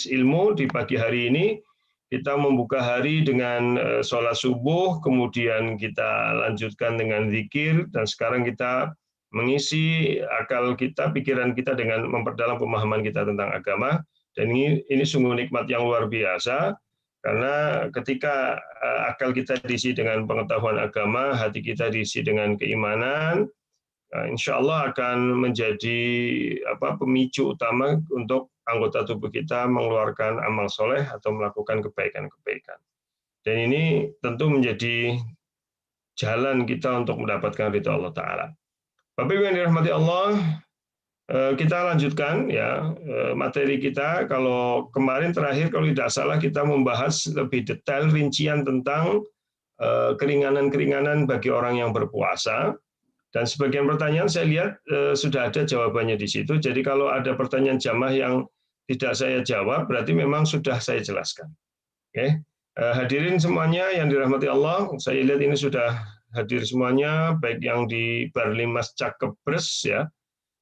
ilmu di pagi hari ini. Kita membuka hari dengan sholat subuh, kemudian kita lanjutkan dengan zikir, dan sekarang kita mengisi akal kita, pikiran kita dengan memperdalam pemahaman kita tentang agama. Dan ini sungguh nikmat yang luar biasa, karena ketika akal kita diisi dengan pengetahuan agama, hati kita diisi dengan keimanan, insya Allah akan menjadi pemicu utama untuk anggota tubuh kita mengeluarkan amal soleh atau melakukan kebaikan-kebaikan. Dan ini tentu menjadi jalan kita untuk mendapatkan ridha Allah Ta'ala. Bapak Ibu yang dirahmati Allah, kita lanjutkan ya materi kita. Kalau kemarin terakhir kalau tidak salah kita membahas lebih detail rincian tentang keringanan-keringanan bagi orang yang berpuasa. Dan sebagian pertanyaan saya lihat sudah ada jawabannya di situ. Jadi kalau ada pertanyaan jamaah yang tidak saya jawab, berarti memang sudah saya jelaskan. Oke, hadirin semuanya yang dirahmati Allah, saya lihat ini sudah hadir semuanya, baik yang di Barlimas Cakebres ya,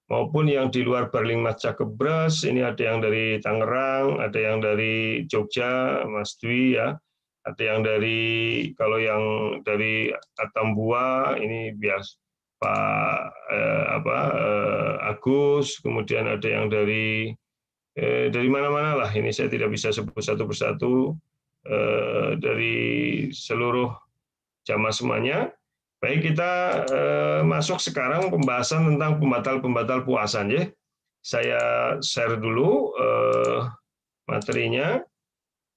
maupun yang di luar Barlimas Cakebres. Ini ada yang dari Tangerang, ada yang dari Jogja, Mas Dwi ya, ada yang dari Atambua, ini biasa Pak Agus, kemudian ada yang dari mana-mana lah, ini saya tidak bisa sebut satu persatu, dari seluruh jamaah semuanya. Baik, kita masuk sekarang pembahasan tentang pembatal-pembatal puasa. Ya. Saya share dulu materinya,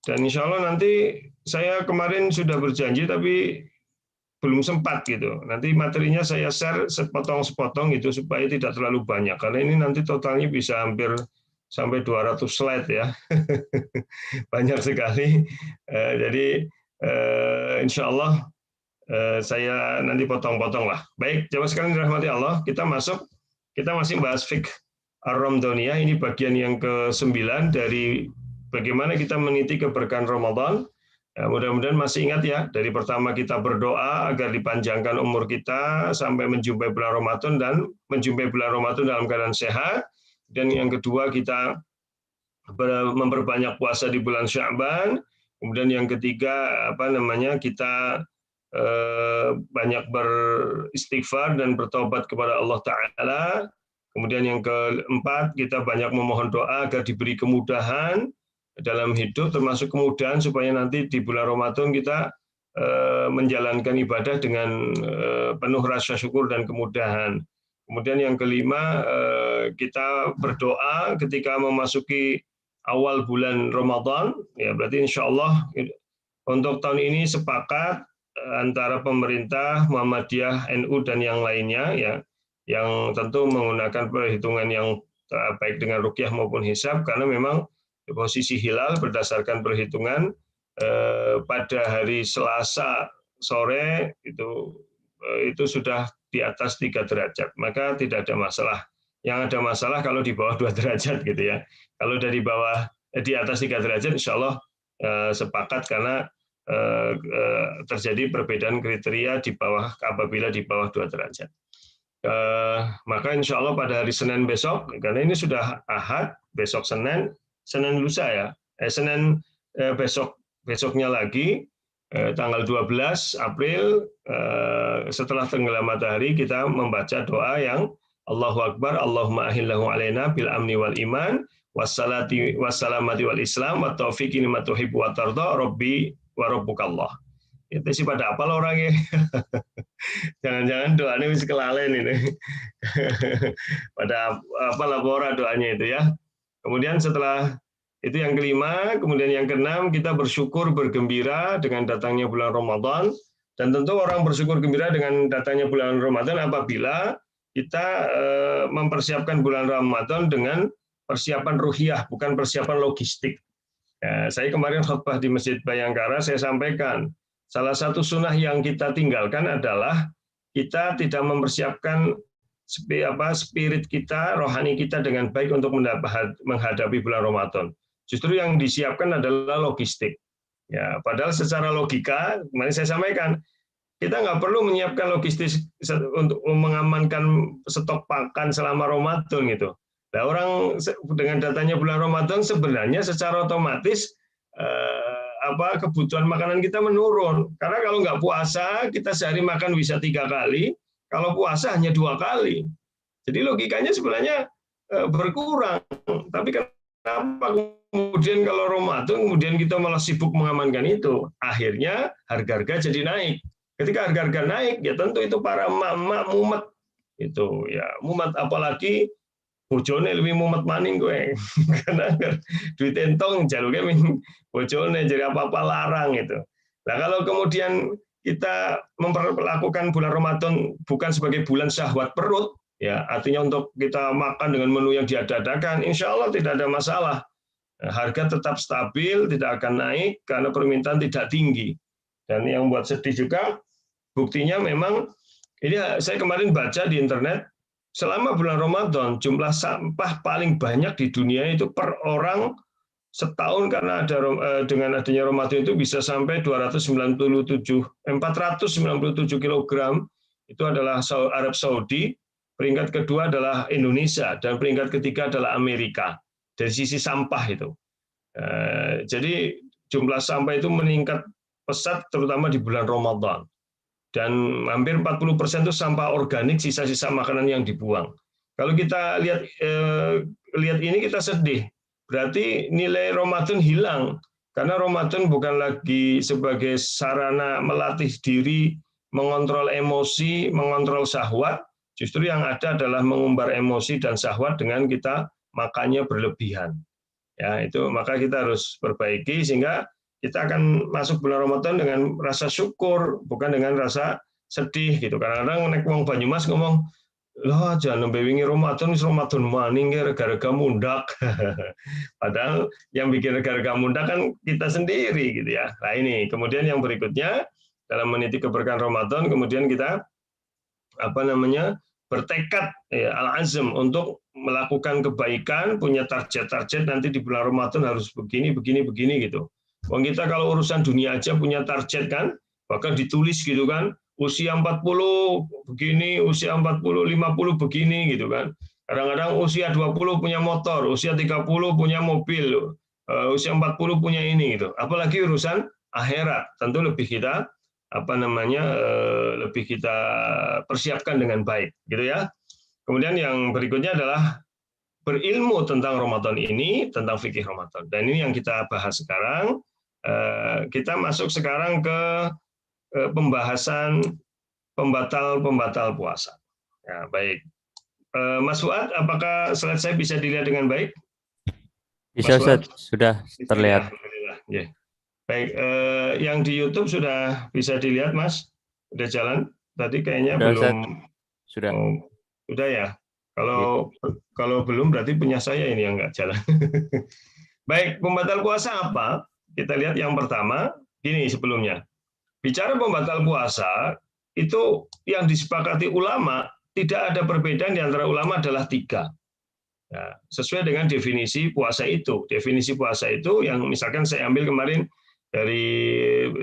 dan insya Allah nanti saya kemarin sudah berjanji tapi belum sempat gitu. Nanti materinya saya share sepotong-sepotong gitu supaya tidak terlalu banyak, karena ini nanti totalnya bisa hampir sampai 200 slide ya. Banyak sekali. Jadi insya Allah saya nanti potong-potong lah. Baik, jamaah sekalian dirahmati Allah, kita masih bahas fiqh ar-Ramadhaniyah. Ini bagian yang ke-9 dari bagaimana kita meniti keberkahan Ramadan. Ya, mudah-mudahan masih ingat ya, dari pertama kita berdoa agar dipanjangkan umur kita sampai menjumpai bulan Ramadan dan menjumpai bulan Ramadan dalam keadaan sehat. Dan yang kedua kita memperbanyak puasa di bulan Sya'ban. Kemudian yang ketiga kita banyak beristighfar dan bertobat kepada Allah Ta'ala. Kemudian yang keempat kita banyak memohon doa agar diberi kemudahan dalam hidup, termasuk kemudahan supaya nanti di bulan Ramadan kita menjalankan ibadah dengan penuh rasa syukur dan kemudahan. Kemudian yang kelima, kita berdoa ketika memasuki awal bulan Ramadan, ya berarti insya Allah untuk tahun ini sepakat antara pemerintah, Muhammadiyah, NU dan yang lainnya, ya, yang tentu menggunakan perhitungan yang baik dengan ruqyah maupun hisab, karena memang posisi hilal berdasarkan perhitungan pada hari Selasa sore itu sudah di atas 3 derajat, maka tidak ada masalah. Yang ada masalah kalau di bawah 2 derajat gitu ya. Kalau dari bawah di atas 3 derajat insya Allah sepakat, karena terjadi perbedaan kriteria apabila di bawah 2 derajat. Maka insya Allah pada hari Senin besok, karena ini sudah Ahad, besok Senin lusa ya, Senin besoknya lagi, tanggal 12 April setelah tenggelam matahari kita membaca doa yang Allahu Akbar, Allahumma ahillahu alaina bil amni wal iman wassalamati wal islam wa taufiqi lima tuhibbu wa tarda rabbi wa rabbukallah. Itu sih pada apal orangnya. Jangan-jangan doanya bisa kelalen ini. Pada apa labora doanya itu ya. Kemudian setelah itu yang kelima, kemudian yang keenam kita bersyukur bergembira dengan datangnya bulan Ramadan, dan tentu orang bersyukur gembira dengan datangnya bulan Ramadan apabila kita mempersiapkan bulan Ramadan dengan persiapan ruhiyah, bukan persiapan logistik. Ya, saya kemarin khutbah di Masjid Bayangkara saya sampaikan salah satu sunnah yang kita tinggalkan adalah kita tidak mempersiapkan spirit kita, rohani kita dengan baik untuk menghadapi bulan Ramadan. Justru yang disiapkan adalah logistik. Ya, padahal secara logika, kemarin saya sampaikan, kita nggak perlu menyiapkan logistik untuk mengamankan stok pakan selama Ramadan gitu. Nah, orang dengan datanya bulan Ramadan sebenarnya secara otomatis kebutuhan makanan kita menurun. Karena kalau nggak puasa, kita sehari makan bisa 3 kali, kalau puasa hanya 2 kali. Jadi logikanya sebenarnya berkurang. Tapi kenapa kemudian kalau Ramadan kemudian kita malah sibuk mengamankan itu? Akhirnya harga-harga jadi naik. Ketika harga-harga naik, ya tentu itu para emak-emak mumet itu ya mumet, apalagi bojone lebih mumet maning gue karena duit entong jalurnya bojone jadi apa-apa larang itu. Nah kalau kemudian kita memperlakukan bulan Ramadan bukan sebagai bulan syahwat perut, ya artinya untuk kita makan dengan menu yang diadakan, insya Allah tidak ada masalah. Harga tetap stabil, tidak akan naik karena permintaan tidak tinggi. Dan yang buat sedih juga, buktinya memang ini saya kemarin baca di internet, selama bulan Ramadan jumlah sampah paling banyak di dunia itu per orang setahun karena dengan adanya Ramadan itu bisa sampai 497 kilogram. Itu adalah Arab Saudi, peringkat kedua adalah Indonesia, dan peringkat ketiga adalah Amerika dari sisi sampah itu. Jadi jumlah sampah itu meningkat pesat terutama di bulan Ramadan. Dan hampir 40% itu sampah organik, sisa-sisa makanan yang dibuang. Kalau kita lihat ini kita sedih. Berarti nilai Ramadan hilang karena Ramadan bukan lagi sebagai sarana melatih diri, mengontrol emosi, mengontrol syahwat. Justru yang ada adalah mengumbar emosi dan syahwat dengan kita makannya berlebihan. Ya, itu maka kita harus perbaiki sehingga kita akan masuk bulan Ramadan dengan rasa syukur, bukan dengan rasa sedih gitu. Kadang-kadang nek wong Banyumas ngomong, "Lah jangan nembe wingi Ramadan maning gara-gara mundak." Padahal yang bikin gara-gara mundak kan kita sendiri gitu ya. Nah ini, kemudian yang berikutnya dalam meniti keberkahan Ramadan, kemudian kita bertekad ya, al-azm untuk melakukan kebaikan, punya target-target nanti di bulan Ramadan harus begini gitu. Wong kita kalau urusan dunia aja punya target kan, bahkan ditulis gitu kan, usia 40 begini, usia 40, 50 begini gitu kan. Kadang-kadang usia 20 punya motor, usia 30 punya mobil, usia 40 punya ini gitu. Apalagi urusan akhirat, tentu lebih kita lebih kita persiapkan dengan baik gitu ya. Kemudian yang berikutnya adalah berilmu tentang Ramadan ini, tentang fikih Ramadan. Dan ini yang kita bahas sekarang. Kita masuk sekarang ke pembahasan pembatal puasa. Ya, baik. Mas Fuad, apakah slide saya bisa dilihat dengan baik? Bisa, Ustaz. Sudah terlihat. Ya. Baik, yang di YouTube sudah bisa dilihat, Mas? Udah jalan? Tadi kayaknya Sudah, belum. Ustaz. Sudah. Oh, sudah ya. Kalau belum berarti punya saya ini yang nggak jalan. Baik, pembatal puasa apa? Kita lihat yang pertama, gini sebelumnya. Bicara pembatal puasa, itu yang disepakati ulama, tidak ada perbedaan di antara ulama adalah 3. Ya, sesuai dengan definisi puasa itu. Definisi puasa itu yang misalkan saya ambil kemarin dari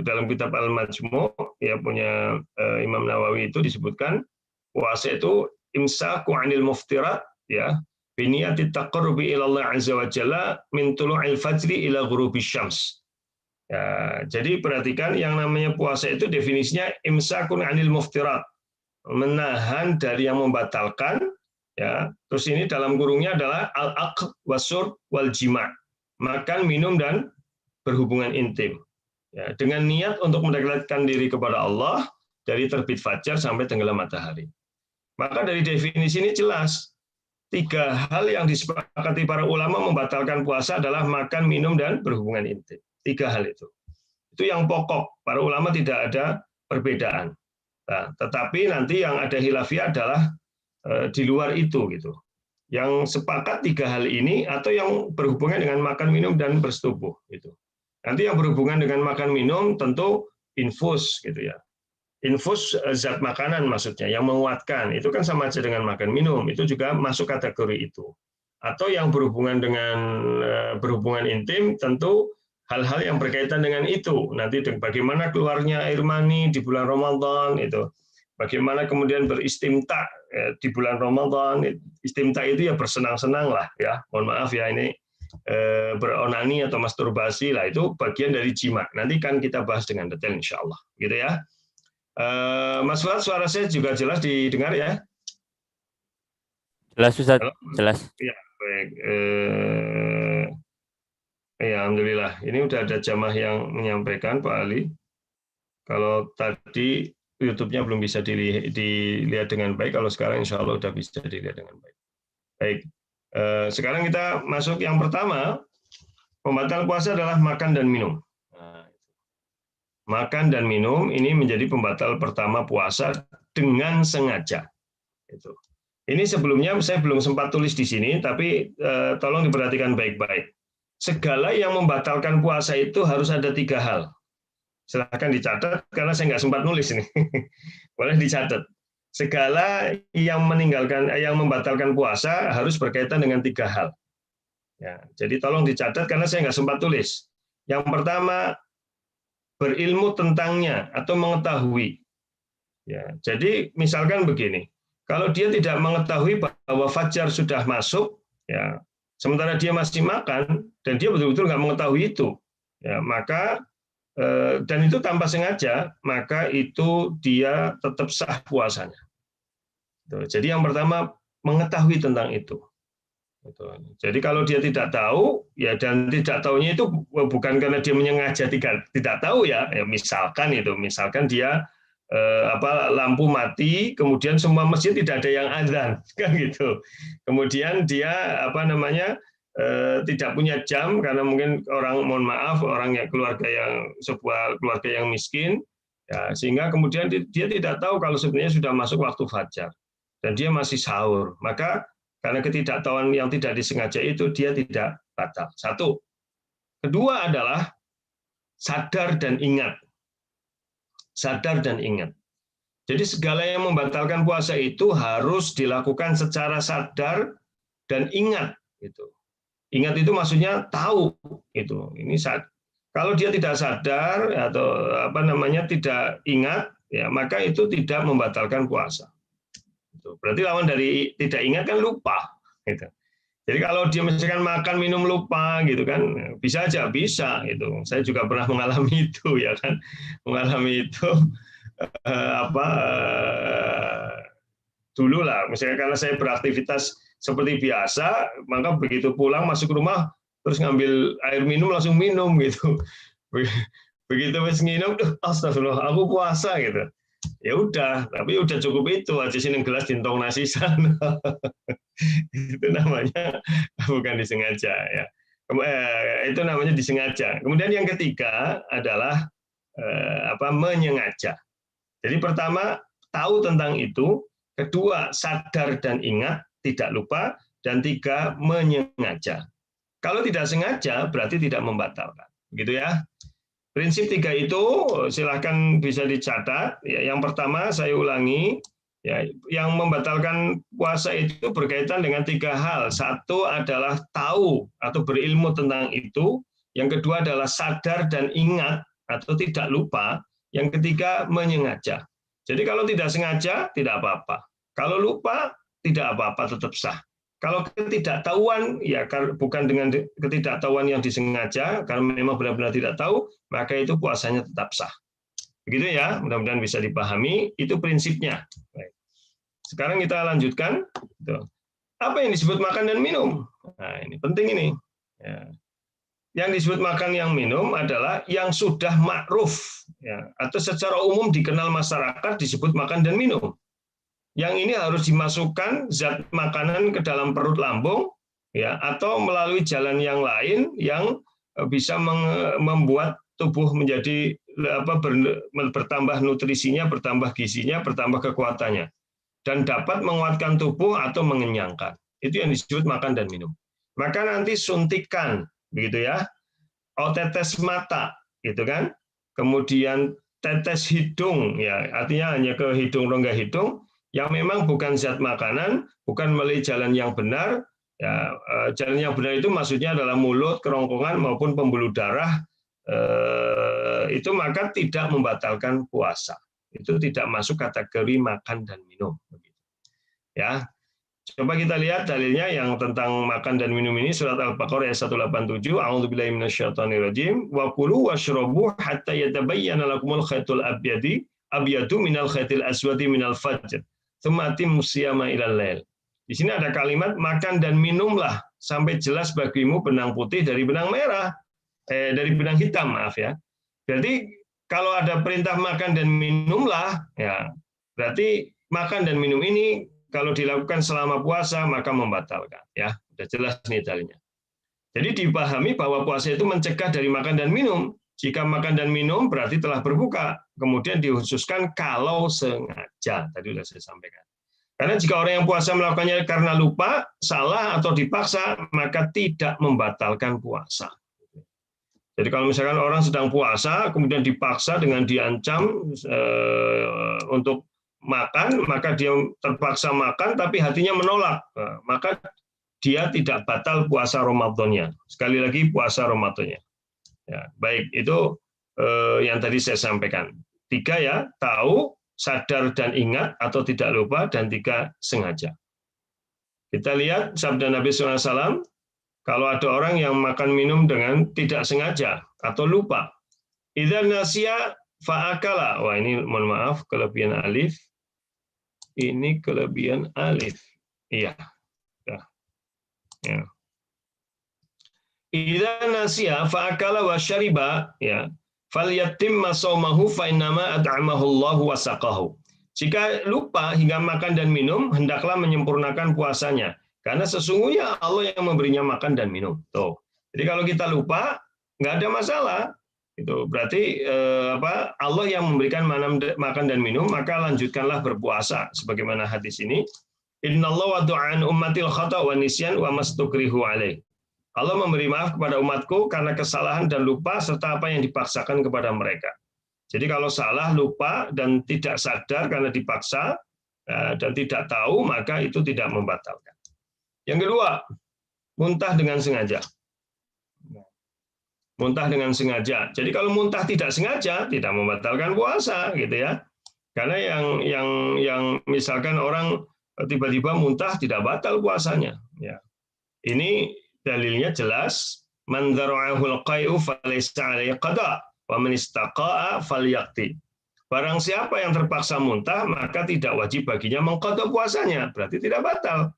dalam kitab Al-Majmu' ya punya Imam Nawawi itu disebutkan puasa itu imsaku 'anil muftirat ya biniyati taqarrubi ila Allah azza wa jalla min tulu'il fajri ila ghurubisy syams. Ya, jadi perhatikan yang namanya puasa itu definisinya imsakun 'anil muftirat, menahan dari yang membatalkan ya. Terus ini dalam kurungnya adalah al-aqd wasyurb wal jima', makan, minum dan berhubungan intim. Ya, dengan niat untuk mendekatkan diri kepada Allah dari terbit fajar sampai tenggelam matahari. Maka dari definisi ini jelas 3 hal yang disepakati para ulama membatalkan puasa adalah makan, minum, dan berhubungan intim. 3 hal itu. Itu yang pokok. Para ulama tidak ada perbedaan. Nah, tetapi nanti yang ada khilafiyah adalah di luar itu gitu. Yang sepakat 3 hal ini atau yang berhubungan dengan makan, minum, dan bersetubuh gitu. Nanti yang berhubungan dengan makan, minum tentu infus gitu ya. Infus zat makanan maksudnya, yang menguatkan, itu kan sama aja dengan makan minum, itu juga masuk kategori itu. Atau yang berhubungan dengan berhubungan intim, tentu hal-hal yang berkaitan dengan itu. Nanti bagaimana keluarnya air mani di bulan Ramadan, itu. Bagaimana kemudian beristimta di bulan Ramadan istimta itu ya bersenang-senang lah ya. Mohon maaf ya ini beronani atau masturbasi lah itu bagian dari jima. Nanti kan kita bahas dengan detail insya Allah, gitu ya. Mas Fuad, suara saya juga jelas didengar ya? Jelas Ustaz, Halo? jelas. Ya, baik. Ya, alhamdulillah. Ini udah ada jamaah yang menyampaikan, Pak Ali. Kalau tadi YouTube-nya belum bisa dilihat dengan baik, kalau sekarang insya Allah udah bisa dilihat dengan baik. Baik, sekarang kita masuk yang pertama, pembatal puasa adalah makan dan minum. Makan dan minum ini menjadi pembatal pertama puasa dengan sengaja. Ini sebelumnya saya belum sempat tulis di sini, tapi tolong diperhatikan baik-baik. Segala yang membatalkan puasa itu harus ada 3 hal. Silahkan dicatat, karena saya nggak sempat nulis ini. Boleh dicatat. Segala yang membatalkan puasa harus berkaitan dengan 3 hal. Ya, jadi tolong dicatat karena saya nggak sempat tulis. Yang pertama, berilmu tentangnya atau mengetahui. Ya, jadi misalkan begini, kalau dia tidak mengetahui bahwa fajar sudah masuk, ya, sementara dia masih makan dan dia betul-betul nggak mengetahui itu, ya, maka dan itu tanpa sengaja, maka itu dia tetap sah puasanya. Jadi yang pertama mengetahui tentang itu. Jadi kalau dia tidak tahu, ya dan tidak tahunya itu bukan karena dia menyengaja tidak tahu ya, misalkan dia lampu mati, kemudian semua masjid tidak ada yang azan, kan gitu. Kemudian dia tidak punya jam karena mungkin orang yang sebuah keluarga yang miskin, ya, sehingga kemudian dia tidak tahu kalau sebenarnya sudah masuk waktu fajar dan dia masih sahur, maka karena ketidaktahuan yang tidak disengaja itu dia tidak batal. 1. Kedua adalah sadar dan ingat. Sadar dan ingat. Jadi segala yang membatalkan puasa itu harus dilakukan secara sadar dan ingat. Ingat itu maksudnya tahu. Ini kalau dia tidak sadar atau tidak ingat, ya maka itu tidak membatalkan puasa. Berarti lawan dari tidak ingat kan lupa. Jadi kalau dia misalkan makan minum lupa gitu kan, bisa aja, bisa gitu. Saya juga pernah mengalami itu ya kan, mengalami itu dulu lah. Misalnya karena saya beraktivitas seperti biasa, maka begitu pulang masuk rumah terus ngambil air minum langsung minum gitu. Begitu wis nginum, astagfirullah, aku puasa gitu. Ya udah, tapi udah cukup itu aja sini gelas dintong nasisan. Itu namanya bukan disengaja ya. Itu namanya disengaja. Kemudian yang ketiga adalah menyengaja. Jadi pertama tahu tentang itu, kedua sadar dan ingat, tidak lupa, dan 3 menyengaja. Kalau tidak sengaja berarti tidak membatalkan. Begitu ya. Prinsip 3 itu silahkan bisa dicatat. Ya, yang pertama saya ulangi, ya, yang membatalkan puasa itu berkaitan dengan 3 hal. 1 adalah tahu atau berilmu tentang itu. Yang kedua adalah sadar dan ingat atau tidak lupa. Yang ketiga menyengaja. Jadi kalau tidak sengaja tidak apa-apa. Kalau lupa tidak apa-apa, tetap sah. Kalau ketidaktahuan, ya bukan dengan ketidaktahuan yang disengaja, karena memang benar-benar tidak tahu, maka itu puasanya tetap sah. Begitu ya, mudah-mudahan bisa dipahami, itu prinsipnya. Sekarang kita lanjutkan. Apa yang disebut makan dan minum? Nah, ini penting ini. Yang disebut makan yang minum adalah yang sudah ma'ruf, ya, atau secara umum dikenal masyarakat disebut makan dan minum. Yang ini harus dimasukkan zat makanan ke dalam perut lambung, ya, atau melalui jalan yang lain yang bisa membuat tubuh menjadi bertambah nutrisinya, bertambah gizinya, bertambah kekuatannya, dan dapat menguatkan tubuh atau mengenyangkan. Itu yang disebut makan dan minum. Maka nanti suntikan, begitu ya, tetes mata, gitu kan, kemudian tetes hidung, ya, artinya hanya ke hidung, rongga hidung, yang memang bukan zat makanan, bukan melalui jalan yang benar. Ya, jalan yang benar itu maksudnya adalah mulut, kerongkongan maupun pembuluh darah, itu maka tidak membatalkan puasa. Itu tidak masuk kategori makan dan minum. Ya. Coba kita lihat dalilnya yang tentang makan dan minum ini surat Al-Baqarah ayat 187. A'udzubillahi minasyaitonirrajim. Wa kulu washrabu hatta yatabayyana lakumul khaitul abyadu minal khaitil aswadi minal fajr. Tsumma atimmus siyama ilal lail. Di sini ada kalimat makan dan minumlah sampai jelas bagimu benang putih dari benang merah. Dari benang hitam, maaf ya. Berarti kalau ada perintah makan dan minumlah, ya berarti makan dan minum ini kalau dilakukan selama puasa maka membatalkan, ya sudah jelas nih dalilnya. Jadi dipahami bahwa puasa itu mencegah dari makan dan minum. Jika makan dan minum berarti telah berbuka. Kemudian dikhususkan kalau sengaja. Tadi sudah saya sampaikan. Karena jika orang yang puasa melakukannya karena lupa, salah atau dipaksa, maka tidak membatalkan puasa. Jadi kalau misalkan orang sedang puasa, kemudian dipaksa dengan diancam untuk makan, maka dia terpaksa makan, tapi hatinya menolak. Maka dia tidak batal puasa Ramadannya. Sekali lagi puasa Ramadannya. Ya, baik, itu yang tadi saya sampaikan. 3 ya, tahu, sadar dan ingat atau tidak lupa, dan 3 sengaja. Kita lihat sabda Nabi SAW, kalau ada orang yang makan minum dengan tidak sengaja atau lupa. Idza nasiya fa'akala. Wah, ini mohon maaf, kelebihan alif. Ini kelebihan alif. Iya. Ya. Idza nasiya fa'akala wa syariba, ya. Falyatimma shaumahu fa innama at'amahu Allahu wa saqahu. Jika lupa hingga makan dan minum, hendaklah menyempurnakan puasanya. Karena sesungguhnya Allah yang memberinya makan dan minum. Tuh. Jadi kalau kita lupa, nggak ada masalah. Itu berarti Allah yang memberikan makan dan minum, maka lanjutkanlah berpuasa sebagaimana hadis ini. Innallaha wadu'an ummatil khata' wa nisyan wa mastukrihu alaih. Allah memberi maaf kepada umatku karena kesalahan dan lupa serta apa yang dipaksakan kepada mereka. Jadi kalau salah, lupa dan tidak sadar karena dipaksa dan tidak tahu, maka itu tidak membatalkan. Yang kedua, muntah dengan sengaja. Muntah dengan sengaja. Jadi kalau muntah tidak sengaja tidak membatalkan puasa, gitu ya. Karena yang misalkan orang tiba-tiba muntah tidak batal puasanya. Ya. Ini dalilnya jelas. Man dzara'ahul qai'u falaysa 'alaihi qada' wa man istaqa'a falyaqti. Barang siapa yang terpaksa muntah maka tidak wajib baginya mengqada puasanya, berarti tidak batal.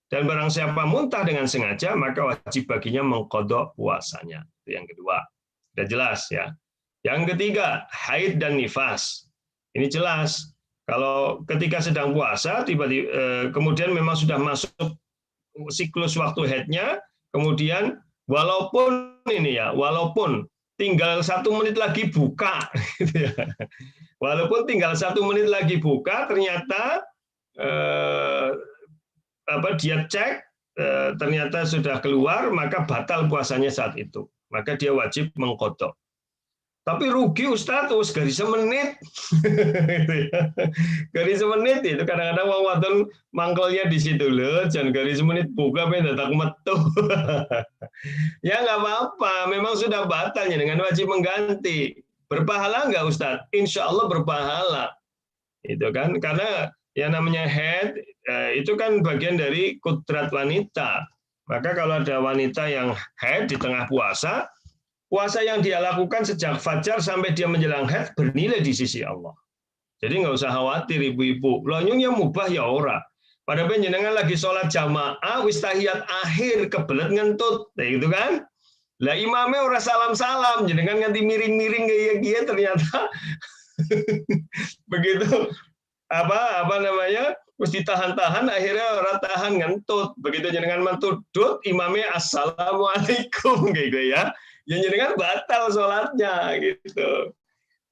Dan barang siapa muntah dengan sengaja, maka wajib baginya mengqada puasanya. Itu yang kedua. Sudah jelas ya. Yang ketiga, haid dan nifas. Ini jelas. Kalau ketika sedang puasa, tiba-tiba kemudian memang sudah masuk siklus waktu haidnya, kemudian walaupun tinggal 1 menit lagi buka, gitu ya. Walaupun tinggal 1 menit lagi buka, ternyata dia cek ternyata sudah keluar, maka batal puasanya saat itu. Maka dia wajib mengqadha. Tapi rugi Ustaz, garis semenit. Garis semenit itu kadang-kadang wong wadon mangkelnya di situ loh, jangan garis semenit buka ben dadak metu. Ya nggak apa-apa, memang sudah batalnya dengan wajib mengganti. Berpahala nggak Ustaz? Insya Allah berpahala. Itu kan karena yang namanya haid itu kan bagian dari kodrat wanita. Maka kalau ada wanita yang haid di tengah puasa, puasa yang dia lakukan sejak fajar sampai dia menjelang haid bernilai di sisi Allah. Jadi nggak usah khawatir ibu-ibu. Lonyungnya mubah ya ora. Pada panjenengan lagi sholat jamaah, wis tahiyat akhir kebelet ngentut, nah, gitu kan? Lah imamnya ora salam-salam, jenengan nganti miring-miring kayak ternyata begitu apa namanya? Terus ditahan-tahan, akhirnya orang tahan ngentut. Begitu jenengan mentudut, imamnya assalamualaikum gitu ya. Yang jenengan batal sholatnya gitu.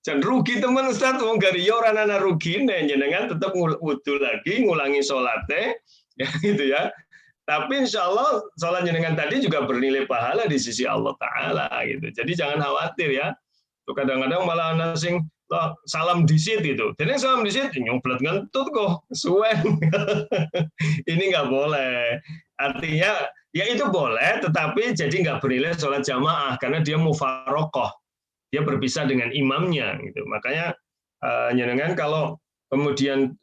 Jangan rugi teman Ustaz, wong gari orang anak rugi, jenengan tetap wudu lagi, ngulangi sholatnya, ya gitu ya. Tapi insya Allah sholat jenengan tadi juga bernilai pahala di sisi Allah Taala gitu. Jadi jangan khawatir ya. Kadang-kadang malah anak sing salam disit itu. Jadi salam disit nyumplet ngentut kok, suwen. Ini nggak boleh. Artinya ya itu boleh, tetapi jadi nggak bernilai sholat jamaah karena dia mufarokoh, dia berpisah dengan imamnya. Gitu. Makanya jenengan kalau kemudian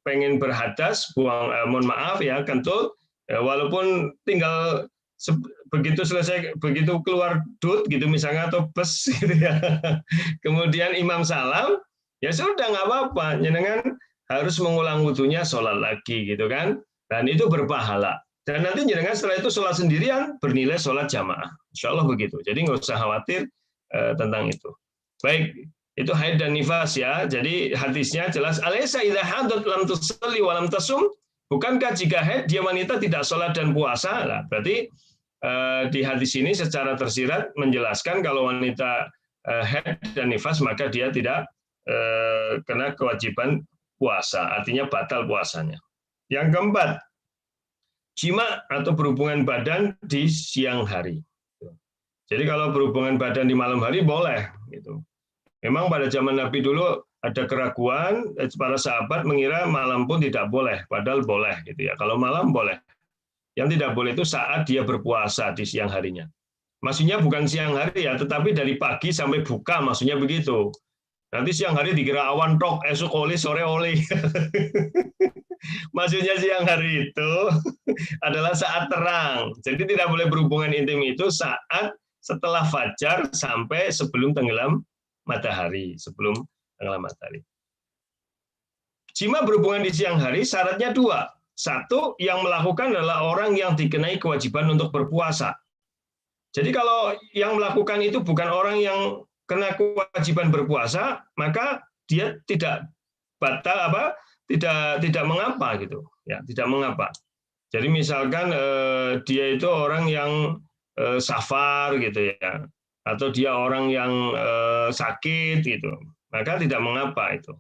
pengen berhadas, mohon maaf ya, kentut, walaupun tinggal begitu selesai, begitu keluar dut gitu misalnya atau bes gitu ya, kemudian imam salam, ya sudah nggak apa-apa, jenengan harus mengulang wudhunya, sholat lagi gitu kan, dan itu berpahala. Dan nanti jenengan setelah itu sholat sendirian bernilai sholat jamaah, insya Allah begitu. Jadi nggak usah khawatir tentang itu. Baik, itu haid dan nifas ya. Jadi hadisnya jelas. Alaysa idza hadat lam tusalli wa lam tasum. Bukankah jika haid dia wanita tidak sholat dan puasa? Nah, berarti di hadis ini secara tersirat menjelaskan kalau wanita haid dan nifas maka dia tidak kena kewajiban puasa, artinya batal puasanya. Yang keempat, jima atau berhubungan badan di siang hari. Jadi kalau berhubungan badan di malam hari boleh gitu. Memang pada zaman Nabi dulu ada keraguan, para sahabat mengira malam pun tidak boleh, padahal boleh gitu ya. Kalau malam boleh. Yang tidak boleh itu saat dia berpuasa di siang harinya. Maksudnya bukan siang hari ya, tetapi dari pagi sampai buka, maksudnya begitu. Nanti siang hari dikira awan tok, esok oli, sore oli. Maksudnya siang hari itu adalah saat terang. Jadi tidak boleh berhubungan intim itu saat setelah fajar sampai sebelum tenggelam matahari, sebelum tenggelam matahari. Jima berhubungan di siang hari syaratnya dua. Satu, yang melakukan adalah orang yang dikenai kewajiban untuk berpuasa. Jadi kalau yang melakukan itu bukan orang yang kena kewajiban berpuasa, maka dia tidak batal tidak mengapa gitu. Ya, tidak mengapa. Jadi misalkan dia itu orang yang safar gitu ya, atau dia orang yang sakit gitu, maka tidak mengapa itu.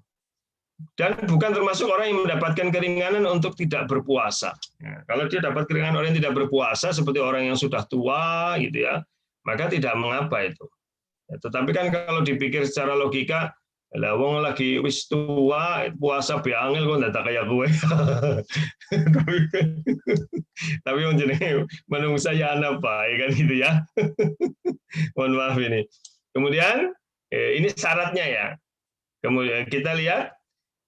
Dan bukan termasuk orang yang mendapatkan keringanan untuk tidak berpuasa. Ya, kalau dia dapat keringanan orang yang tidak berpuasa seperti orang yang sudah tua gitu ya, maka tidak mengapa itu. Ya, tetapi kan kalau dipikir secara logika, lah wong lagi wis tua puasa be angel kok ndak kayak gue. Tapi wong jenenge menungsa ya ana bae kan gitu ya. Mohon maaf ini. Kemudian ini syaratnya ya. Kemudian kita lihat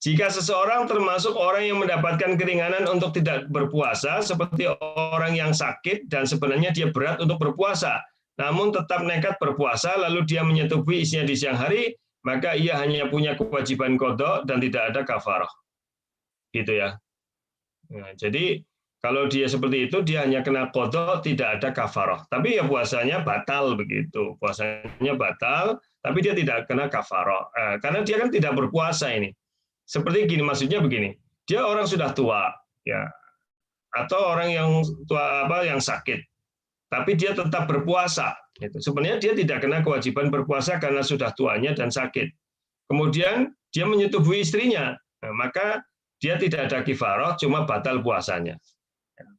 jika seseorang termasuk orang yang mendapatkan keringanan untuk tidak berpuasa, seperti orang yang sakit dan sebenarnya dia berat untuk berpuasa, namun tetap nekat berpuasa, lalu dia menyetubuhi isinya di siang hari, maka ia hanya punya kewajiban qadha dan tidak ada kafarah. Gitu ya. Nah, jadi kalau dia seperti itu, dia hanya kena qadha, tidak ada kafarah. Tapi ya puasanya batal begitu. Puasanya batal, tapi dia tidak kena kafarah. Karena dia kan tidak berpuasa ini. Seperti gini, maksudnya begini, dia orang sudah tua, ya, atau orang yang tua yang sakit, tapi dia tetap berpuasa. Gitu. Sebenarnya dia tidak kena kewajiban berpuasa karena sudah tuanya dan sakit. Kemudian dia menyetubuhi istrinya, nah, maka dia tidak ada kifarah, cuma batal puasanya.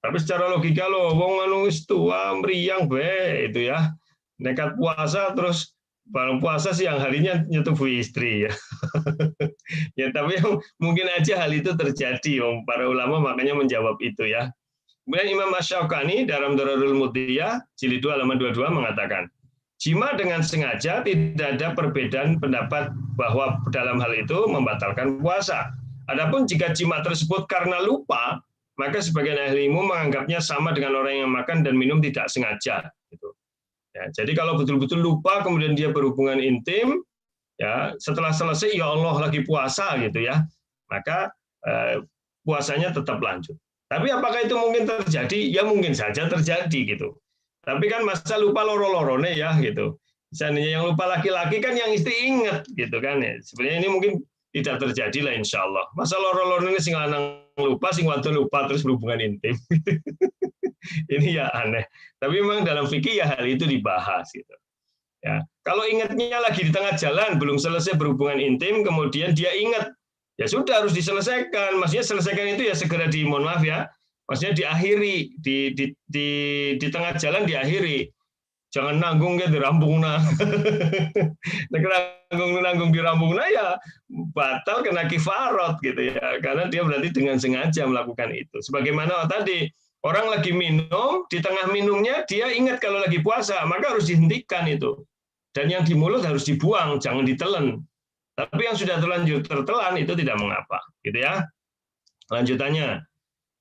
Tapi secara logika loh, wong anu wis tua, meriang be itu ya, nekat puasa terus barang puasa siang harinya nyetubuhi istri ya. Ya, tapi mungkin aja hal itu terjadi. Para ulama makanya menjawab itu ya. Kemudian Imam Asy-Syaukani dalam Durarul Mudhiyah jilid 2 halaman 22 mengatakan, jima dengan sengaja tidak ada perbedaan pendapat bahwa dalam hal itu membatalkan puasa. Adapun jika jima tersebut karena lupa, maka sebagian ahli ilmu menganggapnya sama dengan orang yang makan dan minum tidak sengaja. Ya, jadi kalau betul-betul lupa kemudian dia berhubungan intim, ya setelah selesai ya Allah lagi puasa gitu ya, maka puasanya tetap lanjut. Tapi apakah itu mungkin terjadi? Ya mungkin saja terjadi gitu. Tapi kan masa lupa loro-lorone ya gitu. Misalnya yang lupa laki-laki kan yang istri ingat gitu kan ya. Sebenarnya ini mungkin tidak terjadi lah insya Allah. Masa loro-lorone sing lanang lupa, sing wadon lupa terus berhubungan intim. Ini ya aneh. Tapi memang dalam fikih ya hal itu dibahas gitu. Ya, kalau ingatnya lagi di tengah jalan belum selesai berhubungan intim, kemudian dia ingat, ya sudah harus diselesaikan. Maksudnya selesaikan itu ya segera mohon maaf ya. Maksudnya diakhiri di tengah jalan diakhiri. Jangan nanggung ya dirampungna. Nanggung dirampungna ya batal kena kifarot gitu ya. Karena dia berarti dengan sengaja melakukan itu. Sebagaimana tadi orang lagi minum, di tengah minumnya dia ingat kalau lagi puasa, maka harus dihentikan itu. Dan yang di mulut harus dibuang, jangan ditelen. Tapi yang sudah terlanjur tertelan itu tidak mengapa, gitu ya. Lanjutannya,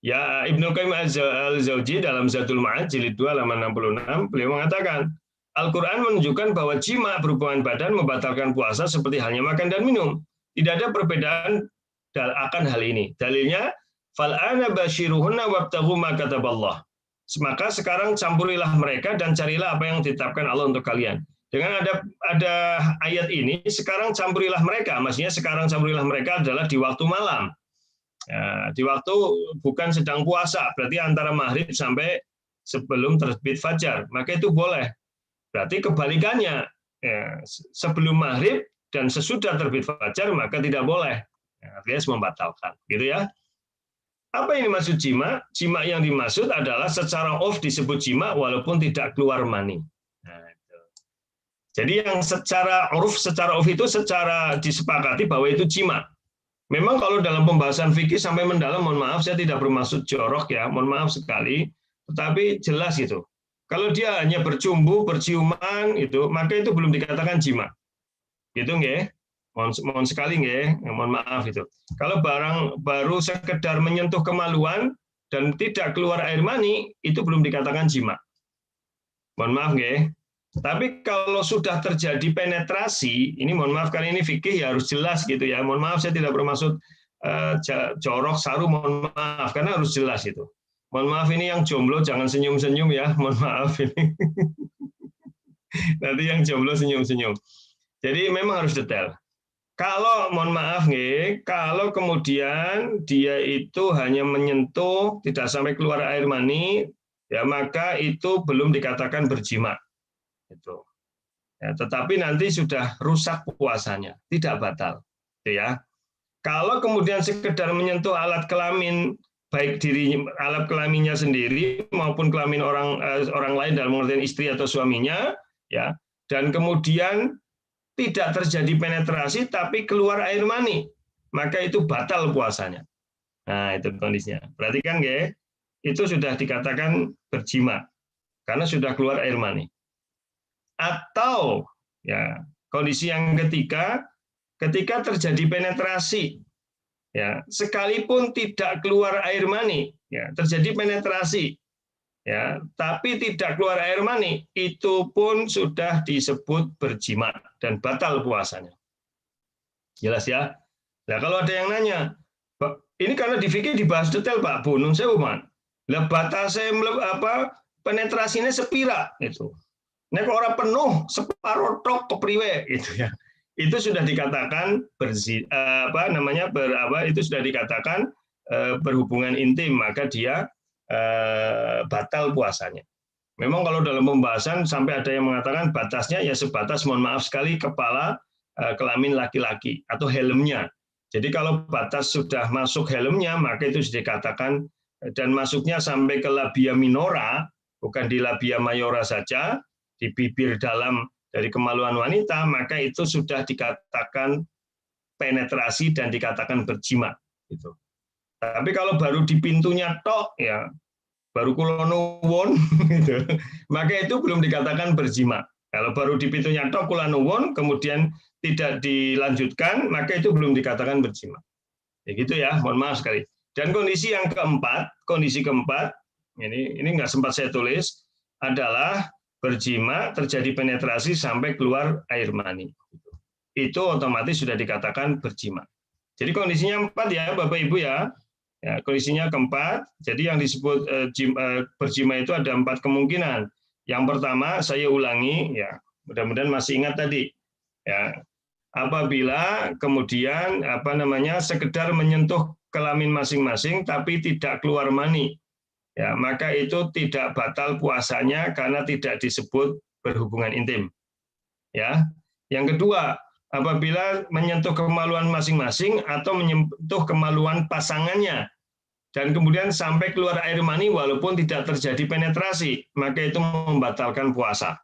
ya Ibnu Qayyim al-Jauzi dalam Zadul Ma'ad jilid 2 halaman 66 beliau mengatakan, Al-Qur'an menunjukkan bahwa jima berhubungan badan membatalkan puasa seperti halnya makan dan minum. Tidak ada perbedaan akan hal ini. Dalilnya, fal'ana basyiruhunna wabtaghu ma kataballah. Maka sekarang campurilah mereka dan carilah apa yang ditetapkan Allah untuk kalian. Dengan ada ayat ini, sekarang campurilah mereka. Maksudnya sekarang campurilah mereka adalah di waktu malam. Ya, di waktu bukan sedang puasa, berarti antara maghrib sampai sebelum terbit fajar. Maka itu boleh. Berarti kebalikannya, ya, sebelum maghrib dan sesudah terbit fajar, maka tidak boleh. Ya, artinya membatalkan. Gitu ya. Apa ini maksud jima? Jima yang dimaksud adalah secara off disebut jima walaupun tidak keluar mani. Nah, itu. Jadi yang secara off itu secara disepakati bahwa itu jima. Memang kalau dalam pembahasan fikih sampai mendalam, mohon maaf saya tidak bermaksud jorok ya, mohon maaf sekali, tetapi jelas itu. Kalau dia hanya bercumbu, berciuman itu, maka itu belum dikatakan jima. Gitu nggih? Mohon sekali nggih, mohon maaf itu. Kalau barang baru sekedar menyentuh kemaluan dan tidak keluar air mani, itu belum dikatakan jima. Mohon maaf nggih. Tapi kalau sudah terjadi penetrasi, ini mohon maaf kali ini fikih ya harus jelas gitu ya. Mohon maaf saya tidak bermaksud jorok, saru, mohon maaf karena harus jelas itu. Mohon maaf ini yang jomblo jangan senyum-senyum ya, mohon maaf ini. Nanti yang jomblo senyum-senyum. Jadi memang harus detail. Kalau mohon maaf nih, kalau kemudian dia itu hanya menyentuh, tidak sampai keluar air mani, ya maka itu belum dikatakan berjima. Itu. Ya, tetapi nanti sudah rusak puasanya, tidak batal. Ya. Kalau kemudian sekedar menyentuh alat kelamin, baik diri alat kelaminnya sendiri maupun kelamin orang lain dalam pengertian istri atau suaminya, ya, dan kemudian tidak terjadi penetrasi tapi keluar air mani, maka itu batal puasanya. Nah, itu kondisinya. Perhatikan nggih, itu sudah dikatakan berjima karena sudah keluar air mani. Atau ya, kondisi yang ketiga, ketika terjadi penetrasi, ya, sekalipun tidak keluar air mani, ya, terjadi penetrasi, ya, tapi tidak keluar air mani, itu pun sudah disebut berjima dan batal puasanya. Jelas ya? Nah, kalau ada yang nanya, ini karena di fikih dibahas detail Pak Bu, nun sewu man. Lah batasnya apa penetrasinya sepira itu. Nek orang penuh separuh tok kepriwe itu ya. Itu sudah dikatakan itu sudah dikatakan berhubungan intim, maka dia batal puasanya. Memang kalau dalam pembahasan sampai ada yang mengatakan batasnya ya sebatas mohon maaf sekali kepala kelamin laki-laki atau helmnya. Jadi kalau batas sudah masuk helmnya maka itu sudah dikatakan dan masuknya sampai ke labia minora, bukan di labia mayora saja, di bibir dalam dari kemaluan wanita, maka itu sudah dikatakan penetrasi dan dikatakan berjima. Gitu. Tapi kalau baru di pintunya tok, ya baru kulo nuwun, gitu, maka itu belum dikatakan berjima. Kalau baru di pintunya tok kulo nuwun, kemudian tidak dilanjutkan, maka itu belum dikatakan berjima. Ya gitu ya, mohon maaf sekali. Dan kondisi yang keempat, ini nggak sempat saya tulis, adalah berjima terjadi penetrasi sampai keluar air mani. Itu otomatis sudah dikatakan berjima. Jadi kondisinya 4 ya Bapak Ibu ya. Ya, kondisinya keempat. Jadi yang disebut berjima itu ada 4 kemungkinan. Yang pertama saya ulangi ya, mudah-mudahan masih ingat tadi. Ya. Apabila kemudian sekedar menyentuh kelamin masing-masing tapi tidak keluar mani. Ya, maka itu tidak batal puasanya karena tidak disebut berhubungan intim. Ya. Yang kedua, apabila menyentuh kemaluan masing-masing atau menyentuh kemaluan pasangannya dan kemudian sampai keluar air mani walaupun tidak terjadi penetrasi, maka itu membatalkan puasa.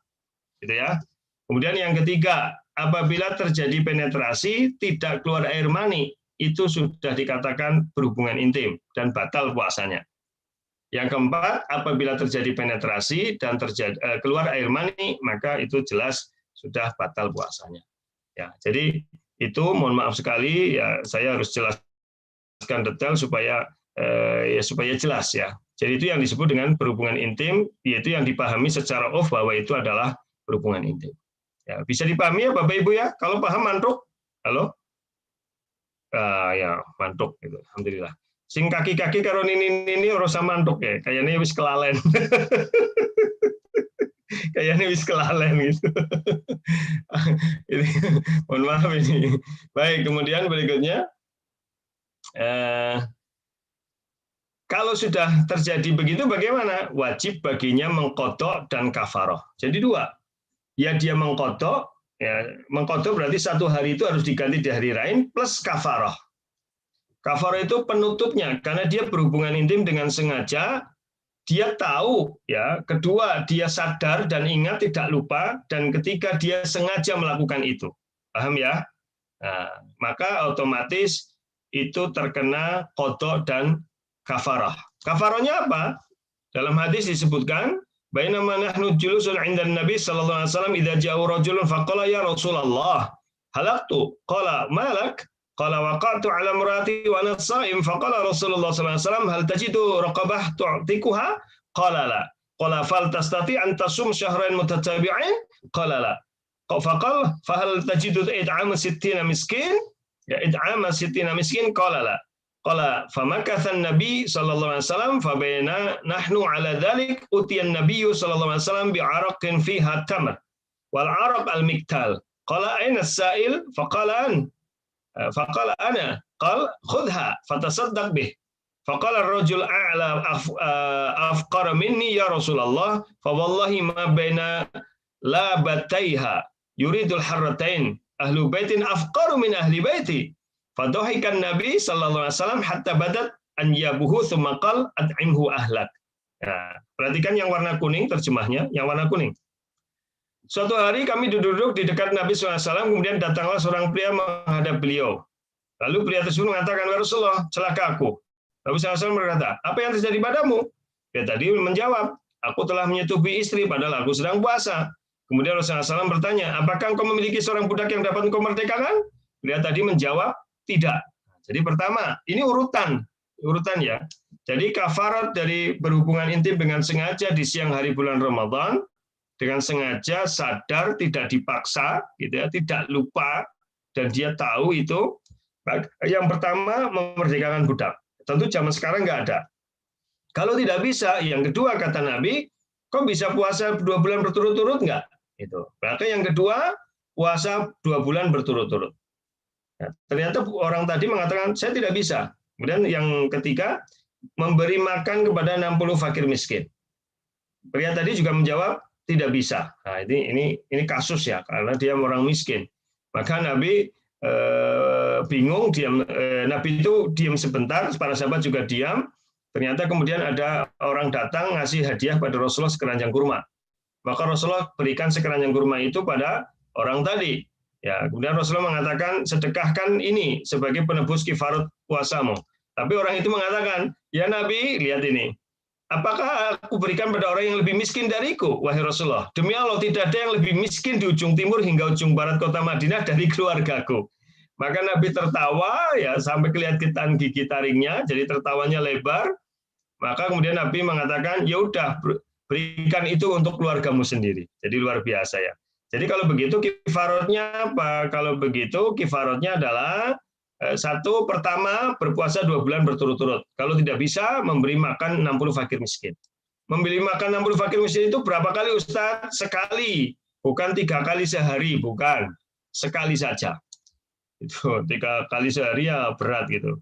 Gitu ya. Kemudian yang ketiga, apabila terjadi penetrasi tidak keluar air mani, itu sudah dikatakan berhubungan intim dan batal puasanya. Yang keempat, apabila terjadi penetrasi dan keluar air mani, maka itu jelas sudah batal puasanya. Ya, jadi Itu mohon maaf sekali ya, saya harus jelaskan detail supaya supaya jelas ya. Jadi itu yang disebut dengan berhubungan intim, yaitu yang dipahami secara off bahwa itu adalah berhubungan intim. Ya, bisa dipahami ya Bapak Ibu ya? Kalau paham mantuk? Halo? Ya mantuk gitu. Alhamdulillah. Sing kaki-kaki karo ini urusan mantuk ya. Kayaknya wis kelalen. Kayaknya wis kelalen gitu. Ini, mohon maaf ini. Baik, kemudian berikutnya. Kalau sudah terjadi begitu bagaimana? Wajib baginya mengqadha dan kafarah. Jadi dua. Ya dia mengqadha, ya, mengqadha berarti satu hari itu harus diganti di hari lain plus kafarah. Kafarah itu penutupnya karena dia berhubungan intim dengan sengaja, dia tahu ya, kedua dia sadar dan ingat tidak lupa, dan ketika dia sengaja melakukan itu. Paham ya? Nah, maka otomatis itu terkena qadha dan kafarah. Kafarahnya apa? Dalam hadis disebutkan, bainama nahnu julusun 'inda Nabi sallallahu alaihi wasallam idza ja'a rajulun faqala ya Rasulullah halaktu qala malak qala waqa'tu 'ala imraati wa ana sha'im faqala Rasulullah sallallahu alaihi wasallam hal tajidu raqabah tu'tikuha qala la qala fal tastati an tasum syahrain mutatabi'ain qala la faqala fahal tajidu it'am 60 miskin ya it'am 60 miskin qala la qala famakathan nabi sallallahu alaihi wasallam fabaina nahnu ala dzalik utiyan nabiyyu sallallahu alaihi wasallam bi'araqin fiha tamr wal 'araq al miktal qala aina as-sa'il faqala ana qala khudha fatasaddaq bih faqala ar-rajul a'la afqara minni ya Rasulullah fa wallahi ma baina labataiha yuridul harratain ahlu baitin afqaru min ahli baiti. Fadhahikan Nabi sallallahu alaihi wasallam hatta badat an yabuhu tsumma qala at'imhu ahlak. Nah, perhatikan yang warna kuning terjemahnya, yang warna kuning. Suatu hari kami duduk di dekat Nabi SAW, kemudian datanglah seorang pria menghadap beliau. Lalu pria tersebut mengatakan, "Ya Rasulullah, celaka aku." Nabi SAW berkata, "Apa yang terjadi padamu?" Dia tadi menjawab, "Aku telah menyetubuhi istri padahal aku sedang puasa." Kemudian Rasulullah SAW bertanya, "Apakah engkau memiliki seorang budak yang dapat engkau merdekakan?" Pria tadi menjawab, "Tidak." Jadi pertama, ini urutan ya. Jadi kafarat dari berhubungan intim dengan sengaja di siang hari bulan Ramadan, dengan sengaja, sadar, tidak dipaksa, gitu ya, tidak lupa, dan dia tahu itu. Yang pertama, memerdekakan budak. Tentu zaman sekarang nggak ada. Kalau tidak bisa, yang kedua kata Nabi, kok bisa puasa 2 bulan berturut-turut nggak? Itu. Berarti yang kedua, puasa 2 bulan berturut-turut. Nah, ternyata orang tadi mengatakan, saya tidak bisa. Kemudian yang ketiga, memberi makan kepada 60 fakir miskin. Pria tadi juga menjawab, tidak bisa. Nah, ini kasus ya, karena dia orang miskin. Maka Nabi bingung, Nabi itu diam sebentar, para sahabat juga diam. Ternyata kemudian ada orang datang ngasih hadiah pada Rasulullah sekeranjang kurma. Maka Rasulullah berikan sekeranjang kurma itu pada orang tadi. Ya, kemudian Rasulullah mengatakan, sedekahkan ini sebagai penebus kifarat puasamu. Tapi orang itu mengatakan, ya Nabi, lihat ini. Apakah aku berikan pada orang yang lebih miskin dariku, wahai Rasulullah? Demi Allah, tidak ada yang lebih miskin di ujung timur hingga ujung barat kota Madinah dari keluargaku. Maka Nabi tertawa, ya sampai kelihatan gigi taringnya, jadi tertawanya lebar. Maka kemudian Nabi mengatakan, ya udah, berikan itu untuk keluargamu sendiri. Jadi luar biasa ya. Jadi kalau begitu kifaratnya apa? Kalau begitu kifaratnya adalah satu, pertama berpuasa 2 bulan berturut-turut. Kalau tidak bisa, memberi makan 60 fakir miskin. Memberi makan 60 fakir miskin itu berapa kali Ustaz? Sekali, bukan 3 kali sehari, bukan. Sekali saja. Itu 3 kali sehari ya berat gitu.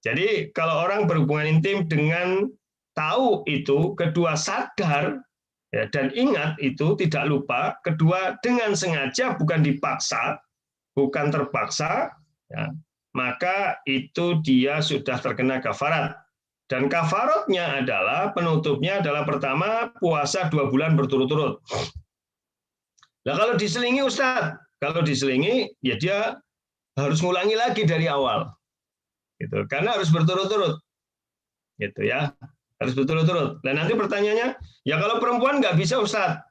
Jadi kalau orang berhubungan intim dengan tahu itu, kedua sadar, ya, dan ingat itu, tidak lupa, kedua dengan sengaja, bukan dipaksa, bukan terpaksa, ya, maka itu dia sudah terkena kafarat. Dan kafaratnya adalah, penutupnya adalah pertama, puasa 2 bulan berturut-turut. Nah kalau diselingi Ustaz, kalau diselingi, ya dia harus ngulangi lagi dari awal. Gitu, karena harus berturut-turut. Gitu ya. Harus berturut-turut. Dan nanti pertanyaannya, ya kalau perempuan nggak bisa Ustaz.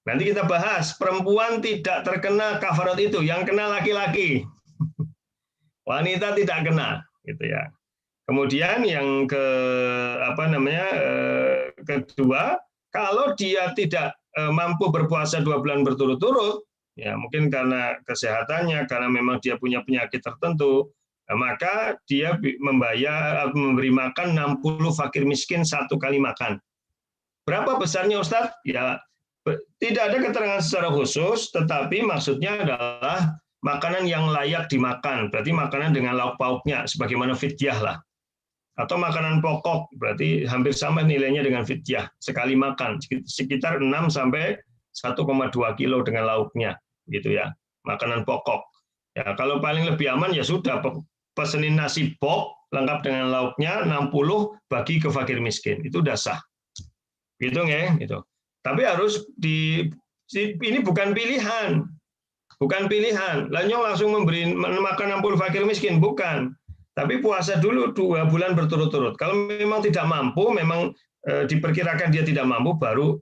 Nanti kita bahas, perempuan tidak terkena kafarat itu, yang kena laki-laki. wanita tidak kena, gitu ya. Kemudian yang kedua, kalau dia tidak mampu berpuasa 2 bulan berturut-turut, ya mungkin karena kesehatannya, karena memang dia punya penyakit tertentu, maka dia memberi makan 60 fakir miskin 1 kali makan. Berapa besarnya Ustadz? Ya tidak ada keterangan secara khusus, tetapi maksudnya adalah makanan yang layak dimakan, berarti makanan dengan lauk pauknya, sebagaimana fidyah lah. Atau makanan pokok, berarti hampir sama nilainya dengan fidyah, sekali makan, sekitar 6 sampai 1,2 kilo dengan lauknya, gitu ya, makanan pokok. Ya, kalau paling lebih aman ya sudah, pesenin nasi pok, lengkap dengan lauknya, 60 bagi ke fakir miskin, itu udah sah. Gitu ya, gitu. Tapi harus ini bukan pilihan. Bukan pilihan. Lalu langsung memberi makan 60 fakir miskin, bukan. Tapi puasa dulu 2 bulan berturut-turut. Kalau memang tidak mampu, memang diperkirakan dia tidak mampu, baru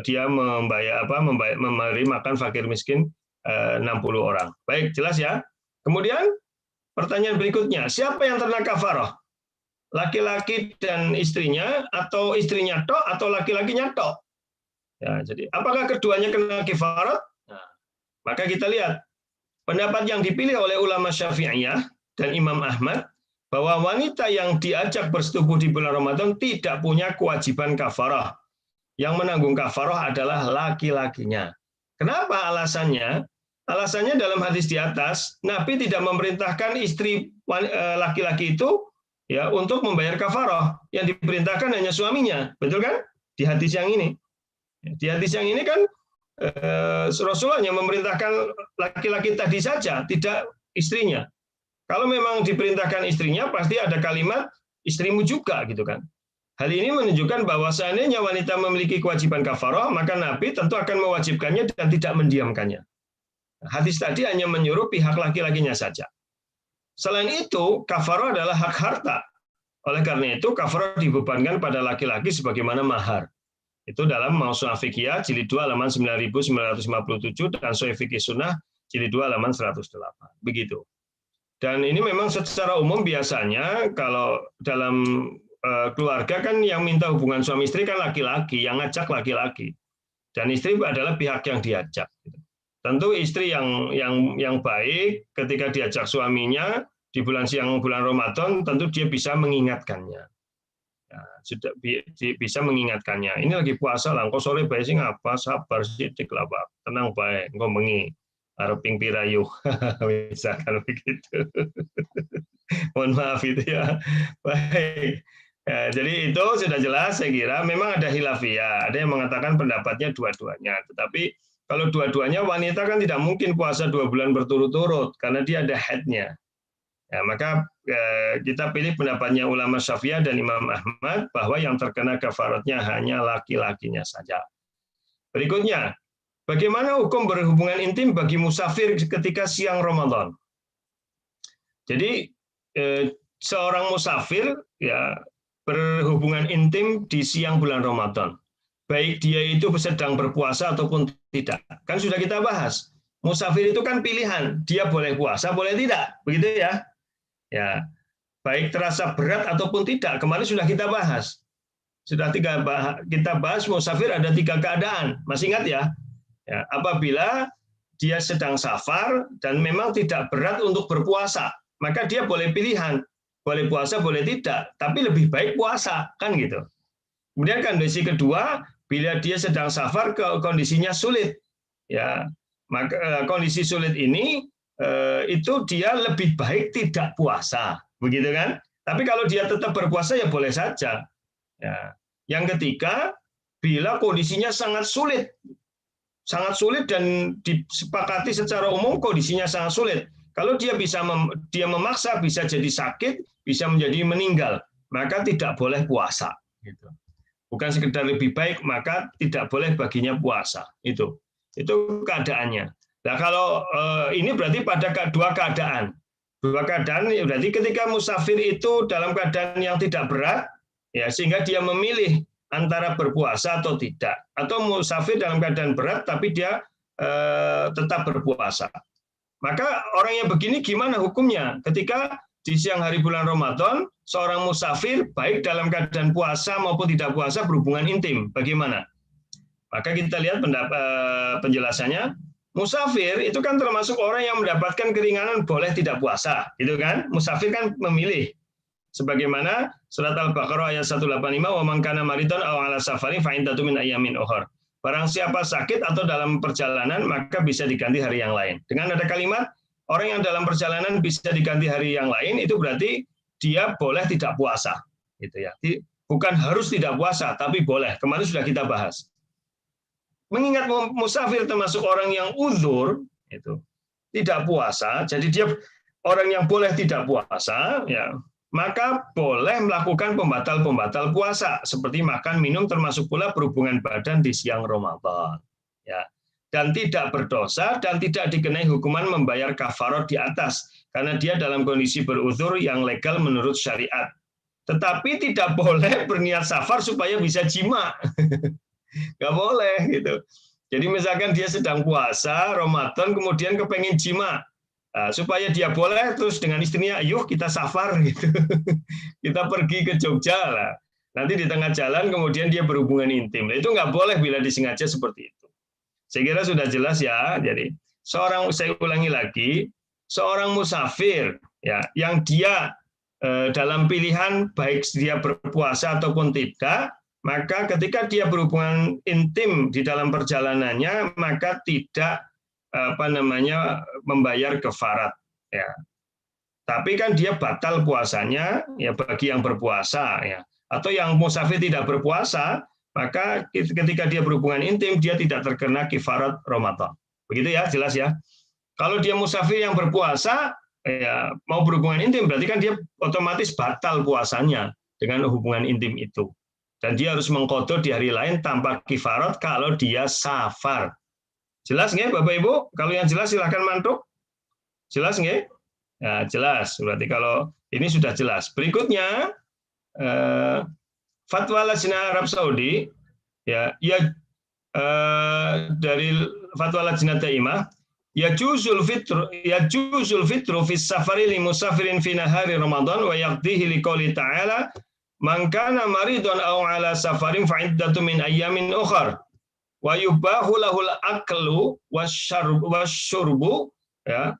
dia memberi makan fakir miskin 60 orang. Baik, jelas ya. Kemudian pertanyaan berikutnya, siapa yang terkena kafarah? Laki-laki dan istrinya, atau istrinya tok, atau laki-lakinya tok? Ya, jadi apakah keduanya kena kafarah? Nah, maka kita lihat pendapat yang dipilih oleh ulama Syafi'iyah dan Imam Ahmad, bahwa wanita yang diajak bersetubuh di bulan Ramadan tidak punya kewajiban kafarah. Yang menanggung kafarah adalah laki-lakinya. Kenapa alasannya? Alasannya dalam hadis di atas, Nabi tidak memerintahkan istri laki-laki itu ya untuk membayar kafarah. Yang diperintahkan hanya suaminya, betul kan? Di hadis yang ini. Di hadis yang ini kan Rasulullah yang memerintahkan laki-laki tadi saja, tidak istrinya. Kalau memang diperintahkan istrinya, pasti ada kalimat istrimu juga, gitu kan. Hal ini menunjukkan bahwa seandainya wanita memiliki kewajiban kafarah, maka Nabi tentu akan mewajibkannya dan tidak mendiamkannya. Hadis tadi hanya menyuruh pihak laki-lakinya saja. Selain itu, kafarah adalah hak harta. Oleh karena itu, kafarah dibebankan pada laki-laki sebagaimana mahar. Itu dalam Mausu'ah Fiqhiyah, jilid 2, halaman 9957, dan Sahih Fiqih Sunnah, jilid 2, halaman 108. Begitu. Dan ini memang secara umum biasanya kalau dalam keluarga kan yang minta hubungan suami istri kan laki-laki, yang ngajak laki-laki. Dan istri adalah pihak yang diajak. Tentu istri yang baik ketika diajak suaminya di bulan siang bulan Ramadan, tentu dia bisa mengingatkannya. Ya, sudah bisa mengingatkannya. Ini lagi puasa lah, engkau sore baik sih ngapa, sabar sidik lah Pak, tenang baik, engkau mengi. Areping pirayuh, misalkan begitu. Mohon maaf itu ya. Baik. Ya, jadi itu sudah jelas saya kira. Memang ada khilafiyah, ada yang mengatakan pendapatnya dua-duanya. Tetapi kalau dua-duanya wanita kan tidak mungkin puasa 2 bulan berturut-turut karena dia ada haidnya. Ya, maka kita pilih pendapatnya ulama Syafi'iyah dan Imam Ahmad bahwa yang terkena kafaratnya hanya laki-lakinya saja. Berikutnya, bagaimana hukum berhubungan intim bagi musafir ketika siang Ramadan? Jadi seorang musafir ya berhubungan intim di siang bulan Ramadan. Baik dia itu sedang berpuasa ataupun tidak. Kan sudah kita bahas. Musafir itu kan pilihan, dia boleh puasa, boleh tidak, begitu ya? Ya, baik terasa berat ataupun tidak. Kemarin sudah kita bahas. Sudah kita bahas musafir ada 3 keadaan. Masih ingat ya? Ya, apabila dia sedang safar dan memang tidak berat untuk berpuasa, maka dia boleh pilihan, boleh puasa, boleh tidak, tapi lebih baik puasa, kan gitu. Kemudian kondisi kedua, bila dia sedang safar kondisinya sulit, ya, maka kondisi sulit ini itu dia lebih baik tidak puasa, begitu kan? Tapi kalau dia tetap berpuasa ya boleh saja. Ya. Yang ketiga, bila kondisinya sangat sulit dan disepakati secara umum kondisinya sangat sulit. Kalau dia memaksa bisa jadi sakit, bisa menjadi meninggal, maka tidak boleh puasa. Bukan sekedar lebih baik, maka tidak boleh baginya puasa. Itu keadaannya. Nah kalau ini berarti pada 2 keadaan. 2 keadaan berarti ketika musafir itu dalam keadaan yang tidak berat, ya sehingga dia memilih antara berpuasa atau tidak, atau musafir dalam keadaan berat tapi dia tetap berpuasa. Maka orang yang begini gimana hukumnya? Ketika di siang hari bulan Ramadan, seorang musafir baik dalam keadaan puasa maupun tidak puasa berhubungan intim, bagaimana? Maka kita lihat penjelasannya. Musafir itu kan termasuk orang yang mendapatkan keringanan boleh tidak puasa, gitu kan? Musafir kan memilih. Sebagaimana surat Al-Baqarah ayat 185, wa man kana maridan aw ala safarin fa iddatu min ayyamin ukhra. Barang siapa sakit atau dalam perjalanan maka bisa diganti hari yang lain. Dengan ada kalimat orang yang dalam perjalanan bisa diganti hari yang lain, itu berarti dia boleh tidak puasa, gitu ya. Bukan harus tidak puasa, tapi boleh. Kemarin sudah kita bahas. Mengingat musafir termasuk orang yang uzur, itu tidak puasa, jadi dia orang yang boleh tidak puasa, ya, maka boleh melakukan pembatal-pembatal puasa seperti makan, minum, termasuk pula berhubungan badan di siang Ramadan, ya. Dan tidak berdosa dan tidak dikenai hukuman membayar kafarat di atas karena dia dalam kondisi beruzur yang legal menurut syariat. Tetapi tidak boleh berniat safar supaya bisa jima. Nggak boleh gitu. Jadi misalkan dia sedang puasa Ramadan kemudian kepengen jima, nah, supaya dia boleh terus dengan istrinya, yuk kita safar gitu, kita pergi ke Jogja lah. Nanti di tengah jalan kemudian dia berhubungan intim, itu nggak boleh bila disengaja seperti itu. Saya kira sudah jelas ya. Jadi saya ulangi lagi, seorang musafir ya yang dia dalam pilihan baik dia berpuasa ataupun tidak, maka ketika dia berhubungan intim di dalam perjalanannya maka tidak membayar kafarat, ya. Tapi kan dia batal puasanya ya bagi yang berpuasa, ya. Atau yang musafir tidak berpuasa, maka ketika dia berhubungan intim dia tidak terkena kafarat Ramadan. Begitu ya, jelas ya. Kalau dia musafir yang berpuasa ya mau berhubungan intim berarti kan dia otomatis batal puasanya dengan hubungan intim itu. Dan dia harus mengqadha di hari lain tanpa kifarat kalau dia safar. Jelas nggak Bapak Ibu? Kalau yang jelas silahkan mantuk. Jelas nggak? Nah, jelas. Berarti kalau ini sudah jelas. Berikutnya, Fatwa Lajnah Arab Saudi, ya dari Fatwa Lajnah Daimah, yajuzul fitru fi safari li musafirin fi nahari Ramadan wa yaqdihi liqouli ta'ala man kana maridun aw ala safarin fa iddatu min ayyamin ukhra wa yubahu lahul aklu wasyarbu ya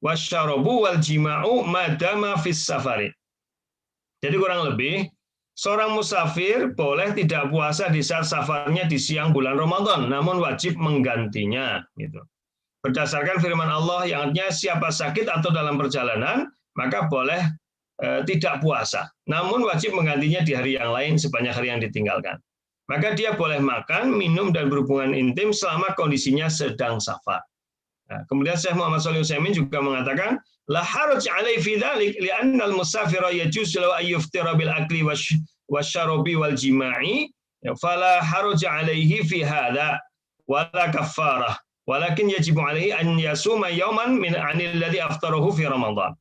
wasyarabu wal jima'u madama fis safari. Jadi kurang lebih seorang musafir boleh tidak puasa di saat safarnya di siang bulan Ramadan, namun wajib menggantinya gitu. Berdasarkan firman Allah yang artinya siapa sakit atau dalam perjalanan maka boleh tidak puasa, namun wajib menggantinya di hari yang lain sebanyak hari yang ditinggalkan. Maka dia boleh makan, minum, dan berhubungan intim selama kondisinya sedang safar. Nah, kemudian Syekh Muhammad Shalih Utsaimin juga mengatakan, la haraj alaihi fi dzalik li'anna al-musafira yajuzu lahu an yuftira bil akli wasyarabi wal jima'i fala haraj alaihi fi hadza wala kaffarah walakin yajibu alaihi an yasuma yawman min anil ladzi aftarahu fi Ramadan.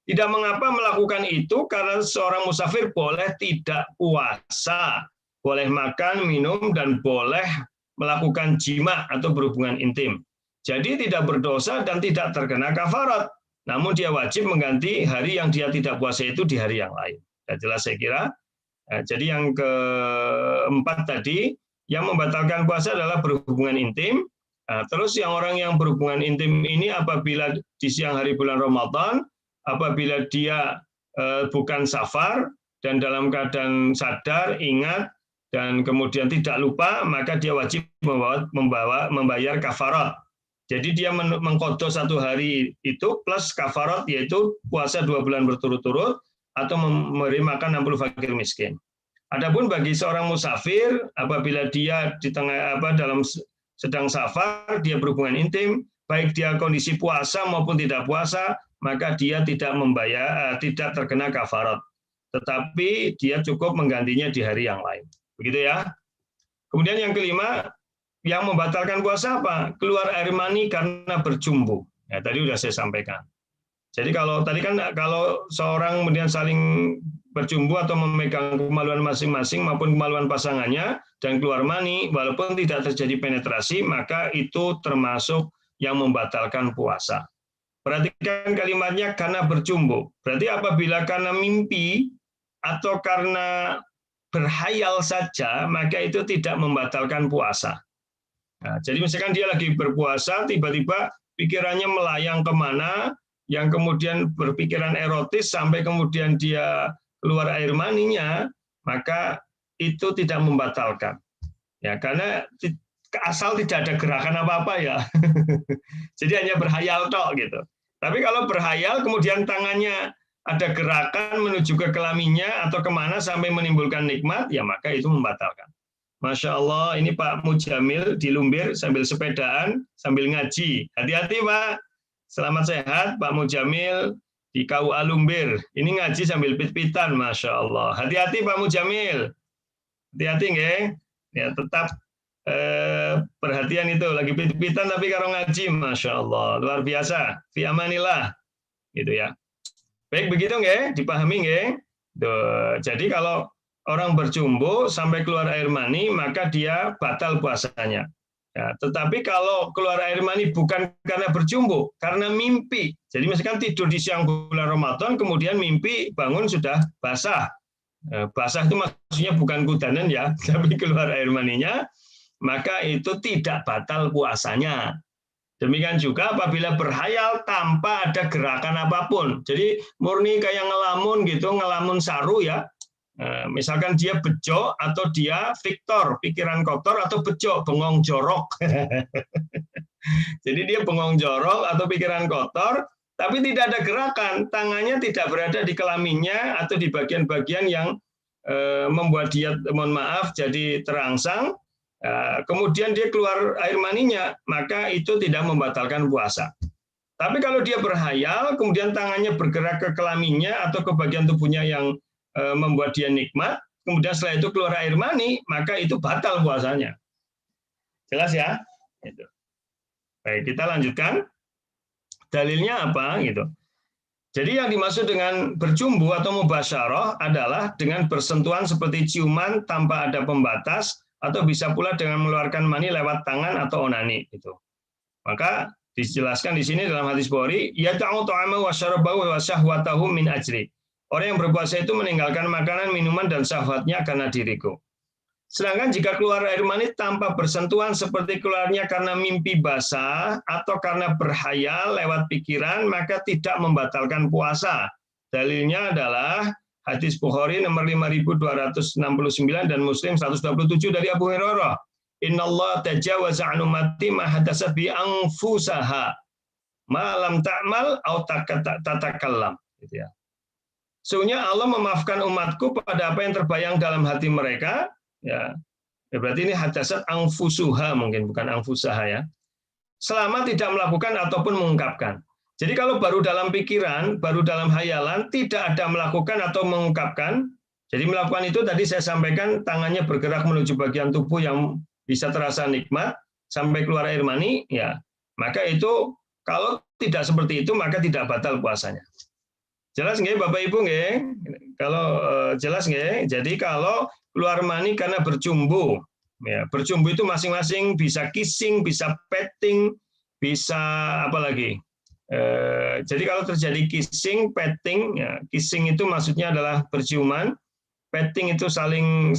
Tidak mengapa melakukan itu karena seorang musafir boleh tidak puasa, boleh makan, minum, dan boleh melakukan jima atau berhubungan intim. Jadi tidak berdosa dan tidak terkena kafarat. Namun dia wajib mengganti hari yang dia tidak puasa itu di hari yang lain. Ya, jelas saya kira. Jadi yang keempat tadi, yang membatalkan puasa adalah berhubungan intim. Terus yang orang yang berhubungan intim ini apabila di siang hari bulan Ramadan, apabila dia bukan safar dan dalam keadaan sadar, ingat, dan kemudian tidak lupa, maka dia wajib membayar kafarat. Jadi dia mengqadha satu hari itu plus kafarat, yaitu puasa 2 bulan berturut-turut atau memberi makan 60 fakir miskin. Adapun bagi seorang musafir, apabila dia di tengah dalam sedang safar, dia berhubungan intim, baik dia kondisi puasa maupun tidak puasa, maka dia tidak membayar, tidak terkena kafarat. Tetapi dia cukup menggantinya di hari yang lain. Begitu ya. Kemudian yang kelima, yang membatalkan puasa apa? Keluar air mani karena berjumbu. Ya, tadi sudah saya sampaikan. Jadi kalau tadi kan kalau seorang kemudian saling berjumbu atau memegang kemaluan masing-masing maupun kemaluan pasangannya dan keluar mani, walaupun tidak terjadi penetrasi, maka itu termasuk yang membatalkan puasa. Perhatikan kalimatnya karena bercumbu. Berarti apabila karena mimpi atau karena berhayal saja, maka itu tidak membatalkan puasa. Nah, jadi misalkan dia lagi berpuasa, tiba-tiba pikirannya melayang kemana, yang kemudian berpikiran erotis sampai kemudian dia keluar air maninya, maka itu tidak membatalkan. Ya, karena asal tidak ada gerakan apa-apa ya. Jadi hanya berhayal tok gitu. Tapi kalau berhayal kemudian tangannya ada gerakan menuju ke kelaminnya atau kemana sampai menimbulkan nikmat, ya maka itu membatalkan. Masya Allah, ini Pak Mujamil di Lumbir sambil sepedaan, sambil ngaji. Hati-hati Pak, selamat sehat Pak Mujamil di KUA Lumbir. Ini ngaji sambil pit-pitan, Masya Allah. Hati-hati Pak Mujamil, hati-hati nggih. Ya tetap perhatian itu, lagi pit-pitan tapi karo ngaji, Masya Allah, luar biasa. Fi amanillah, gitu ya. Baik begitu nggih, dipahami nggih. Jadi kalau orang bercumbu sampai keluar air mani, maka dia batal puasanya. Ya, tetapi kalau keluar air mani bukan karena bercumbu, karena mimpi. Jadi misalkan tidur di siang bulan Ramadan, kemudian mimpi bangun sudah basah. Basah itu maksudnya bukan kudanan ya, tapi keluar air maninya, maka itu tidak batal puasanya. Demikian juga apabila berhayal tanpa ada gerakan apapun. Jadi murni kayak ngelamun gitu, ngelamun saru ya. Misalkan dia bejo atau dia Victor, pikiran kotor, atau bejo, bengong jorok. Jadi dia bengong jorok atau pikiran kotor, tapi tidak ada gerakan, tangannya tidak berada di kelaminnya atau di bagian-bagian yang membuat dia, mohon maaf, jadi terangsang. Kemudian dia keluar air maninya, maka itu tidak membatalkan puasa. Tapi kalau dia berhayal, kemudian tangannya bergerak ke kelaminnya atau ke bagian tubuhnya yang membuat dia nikmat, kemudian setelah itu keluar air mani, maka itu batal puasanya. Jelas ya? Baik, kita lanjutkan. Dalilnya apa? Gitu. Jadi yang dimaksud dengan bercumbu atau mubasyarah adalah dengan bersentuhan seperti ciuman tanpa ada pembatas, atau bisa pula dengan mengeluarkan mani lewat tangan atau onani. Gitu. Maka dijelaskan di sini dalam hadis Bukhari, yata'u ta'amahu wa syarabahu wa syahwatahu min ajri. Orang yang berpuasa itu meninggalkan makanan, minuman, dan syahwatnya karena diriku. Sedangkan jika keluar air mani tanpa bersentuhan seperti keluarnya karena mimpi basah atau karena berhayal lewat pikiran, maka tidak membatalkan puasa. Dalilnya adalah hadis Bukhari nomor 5269 dan Muslim 127 dari Abu Hurairah. Innallaha tajawaza an ummati ma hadatsat bi anfusaha ma lam ta'mal au tatakallam, gitu ya. Sesungguhnya Allah memaafkan umatku pada apa yang terbayang dalam hati mereka, ya. Berarti ini hadatsat anfusuha, mungkin bukan anfusaha ya. Selama tidak melakukan ataupun mengungkapkan. Jadi kalau baru dalam pikiran, baru dalam hayalan, tidak ada melakukan atau mengungkapkan. Jadi melakukan itu tadi saya sampaikan, tangannya bergerak menuju bagian tubuh yang bisa terasa nikmat, sampai keluar air mani, ya. Maka itu, kalau tidak seperti itu, maka tidak batal puasanya. Jelas nggih Bapak Ibu nggih? Kalau jelas nggih? Jadi kalau keluar mani karena bercumbu, ya, bercumbu itu masing-masing bisa kissing, bisa petting, bisa apa lagi? Jadi kalau terjadi kissing, petting, ya, kissing itu maksudnya adalah berciuman, petting itu saling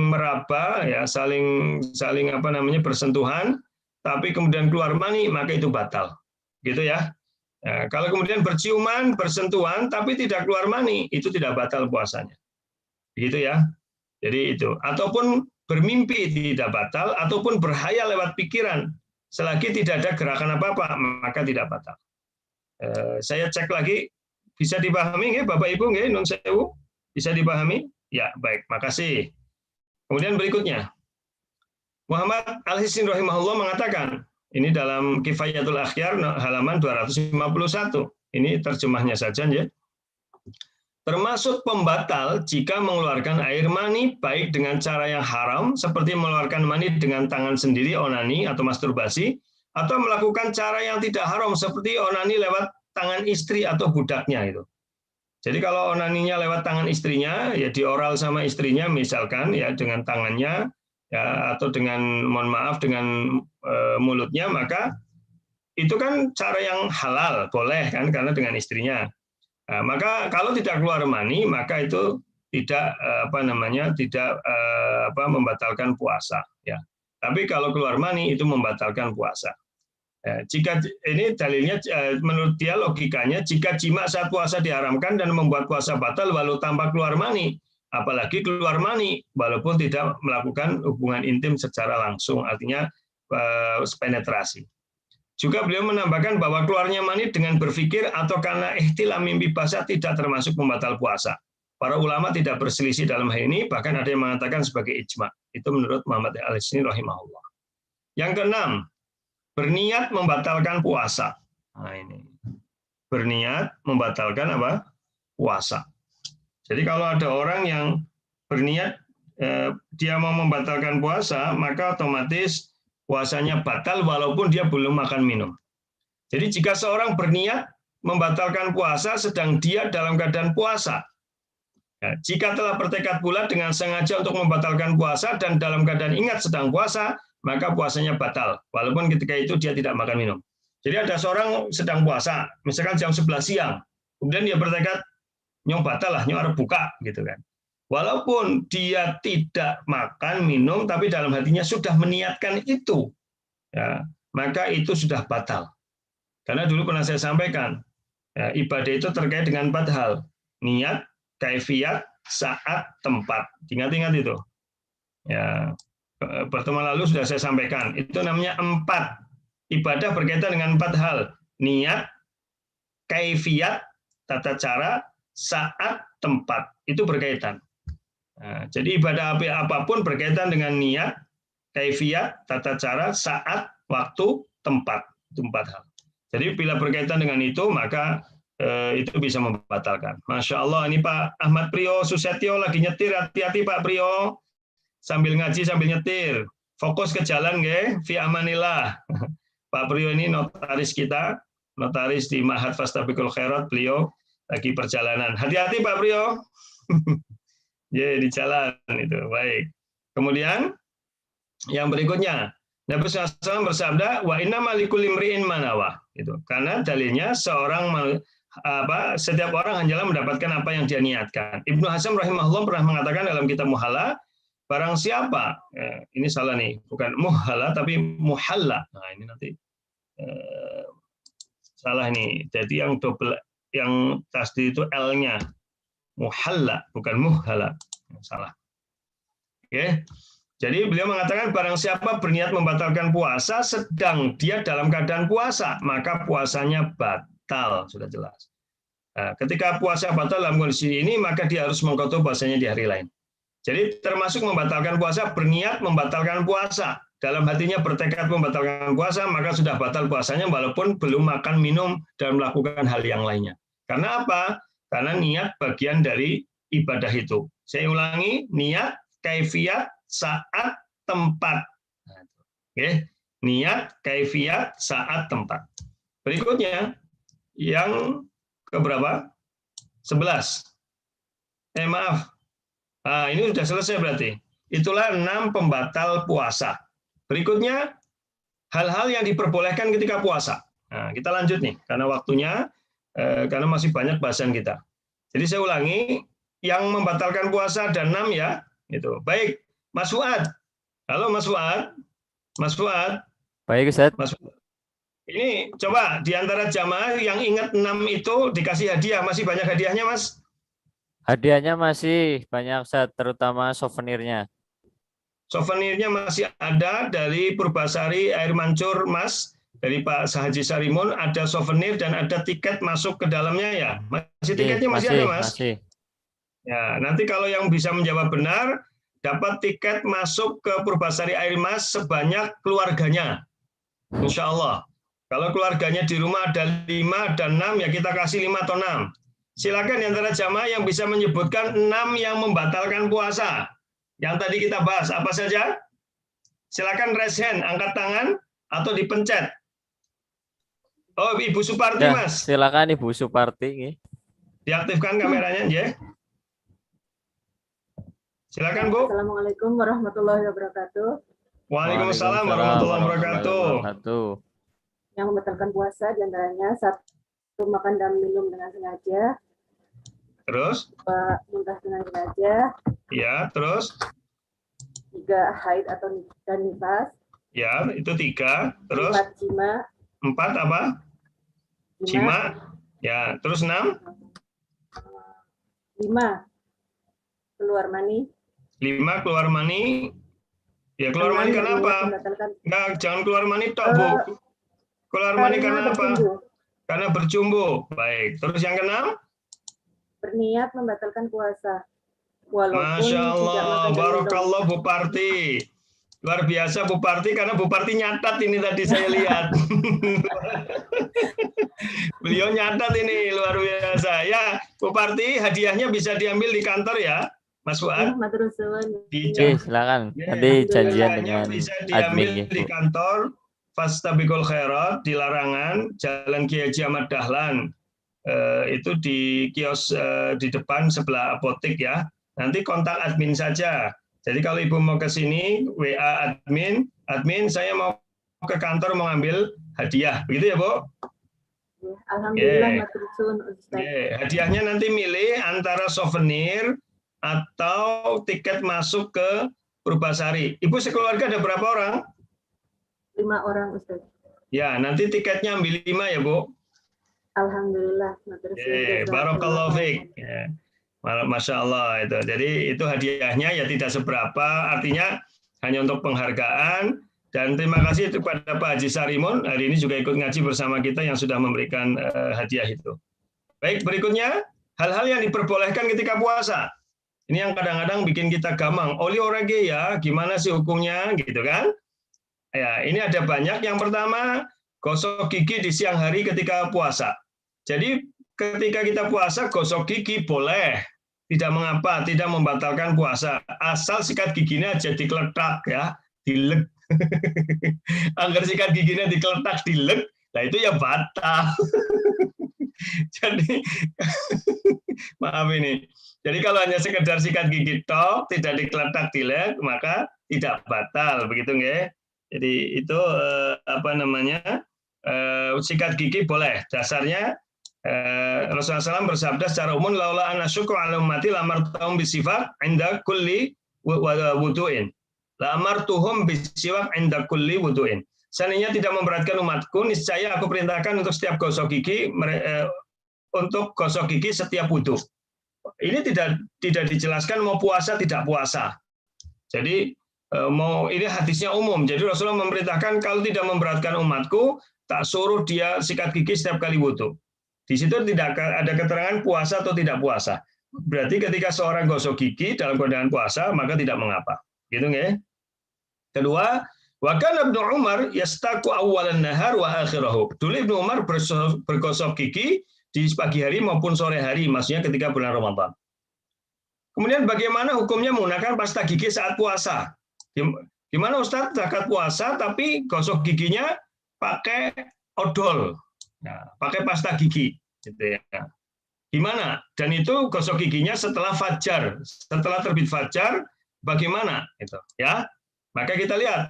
meraba, ya, saling apa namanya bersentuhan, tapi kemudian keluar mani, maka itu batal, gitu ya. Nah, kalau kemudian berciuman, bersentuhan, tapi tidak keluar mani, itu tidak batal puasanya, gitu ya. Jadi itu, ataupun bermimpi tidak batal, ataupun berhayal lewat pikiran, selagi tidak ada gerakan apa-apa, maka tidak batal. Saya cek lagi, bisa dipahami nggih Bapak Ibu nggih, nun sewu? Bisa dipahami? Ya, baik, makasih. Kemudian berikutnya, Muhammad Al-Hisni rahimahullah mengatakan, ini dalam Kifayatul Akhyar halaman 251. Ini terjemahnya saja ya. Termasuk pembatal jika mengeluarkan air mani baik dengan cara yang haram seperti mengeluarkan mani dengan tangan sendiri onani atau masturbasi, atau melakukan cara yang tidak haram seperti onani lewat tangan istri atau budaknya itu. Jadi kalau onaninya lewat tangan istrinya, ya dioral sama istrinya misalkan ya dengan tangannya, ya, atau dengan mohon maaf dengan mulutnya, maka itu kan cara yang halal, boleh kan, karena dengan istrinya. Nah, maka kalau tidak keluar mani, maka itu tidak membatalkan puasa. Ya. Tapi kalau keluar mani itu membatalkan puasa. Ya, jika ini dalilnya menurut dia logikanya, jika jima saat puasa diharamkan dan membuat puasa batal walau tanpa keluar mani, apalagi keluar mani walaupun tidak melakukan hubungan intim secara langsung, artinya penetrasi. Juga beliau menambahkan bahwa keluarnya mani dengan berpikir atau karena ihtilam mimpi basah tidak termasuk pembatal puasa. Para ulama tidak berselisih dalam hal ini, bahkan ada yang mengatakan sebagai ijma. Itu menurut Muhammad Al-Isni rahimahullah. Yang keenam, berniat membatalkan puasa. Nah ini, berniat membatalkan apa? Puasa. Jadi kalau ada orang yang berniat dia mau membatalkan puasa, maka otomatis puasanya batal walaupun dia belum makan minum. Jadi jika seorang berniat membatalkan puasa sedang dia dalam keadaan puasa, ya, jika telah bertekad pula dengan sengaja untuk membatalkan puasa dan dalam keadaan ingat sedang puasa, maka puasanya batal walaupun ketika itu dia tidak makan minum. Jadi ada seorang sedang puasa, misalkan jam 11 siang, kemudian dia bertekad nyong batal lah, nyong harus buka gitu kan. Walaupun dia tidak makan minum, tapi dalam hatinya sudah meniatkan itu, ya, maka itu sudah batal. Karena dulu pernah saya sampaikan, ya, ibadah itu terkait dengan 4 hal: niat, kaifiat, saat, tempat. Ingat-ingat itu. Ya, pertemuan lalu sudah saya sampaikan. Itu namanya 4 ibadah berkaitan dengan 4 hal: niat, kaifiat, tata cara, saat, tempat. Itu berkaitan. Nah, jadi ibadah apapun berkaitan dengan niat, kaifiat, tata cara, saat, waktu, tempat. Itu 4 hal. Jadi bila berkaitan dengan itu, maka itu bisa membatalkan. Masya Allah, ini Pak Ahmad Priyo Susetyo lagi nyetir. Hati-hati Pak Priyo. Sambil ngaji, sambil nyetir. Fokus ke jalan, nggih. Fi amanillah. Pak Priyo ini notaris kita, notaris di Ma'had Fastabiqul Khairat. Beliau lagi perjalanan. Hati-hati Pak Priyo. Ya, di jalan itu. Baik. Kemudian yang berikutnya, Nabi SAW bersabda, wa inna malikul imri'in manawa. Itu. Karena dalilnya setiap orang hanyalah mendapatkan apa yang dia niatkan. Ibnu Hazm rahimahullah pernah mengatakan dalam kitab Muhalla, barang siapa, ini salah nih, bukan muhalla tapi muhalla. Nah, ini nanti salah nih. Jadi yang double, yang tasdid itu L-nya. Muhalla, bukan muhalla. Salah. Oke. Jadi beliau mengatakan barang siapa berniat membatalkan puasa sedang dia dalam keadaan puasa, maka puasanya batal, sudah jelas. Nah, ketika puasa batal dalam kondisi ini, maka dia harus mengqadha puasanya di hari lain. Jadi termasuk membatalkan puasa, berniat membatalkan puasa. Dalam hatinya bertekad membatalkan puasa, maka sudah batal puasanya walaupun belum makan, minum, dan melakukan hal yang lainnya. Karena apa? Karena niat bagian dari ibadah itu. Saya ulangi, niat, kaifiat, saat, tempat. Oke. Niat, kaifiat, saat, tempat. Berikutnya, yang keberapa? 11. Maaf. Nah, ini sudah selesai berarti. Itulah 6 pembatal puasa. Berikutnya, hal-hal yang diperbolehkan ketika puasa. Nah, kita lanjut nih, karena waktunya, karena masih banyak bahasan kita. Jadi saya ulangi, yang membatalkan puasa ada 6 ya. Itu. Baik, Mas Fuad. Halo Mas Fuad. Mas Fuad. Baik Ustaz. Mas Fuad. Ini coba di antara jamaah yang ingat 6 itu dikasih hadiah. Masih banyak hadiahnya, Mas? Hadiahnya masih banyak Ustaz, terutama souvenirnya. Souvenirnya masih ada dari Purbasari Air Mancur, Mas. Dari Pak Haji Sarimun ada souvenir dan ada tiket masuk ke dalamnya ya. Masih tiketnya masih ada, Mas? Masih. Ya, nanti kalau yang bisa menjawab benar dapat tiket masuk ke Purbasari Air Mas sebanyak keluarganya. Insya Allah. Kalau keluarganya di rumah ada 5 dan 6, ya kita kasih 5 atau 6. Silakan di antara jamaah yang bisa menyebutkan 6 yang membatalkan puasa. Yang tadi kita bahas, apa saja? Silakan raise hand, angkat tangan, atau dipencet. Oh, Ibu Suparti, Ya, Mas. silakan Ibu Suparti. Diaktifkan kameranya, ya. Silakan, Bu. Assalamualaikum warahmatullahi wabarakatuh. Waalaikumsalam warahmatullahi wabarakatuh. yang membatalkan puasa diantaranya 1 makan dan minum dengan sengaja, Terus? 2 muntah dengan sengaja, Ya, terus? 3 haid atau dan nifas, Ya, itu 3. Terus? 4 jima, 4 apa? jima, Ya, terus 6? 5 keluar mani, 5 keluar mani. Ya, keluar mani karena apa? Enggak, jangan keluar mani tok, Bu. Keluar mani karena apa? Karena bercumbu. Baik. Terus yang ke-6? Berniat membatalkan puasa. Walaupun Masya tidak Allah, makan dan minum. Barakallah Bu Parti. Luar biasa Bu Parti, karena Bu Parti nyatat ini tadi saya lihat. Beliau nyatat ini, luar biasa. Ya, Bu Parti, hadiahnya bisa diambil di kantor ya, Mas Fuad. Silakan. Nanti janjian dengan bisa diambil admin. di kantor Fastabiqul Khairat di Larangan, Jalan Kiai Haji Ahmad Dahlan. Itu di kios di depan sebelah apotek ya. Nanti kontak admin saja. Jadi kalau Ibu mau ke sini, WA admin saya mau ke kantor mau ambil hadiah. Begitu ya, Bu? Alhamdulillah, hadiahnya nanti milih antara souvenir atau tiket masuk ke Purbasari. Ibu sekeluarga ada berapa orang? 5 orang, Ustaz. Ya, nanti tiketnya ambil 5 ya, Bu. Alhamdulillah. Barakallahu fiik. Ya. Masya Allah itu. Jadi itu hadiahnya ya tidak seberapa, artinya hanya untuk penghargaan. Dan terima kasih kepada Pak Haji Sarimun, hari ini juga ikut ngaji bersama kita yang sudah memberikan hadiah itu. Baik, berikutnya, hal-hal yang diperbolehkan ketika puasa. Ini yang kadang-kadang bikin kita gamang. Oli orage ya, gimana sih hukumnya, gitu kan? Ya, ini ada banyak. Yang pertama, gosok gigi di siang hari ketika puasa. Jadi ketika kita puasa, gosok gigi boleh. Tidak mengapa, tidak membatalkan puasa. Asal sikat giginya aja dikeletak ya, dilek. Agar sikat giginya dikeletak, dilek, nah itu ya batal. Jadi, maaf ini. Jadi kalau hanya sekedar sikat gigi tok, tidak dikeletak, dilek, maka tidak batal, begitu nggih? Jadi itu sikat gigi boleh. Dasarnya Rasulullah SAW bersabda secara umum, laula anna syukra ala ummati lamartahum bisifat inda kulli wudu'in. Lamartuhum bisiwak inda kulli wudu'in. Seandainya tidak memberatkan umatku, niscaya aku perintahkan untuk setiap gosok gigi untuk gosok gigi setiap wudu. Ini tidak dijelaskan mau puasa tidak puasa. Jadi ini hadisnya umum. Jadi Rasulullah memerintahkan kalau tidak memberatkan umatku, tak suruh dia sikat gigi setiap kali wudu. Di situ tidak ada keterangan puasa atau tidak puasa. Berarti ketika seorang gosok gigi dalam keadaan puasa, maka tidak mengapa. Gitu nggih? Kedua, wa kana Ibnu Umar yastaku awwalan nahar wa akhirahu. Dulu Ibnu Umar bergosok gigi di pagi hari maupun sore hari, maksudnya ketika bulan Ramadan. Kemudian bagaimana hukumnya menggunakan pasta gigi saat puasa? Gimana Ustadz zakat puasa tapi gosok giginya pakai odol, pakai pasta gigi, gitu ya. Gimana? Dan itu gosok giginya setelah fajar, setelah terbit fajar, bagaimana? Itu, ya. Maka kita lihat,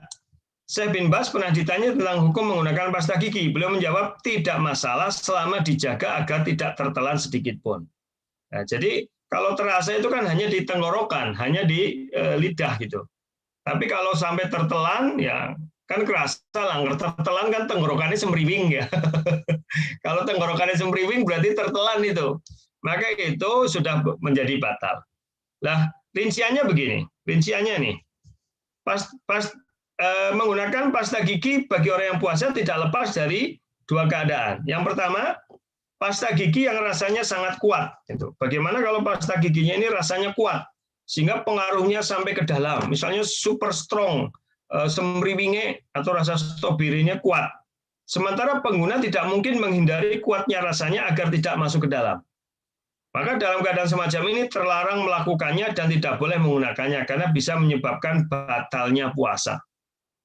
Syekh bin Baz pernah ditanya tentang hukum menggunakan pasta gigi. Beliau menjawab tidak masalah selama dijaga agar tidak tertelan sedikit pun. Nah, jadi kalau terasa itu kan hanya di tenggorokan, hanya di lidah gitu. Tapi kalau sampai tertelan, ya kan kerasa lah. Tertelan kan tenggorokannya semriwing ya. Kalau tenggorokannya semriwing berarti tertelan itu. Maka itu sudah menjadi batal. Lah, rinciannya begini. Rinciannya nih. Menggunakan pasta gigi bagi orang yang puasa tidak lepas dari 2 keadaan. Yang pertama, pasta gigi yang rasanya sangat kuat. Bagaimana kalau pasta giginya ini rasanya kuat, sehingga pengaruhnya sampai ke dalam. Misalnya super strong, semriwinge atau rasa stroberinya kuat. Sementara pengguna tidak mungkin menghindari kuatnya rasanya agar tidak masuk ke dalam. Maka dalam keadaan semacam ini terlarang melakukannya dan tidak boleh menggunakannya karena bisa menyebabkan batalnya puasa.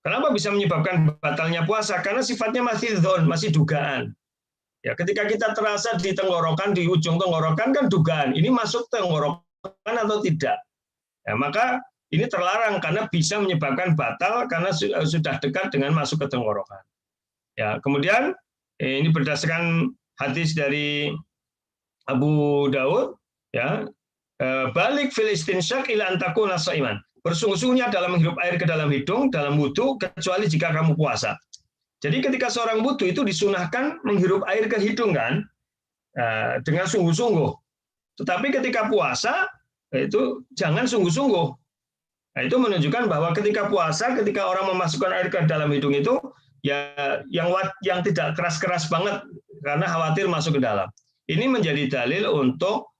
Kenapa bisa menyebabkan batalnya puasa? Karena sifatnya masih dzon, masih dugaan. Ya, ketika kita terasa di tenggorokan, di ujung tenggorokan kan dugaan, ini masuk tenggorokan atau tidak. Ya, maka ini terlarang karena bisa menyebabkan batal karena sudah dekat dengan masuk ke tenggorokan. Ya, kemudian ini berdasarkan hadis dari Abu Daud, ya, balik Filistin syak ila antakuna shaiman. Bersungguh-sungguhnya dalam menghirup air ke dalam hidung dalam wudu kecuali jika kamu puasa. Jadi ketika seorang wudu itu disunahkan menghirup air ke hidung kan, dengan sungguh-sungguh. Tetapi ketika puasa itu jangan sungguh-sungguh. Nah, itu menunjukkan bahwa ketika puasa, ketika orang memasukkan air ke dalam hidung itu ya yang tidak keras-keras banget karena khawatir masuk ke dalam. Ini menjadi dalil untuk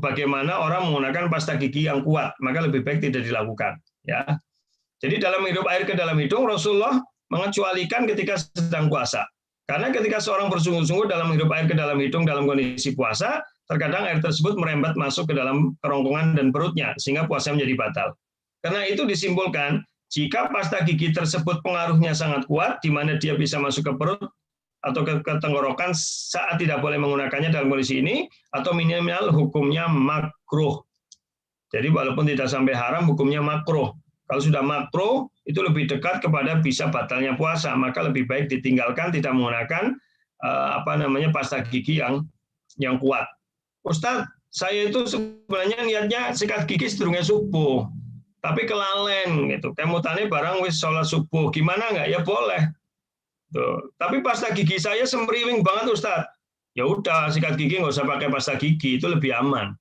bagaimana orang menggunakan pasta gigi yang kuat, maka lebih baik tidak dilakukan. Ya. Jadi dalam menghirup air ke dalam hidung, Rasulullah mengecualikan ketika sedang puasa. Karena ketika seorang bersungguh-sungguh dalam menghirup air ke dalam hidung dalam kondisi puasa, terkadang air tersebut merembet masuk ke dalam kerongkongan dan perutnya, sehingga puasa menjadi batal. Karena itu disimpulkan, jika pasta gigi tersebut pengaruhnya sangat kuat, di mana dia bisa masuk ke perut atau ke tenggorokan saat tidak boleh menggunakannya dalam kondisi ini, atau minimal hukumnya makruh. Jadi walaupun tidak sampai haram, hukumnya makruh. Kalau sudah makruh, itu lebih dekat kepada bisa batalnya puasa, maka lebih baik ditinggalkan, tidak menggunakan pasta gigi yang kuat. Ustadz, saya itu sebenarnya niatnya sikat gigi sedurunge subuh, tapi kelalen gitu. Kemutane barang wis sholat subuh, gimana nggak? Ya boleh. Tuh. Tapi pasta gigi saya semriwing banget Ustadz. Ya udah sikat gigi nggak usah pakai pasta gigi, itu lebih aman.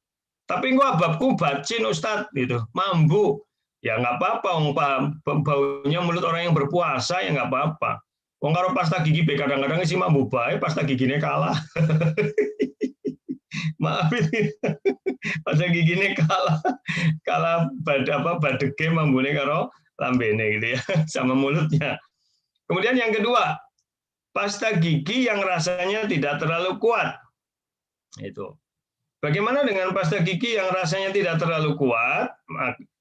Tapi gua babku bacin Ustadz gitu, mambu. Ya nggak apa-apa, baunya mulut orang yang berpuasa ya nggak apa-apa. Wong karo pasta gigi kadang-kadang sih mambu bae, pasta giginya kalah. Maaf ini, pasta giginya kalah badege mambune karo lambene gitu ya, sama mulutnya. Kemudian yang kedua, pasta gigi yang rasanya tidak terlalu kuat. Itu. Bagaimana dengan pasta gigi yang rasanya tidak terlalu kuat,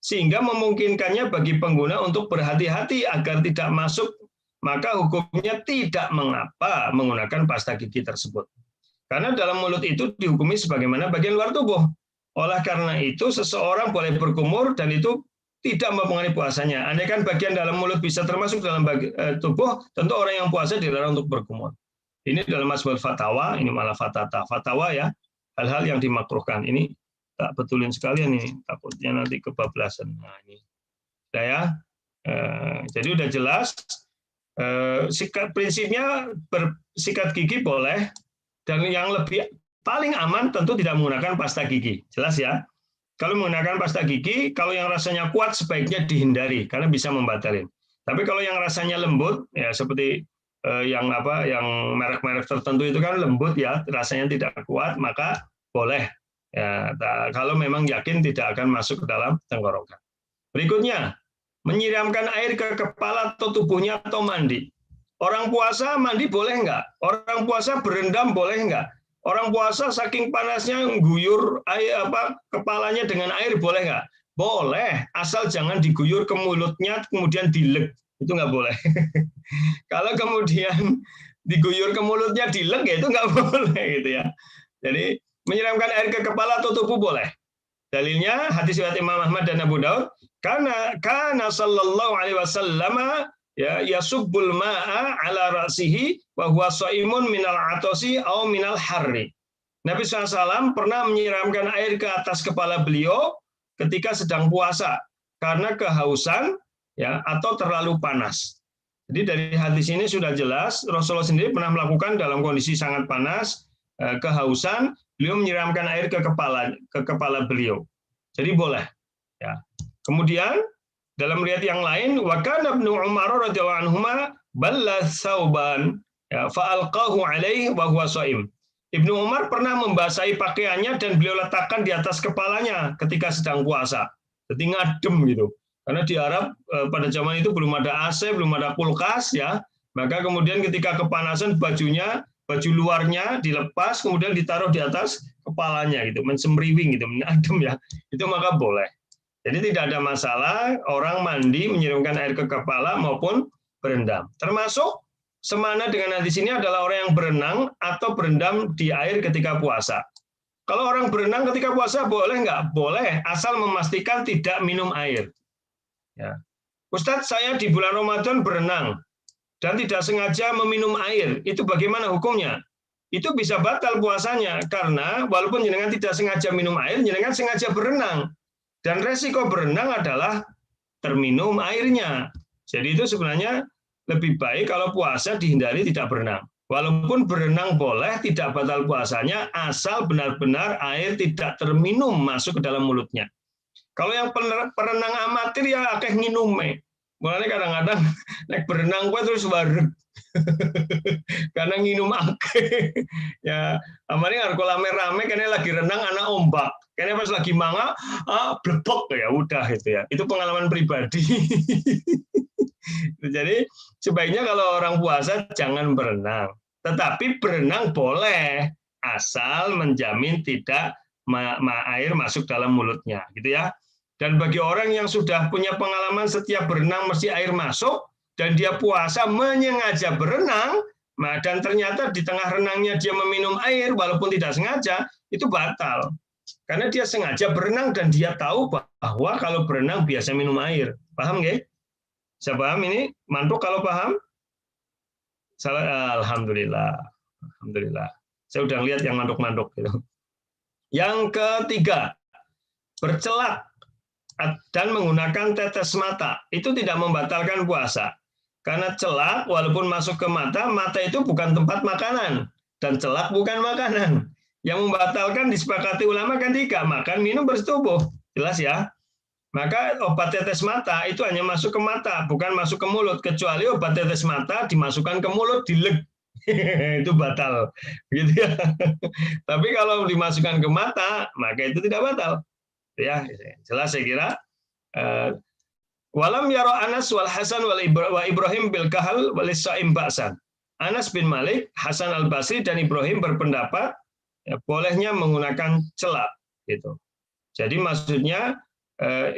sehingga memungkinkannya bagi pengguna untuk berhati-hati agar tidak masuk, maka hukumnya tidak mengapa menggunakan pasta gigi tersebut. Karena dalam mulut itu dihukumi sebagaimana bagian luar tubuh. Oleh karena itu, seseorang boleh berkumur dan itu tidak mempengaruhi puasanya. Andaikan bagian dalam mulut bisa termasuk dalam tubuh, tentu orang yang puasa dilarang untuk berkumur. Ini dalam Majmu' Fatawa, ini malah fatwa ya, hal-hal yang dimakruhkan. Ini tak betulin sekalian ini, takutnya nanti kebablasan. Nah ini, ya. Jadi udah jelas. Prinsipnya bersikat gigi boleh, dan yang paling aman tentu tidak menggunakan pasta gigi. Jelas ya. Kalau menggunakan pasta gigi, kalau yang rasanya kuat sebaiknya dihindari karena bisa membatalin. Tapi kalau yang rasanya lembut, ya seperti yang merek-merek tertentu itu kan lembut ya, rasanya tidak kuat, maka boleh. Ya, kalau memang yakin tidak akan masuk ke dalam tenggorokan. Berikutnya, menyiramkan air ke kepala atau tubuhnya atau mandi. Orang puasa mandi boleh nggak? Orang puasa berendam boleh nggak? Orang puasa saking panasnya guyur kepalanya dengan air boleh nggak? Boleh, asal jangan diguyur ke mulutnya kemudian dilek, itu nggak boleh. Kalau kemudian diguyur ke mulutnya dilek ya itu nggak boleh gitu ya. Jadi menyiramkan air ke kepala atau tubuh boleh. Dalilnya hadis riwayat Imam Ahmad dan Abu Daud, karena sallallahu alaihi wasallam ya yasubbul ma'a ala ra'sihi wa huwa shaimun minal atasi au minal harri. Nabi SAW pernah menyiramkan air ke atas kepala beliau ketika sedang puasa karena kehausan ya atau terlalu panas. Jadi dari hadis ini sudah jelas Rasulullah sendiri pernah melakukan dalam kondisi sangat panas, kehausan, beliau menyiramkan air ke kepala beliau. Jadi boleh ya. Kemudian dalam riwayat yang lain, wa kana Ibnu Umar radhiyallahu anhuma balla sauban ya fa'alqahu alaihi wa huwa shaim. Ibnu Umar pernah membasahi pakaiannya dan beliau letakkan di atas kepalanya ketika sedang puasa. Jadi ngadem gitu. Karena di Arab pada zaman itu belum ada AC, belum ada kulkas ya. Maka kemudian ketika kepanasan baju luarnya dilepas kemudian ditaruh di atas kepalanya gitu, mensemriwing gitu, mengadem ya. Itu maka boleh. Jadi tidak ada masalah orang mandi menyiramkan air ke kepala maupun berendam. Termasuk semana dengan hadis ini adalah orang yang berenang atau berendam di air ketika puasa. Kalau orang berenang ketika puasa boleh nggak? Boleh, asal memastikan tidak minum air. Ya. Ustadz, saya di bulan Ramadan berenang. dan tidak sengaja meminum air, itu bagaimana hukumnya? Itu bisa batal puasanya, karena walaupun jenengan tidak sengaja minum air, jenengan sengaja berenang. Dan resiko berenang adalah terminum airnya. Jadi itu sebenarnya lebih baik kalau puasa dihindari tidak berenang. Walaupun berenang boleh, tidak batal puasanya, asal benar-benar air tidak terminum masuk ke dalam mulutnya. Kalau yang perenang amatir ya akeh nginume. Mulanya kadang-kadang naik berenang gue terus wareg. Karena nginum akeh. Ya, amane arep rame-rame kene lagi renang anak ombak. Kene pas lagi manga, blebok ya udah itu ya. Itu pengalaman pribadi. Jadi sebaiknya kalau orang puasa jangan berenang. Tetapi berenang boleh asal menjamin tidak air masuk dalam mulutnya, gitu ya. Dan bagi orang yang sudah punya pengalaman setiap berenang mesti air masuk, dan dia puasa menyengaja berenang, dan ternyata di tengah renangnya dia meminum air walaupun tidak sengaja, itu batal. Karena dia sengaja berenang dan dia tahu bahwa kalau berenang biasa minum air. Paham nggak? Saya paham ini? Mantuk kalau paham? Alhamdulillah. Alhamdulillah. Saya udah lihat yang mantuk-mantuk. Gitu. Yang ketiga, bercelak dan menggunakan tetes mata itu tidak membatalkan puasa. Karena celak walaupun masuk ke mata, mata itu bukan tempat makanan dan celak bukan makanan. Yang membatalkan disepakati ulama kan tiga, makan, minum, bersetubuh. Jelas ya? Maka obat tetes mata itu hanya masuk ke mata, bukan masuk ke mulut. Kecuali obat tetes mata dimasukkan ke mulut, dileg. Itu batal. Gitu ya. Tapi kalau dimasukkan ke mata, maka itu tidak batal. Ya, jelas saya kira. Walam yaro Anas wal Hasan wa Ibrahim bil kahal wal saim ba'san. Anas bin Malik, Hasan al Basri dan Ibrahim berpendapat ya, bolehnya menggunakan celak gitu. Jadi maksudnya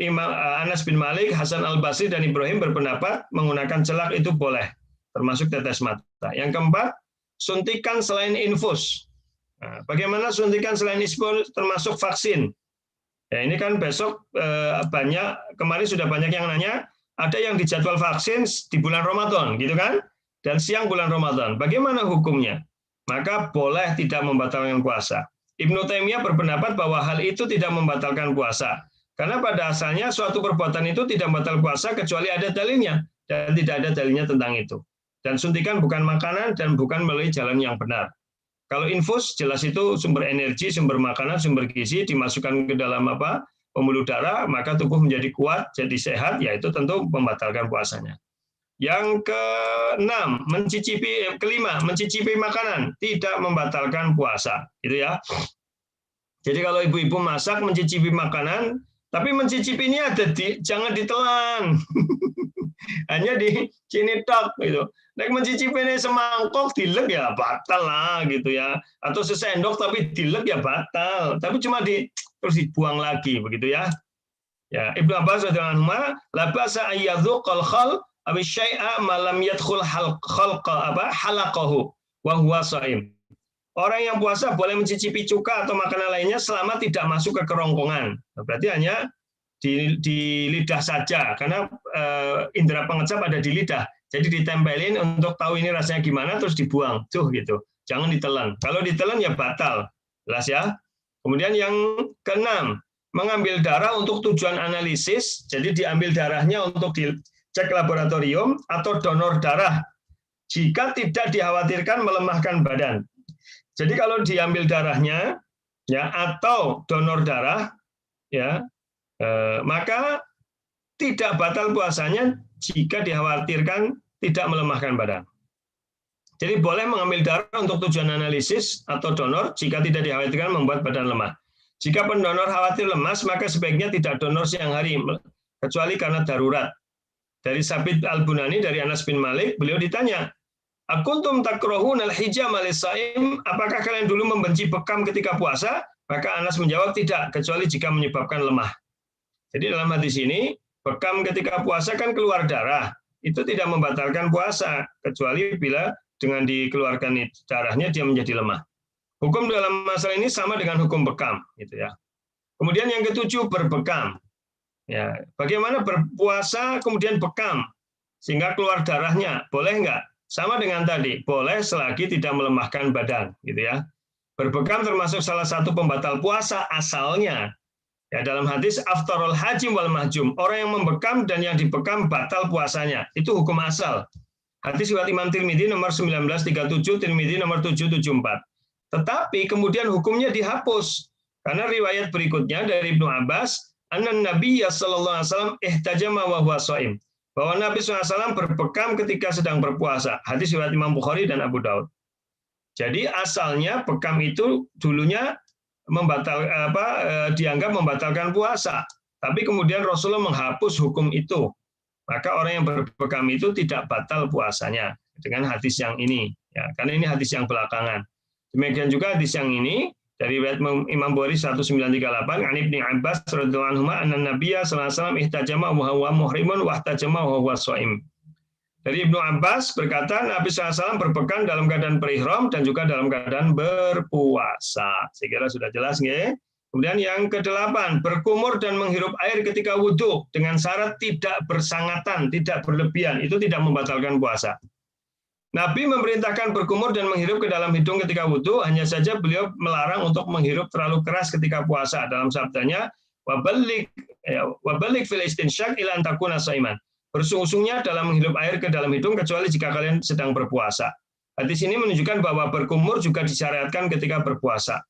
Imam Anas bin Malik, Hasan al Basri dan Ibrahim berpendapat menggunakan celak itu boleh, termasuk tetes mata. Yang keempat, suntikan selain infus. Nah, bagaimana suntikan selain infus termasuk vaksin? Ya, ini kan besok kemarin sudah banyak yang nanya, ada yang dijadwal vaksin di bulan Ramadan, gitu kan? Dan siang bulan Ramadan. Bagaimana hukumnya? Maka boleh tidak membatalkan puasa. Ibnu Taimiyah berpendapat bahwa hal itu tidak membatalkan puasa. Karena pada asalnya suatu perbuatan itu tidak membatal puasa kecuali ada dalilnya. Dan tidak ada dalilnya tentang itu. Dan suntikan bukan makanan dan bukan melalui jalan yang benar. Kalau infus jelas itu sumber energi, sumber makanan, sumber gizi dimasukkan ke dalam pembuluh darah, maka tubuh menjadi kuat, jadi sehat, yaitu tentu membatalkan puasanya. Yang keenam, kelima, mencicipi makanan tidak membatalkan puasa, gitu ya. Jadi kalau ibu-ibu masak mencicipi makanan, tapi mencicipi ini jangan ditelan. Hanya di cinitok gitu. Nek mencicipi ini semangkok dilek ya batal lah gitu ya. Atau sesendok tapi dilek ya batal. Tapi cuma terus dibuang lagi begitu ya. Ya, Ibnu Abbas radhiyallahu anhu, la ba'sa ayyadhuqal khal aw syai'a ma lam yadkhul halaqahu wa huwa shaim. Orang yang puasa boleh mencicipi cuka atau makanan lainnya selama tidak masuk ke kerongkongan. Berarti hanya di lidah saja, karena indera pengecap ada di lidah. Jadi ditempelin untuk tahu ini rasanya gimana, terus dibuang. Gitu. Jangan ditelan. Kalau ditelan ya batal. Jelas ya? Kemudian yang keenam, mengambil darah untuk tujuan analisis. Jadi diambil darahnya untuk dicek laboratorium atau donor darah. Jika tidak dikhawatirkan melemahkan badan. Jadi kalau diambil darahnya ya atau donor darah ya, maka tidak batal puasanya jika dikhawatirkan tidak melemahkan badan. Jadi boleh mengambil darah untuk tujuan analisis atau donor jika tidak dikhawatirkan membuat badan lemah. Jika pendonor khawatir lemas, maka sebaiknya tidak donor siang hari, kecuali karena darurat. Dari Sabit Al-Bunani, dari Anas bin Malik, beliau ditanya, Akuntum takrohun al-hijam al-saim, apakah kalian dulu membenci bekam ketika puasa? Maka Anas menjawab, tidak, kecuali jika menyebabkan lemah. Jadi dalam hadis ini, bekam ketika puasa kan keluar darah. Itu tidak membatalkan puasa, kecuali bila dengan dikeluarkan darahnya dia menjadi lemah. Hukum dalam masalah ini sama dengan hukum bekam. Gitu ya. Kemudian yang ketujuh, berbekam. Ya, bagaimana berpuasa kemudian bekam, sehingga keluar darahnya, boleh nggak? sama dengan tadi, boleh selagi tidak melemahkan badan, gitu ya. Berbekam termasuk salah satu pembatal puasa asalnya. Ya, dalam hadis aftarul hajim wal mahjum, orang yang membekam dan yang dibekam batal puasanya. Itu hukum asal. Hadis riwayat Imam Tirmidzi nomor 1937, Tirmidzi nomor 774. Tetapi kemudian hukumnya dihapus karena riwayat berikutnya dari Ibnu Abbas, annan Nabiyya sallallahu alaihi wasallam ihtajama wa huwa shaim. Bahwa Nabi SAW berbekam ketika sedang berpuasa. Hadis riwayat Imam Bukhari dan Abu Daud. Jadi asalnya bekam itu dulunya dianggap membatalkan puasa. Tapi kemudian Rasulullah menghapus hukum itu. Maka orang yang berbekam itu tidak batal puasanya. Dengan hadis yang ini. Ya, karena ini hadis yang belakangan. Demikian juga hadis yang ini dari riwayat Imam Bukhari 1938 an Ibnu Abbas radhiyallahu anhu anna Nabiyya sallallahu alaihi wasallam ihtajama wa huwa muhrimun wa ihtajama wa huwa shaim. Dari Ibnu Abbas berkata Nabi SAW berbekam dalam keadaan berihram dan juga dalam keadaan berpuasa. Saya kira sudah jelas nggih. Kemudian yang ke-8, berkumur dan menghirup air ketika wudhu dengan syarat tidak bersangatan, tidak berlebihan. Itu tidak membatalkan puasa. Nabi memerintahkan berkumur dan menghirup ke dalam hidung ketika wudhu, hanya saja beliau melarang untuk menghirup terlalu keras ketika puasa. Dalam sabdanya, wabalik fil istinsyak ila an takuna shaiman. Bersungsungnya dalam menghirup air ke dalam hidung kecuali jika kalian sedang berpuasa. Hadis ini menunjukkan bahwa berkumur juga disyariatkan ketika berpuasa.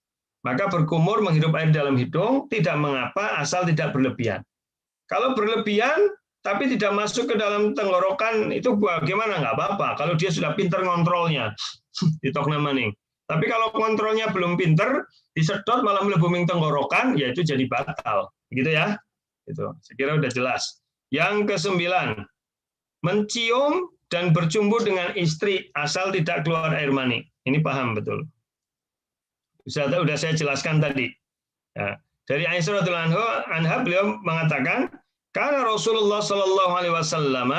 Maka berkumur menghirup air dalam hidung tidak mengapa asal tidak berlebihan. Kalau berlebihan tapi tidak masuk ke dalam tenggorokan itu bagaimana? Nggak apa-apa. Kalau dia sudah pinter ngontrolnya, ditokna maning. Tapi kalau kontrolnya belum pinter, disedot malah melebuming tenggorokan, ya itu jadi batal. Gitu ya. Itu. Saya kira udah jelas. Yang ke-9, mencium dan bercumbu dengan istri asal tidak keluar air mani. Ini paham betul. Sudah saya jelaskan tadi. Ya. Dari Aisyah radhiyallahu anha beliau mengatakan, karena Rasulullah Shallallahu Alaihi Wasallam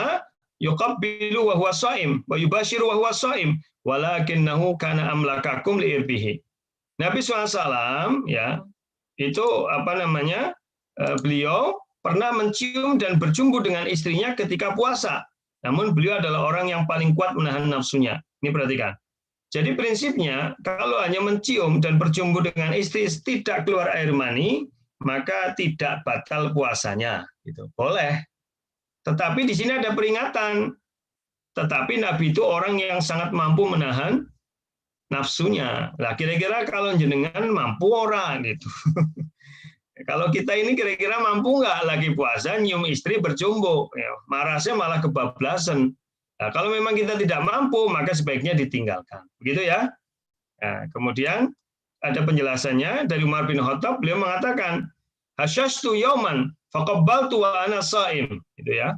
yuqabbilu wa huwa shaim wa yubashiru wa huwa shaim walakinnahu kana amlakakum liirbihi. Nabi SAW ya itu beliau pernah mencium dan bercumbu dengan istrinya ketika puasa. Namun beliau adalah orang yang paling kuat menahan nafsunya. Ini perhatikan. Jadi prinsipnya kalau hanya mencium dan bercumbu dengan istri tidak keluar air mani, maka tidak batal puasanya. Gitu. Boleh. Tetapi di sini ada peringatan. Tetapi Nabi itu orang yang sangat mampu menahan nafsunya. Lah kira-kira kalau jenengan mampu orang gitu. Kalau kita ini kira-kira mampu nggak lagi puasa nyium istri bercumbu? Ya, marasnya malah kebablasan. Nah, kalau memang kita tidak mampu, maka sebaiknya ditinggalkan. Begitu ya. Nah, kemudian ada penjelasannya dari Umar bin Khattab, beliau mengatakan, hasyastu yauman faqabbaltu wa ana shaim, gitu ya.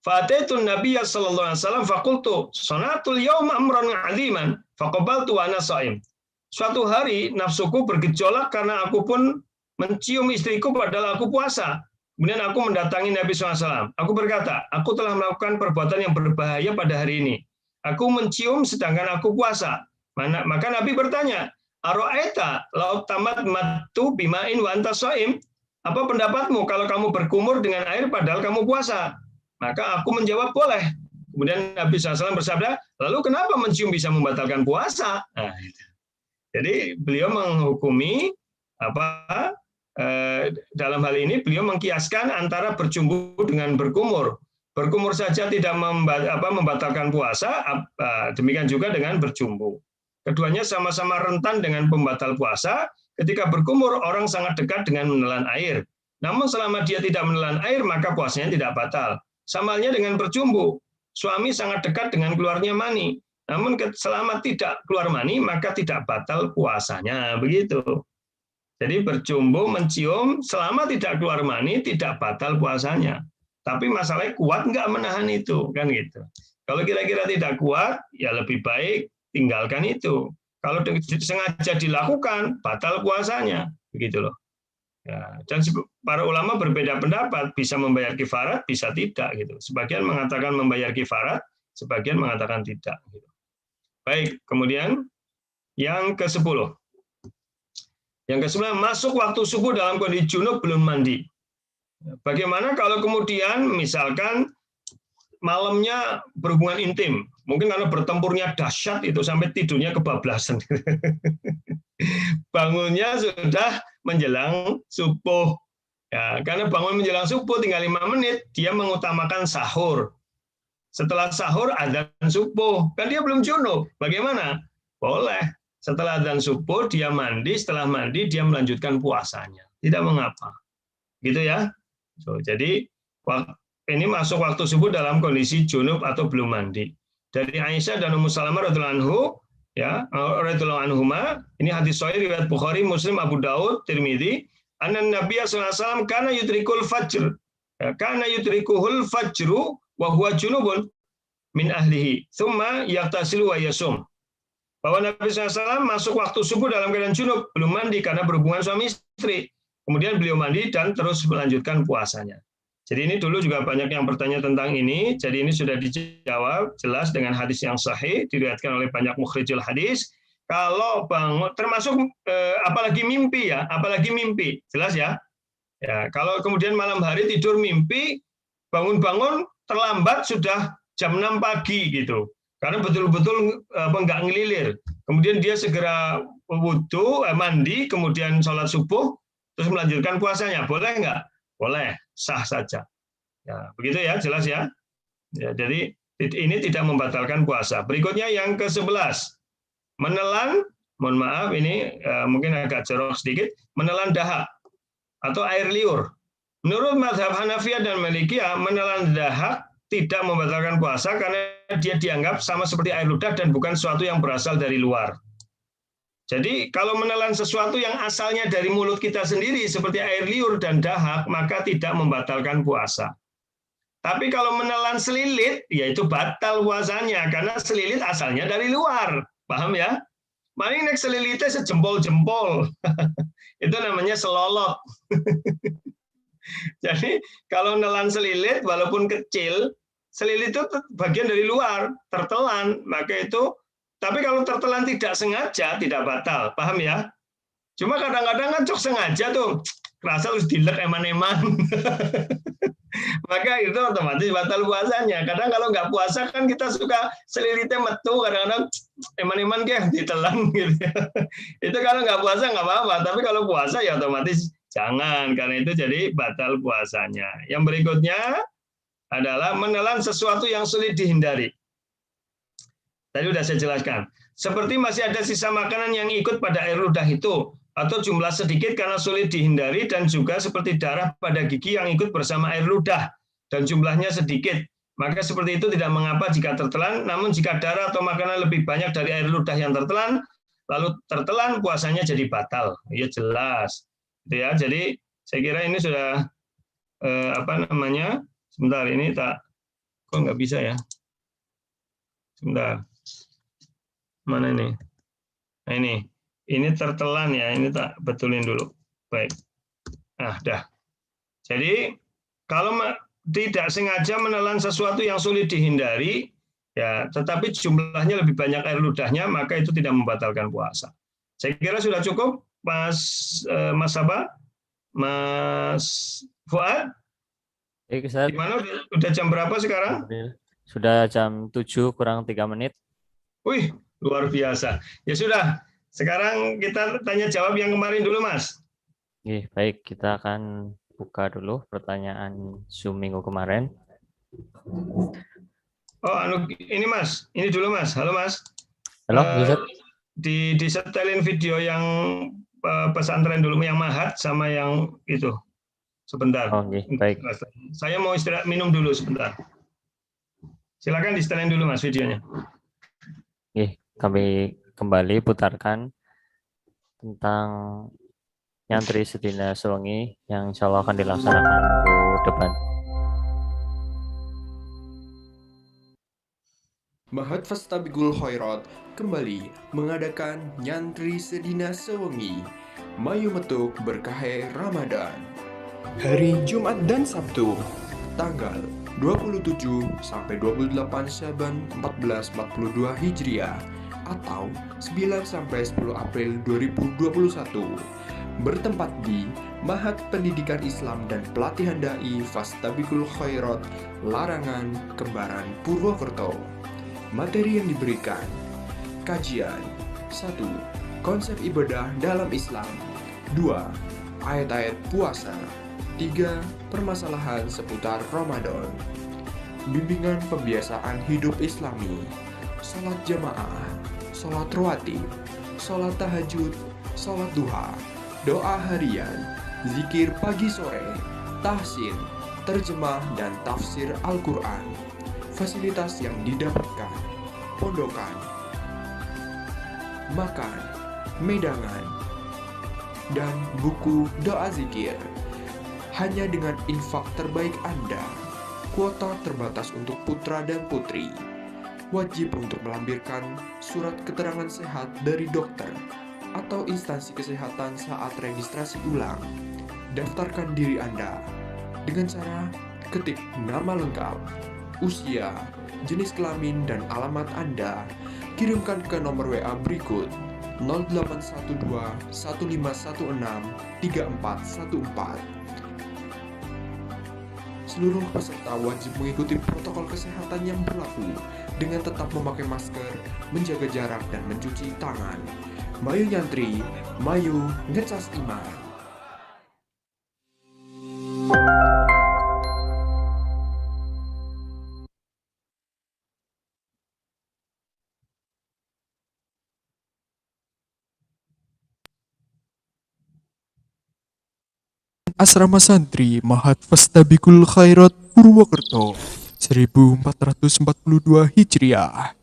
Fataitu Nabiyya sallallahu alaihi wasallam faqultu sanatul yauma amran 'aziman faqabbaltu wa ana shaim. Suatu hari nafsuku bergejolak karena aku pun mencium istriku padahal aku puasa. Kemudian aku mendatangi Nabi SAW. Aku berkata, aku telah melakukan perbuatan yang berbahaya pada hari ini. Aku mencium sedangkan aku puasa. Maka Nabi bertanya, Aro'aita laut tamat matu bima'in wa anta shaim. Apa pendapatmu kalau kamu berkumur dengan air padahal kamu puasa? Maka aku menjawab boleh. Kemudian Nabi SAW bersabda, lalu kenapa mencium bisa membatalkan puasa? Nah, itu. Jadi beliau menghukumi dalam hal ini beliau mengkiaskan antara bercumbu dengan berkumur. Berkumur saja tidak membatalkan puasa, demikian juga dengan bercumbu. Keduanya sama-sama rentan dengan pembatal puasa. Ketika berkumur, orang sangat dekat dengan menelan air. Namun selama dia tidak menelan air, maka puasanya tidak batal. Sama halnya dengan bercumbu. Suami sangat dekat dengan keluarnya mani. Namun selama tidak keluar mani, maka tidak batal puasanya. Begitu. Jadi bercumbu, mencium, selama tidak keluar mani, tidak batal puasanya. Tapi masalahnya kuat nggak menahan itu, kan gitu. Kalau kira-kira tidak kuat, ya lebih baik tinggalkan itu. Kalau sengaja dilakukan, batal puasanya, begitu loh. Ya, dan para ulama berbeda pendapat, bisa membayar kifarat, bisa tidak gitu. Sebagian mengatakan membayar kifarat, sebagian mengatakan tidak. Gitu. Baik, kemudian yang ke-10. Yang ke-9, masuk waktu subuh dalam kondisi junub belum mandi. Bagaimana kalau kemudian misalkan malamnya berhubungan intim, Mungkin karena bertempurnya dahsyat itu sampai tidurnya kebablasan. Bangunnya sudah menjelang subuh. Ya, karena bangun menjelang subuh tinggal 5 menit, dia mengutamakan sahur. Setelah sahur adzan subuh, kan dia belum junub. Bagaimana? Boleh. Setelah adzan subuh dia mandi, setelah mandi dia melanjutkan puasanya. Tidak mengapa. Gitu ya. Jadi ini masuk waktu subuh dalam kondisi junub atau belum mandi. Dari Aisyah dan Ummu Salamah radhiyallahu anhu, ya, radhiyallahu anhuma, ini hadis sahih riwayat Bukhari, Muslim, Abu Daud, Tirmidzi, anna Nabi sallallahu alaihi wasallam kana yudrikul fajr. Kana yudrikuhul fajru wa huwa junubun min ahlihi, tsumma yaghtasilu wa yasum. Bahwa Nabi SAW masuk waktu subuh dalam keadaan junub, belum mandi karena berhubungan suami istri. Kemudian beliau mandi dan terus melanjutkan puasanya. Jadi ini dulu juga banyak yang bertanya tentang ini. Jadi ini sudah dijawab jelas dengan hadis yang sahih, diriwayatkan oleh banyak mukhrijul hadis. Kalau bangun, termasuk apalagi mimpi ya, apalagi mimpi, jelas ya. Ya, kalau kemudian malam hari tidur mimpi, bangun-bangun terlambat sudah jam 6 pagi gitu. Karena betul-betul enggak ngelilir. Kemudian dia segera wudhu, mandi, kemudian sholat subuh, terus melanjutkan puasanya. Boleh enggak? Boleh, sah saja. Ya, begitu ya, jelas ya. Ya, jadi ini tidak membatalkan puasa. Berikutnya yang ke-11. Menelan, mohon maaf ini mungkin agak jorok sedikit, menelan dahak atau air liur. Menurut mazhab Hanafiyah dan Malikiyah, menelan dahak tidak membatalkan puasa karena dia dianggap sama seperti air ludah dan bukan sesuatu yang berasal dari luar. Jadi kalau menelan sesuatu yang asalnya dari mulut kita sendiri seperti air liur dan dahak, maka tidak membatalkan puasa. Tapi kalau menelan selilit, yaitu batal puasanya karena selilit asalnya dari luar. Paham ya? Paling nek selilitnya sejempol-jempol. Itu namanya selolot. Jadi kalau menelan selilit walaupun kecil, selilit itu bagian dari luar, tertelan, maka itu, tapi kalau tertelan tidak sengaja, tidak batal, paham ya? Cuma kadang-kadang kan cok sengaja tuh, kerasa harus dilek eman-eman. Maka itu otomatis batal puasanya. Kadang kalau nggak puasa kan kita suka selilitnya metu, kadang-kadang eman-eman kayak ditelan gitu. Itu kalau nggak puasa nggak apa-apa, tapi kalau puasa ya otomatis jangan, karena itu jadi batal puasanya. Yang berikutnya adalah menelan sesuatu yang sulit dihindari. Tadi sudah saya jelaskan. Seperti masih ada sisa makanan yang ikut pada air ludah itu, atau jumlah sedikit karena sulit dihindari, dan juga seperti darah pada gigi yang ikut bersama air ludah, dan jumlahnya sedikit. Maka seperti itu tidak mengapa jika tertelan, namun jika darah atau makanan lebih banyak dari air ludah yang tertelan, lalu tertelan, puasanya jadi batal. Ya jelas. Ya, jadi saya kira ini sudah sebentar, ini kok nggak bisa ya? Sebentar. Mana ini? Nah ini tertelan ya, ini tak betulin dulu. Baik. Nah, dah. Jadi kalau tidak sengaja menelan sesuatu yang sulit dihindari, ya, tetapi jumlahnya lebih banyak air ludahnya, maka itu tidak membatalkan puasa. Saya kira sudah cukup, Mas apa? Mas Fuad? Gimana? Udah jam berapa sekarang? Sudah jam 7 kurang 3 menit. Wih, luar biasa. Ya sudah, sekarang kita tanya jawab yang kemarin dulu, Mas. Baik, kita akan buka dulu pertanyaan Zoom minggu kemarin. Oh, ini Mas, ini dulu Mas. Halo Mas. Halo, disetelin video yang pesantren dulu, yang Mahat sama yang itu. Sebentar. Oh, baik. Saya mau istirahat minum dulu sebentar. Silakan di-setelin dulu Mas videonya. Kami kembali putarkan tentang nyantri sedina sewengi yang insya Allah akan dilaksanakan minggu depan. Mahat Fastabikul Khairat kembali mengadakan nyantri sedina sewengi Mayu Metuk Berkahe Ramadan. Hari Jumat dan Sabtu, tanggal 27 sampai 28 Syaban 1442 Hijriah atau 9 sampai 10 April 2021, bertempat di Mahat Pendidikan Islam dan Pelatihan Dai Fastabikul Khairat, Larangan, Kembaran, Purwokerto. Materi yang diberikan. Kajian. 1. Konsep ibadah dalam Islam. 2. Ayat-ayat puasa. 3. Permasalahan seputar Ramadan. Bimbingan pembiasaan hidup Islami. Salat jamaah, salat rawatib, salat tahajud, salat duha, doa harian, zikir pagi sore, tahsin, terjemah dan tafsir Al-Quran. Fasilitas yang didapatkan: pondokan, makan, medangan, dan buku doa zikir. Hanya dengan infak terbaik Anda. Kuota terbatas untuk putra dan putri. Wajib untuk melampirkan surat keterangan sehat dari dokter atau instansi kesehatan saat registrasi ulang. Daftarkan diri Anda dengan cara ketik nama lengkap, usia, jenis kelamin, dan alamat Anda. Kirimkan ke nomor WA berikut: 0812 1516 3414. Seluruh peserta wajib mengikuti protokol kesehatan yang berlaku dengan tetap memakai masker, menjaga jarak, dan mencuci tangan. Mayu nyantri, mayu ngecas iman. Asrama Santri Mahat Fastabikul Khairat Purwokerto 1442 Hijriah.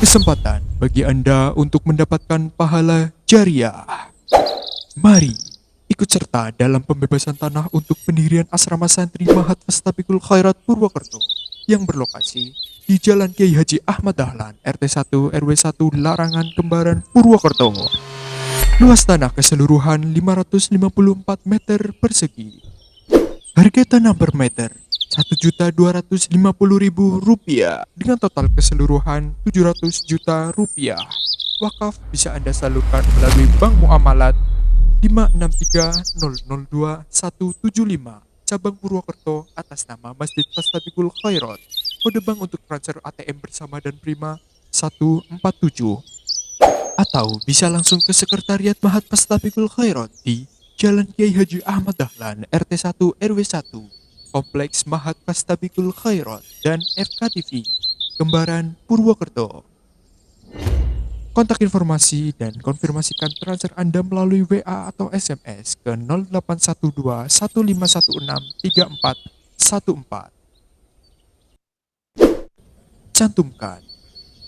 Kesempatan bagi Anda untuk mendapatkan pahala jariah. Mari ikut serta dalam pembebasan tanah untuk pendirian Asrama Santri Mahat Fastabikul Khairat Purwokerto yang berlokasi di Jalan Kiai Haji Ahmad Dahlan, RT 1 RW 1 Larangan Kembaran, Purwokerto. Luas tanah keseluruhan 554 meter persegi. Harga tanah per meter Rp1.250.000 dengan total keseluruhan Rp700 juta. Wakaf bisa Anda salurkan melalui Bank Muamalat 563002175 cabang Purwokerto atas nama Masjid Fastabikul Khairat. Kode bank untuk transfer ATM bersama dan prima 147. Atau bisa langsung ke Sekretariat Mahat Fastabikul Khairat di Jalan Kiai Haji Ahmad Dahlan, RT 1 RW 1, Kompleks Mahat Fastabikul Khairat dan FKTV, Kembaran, Purwokerto. Kontak informasi dan konfirmasikan transfer Anda melalui WA atau SMS ke 0812 1516 3414. Cantumkan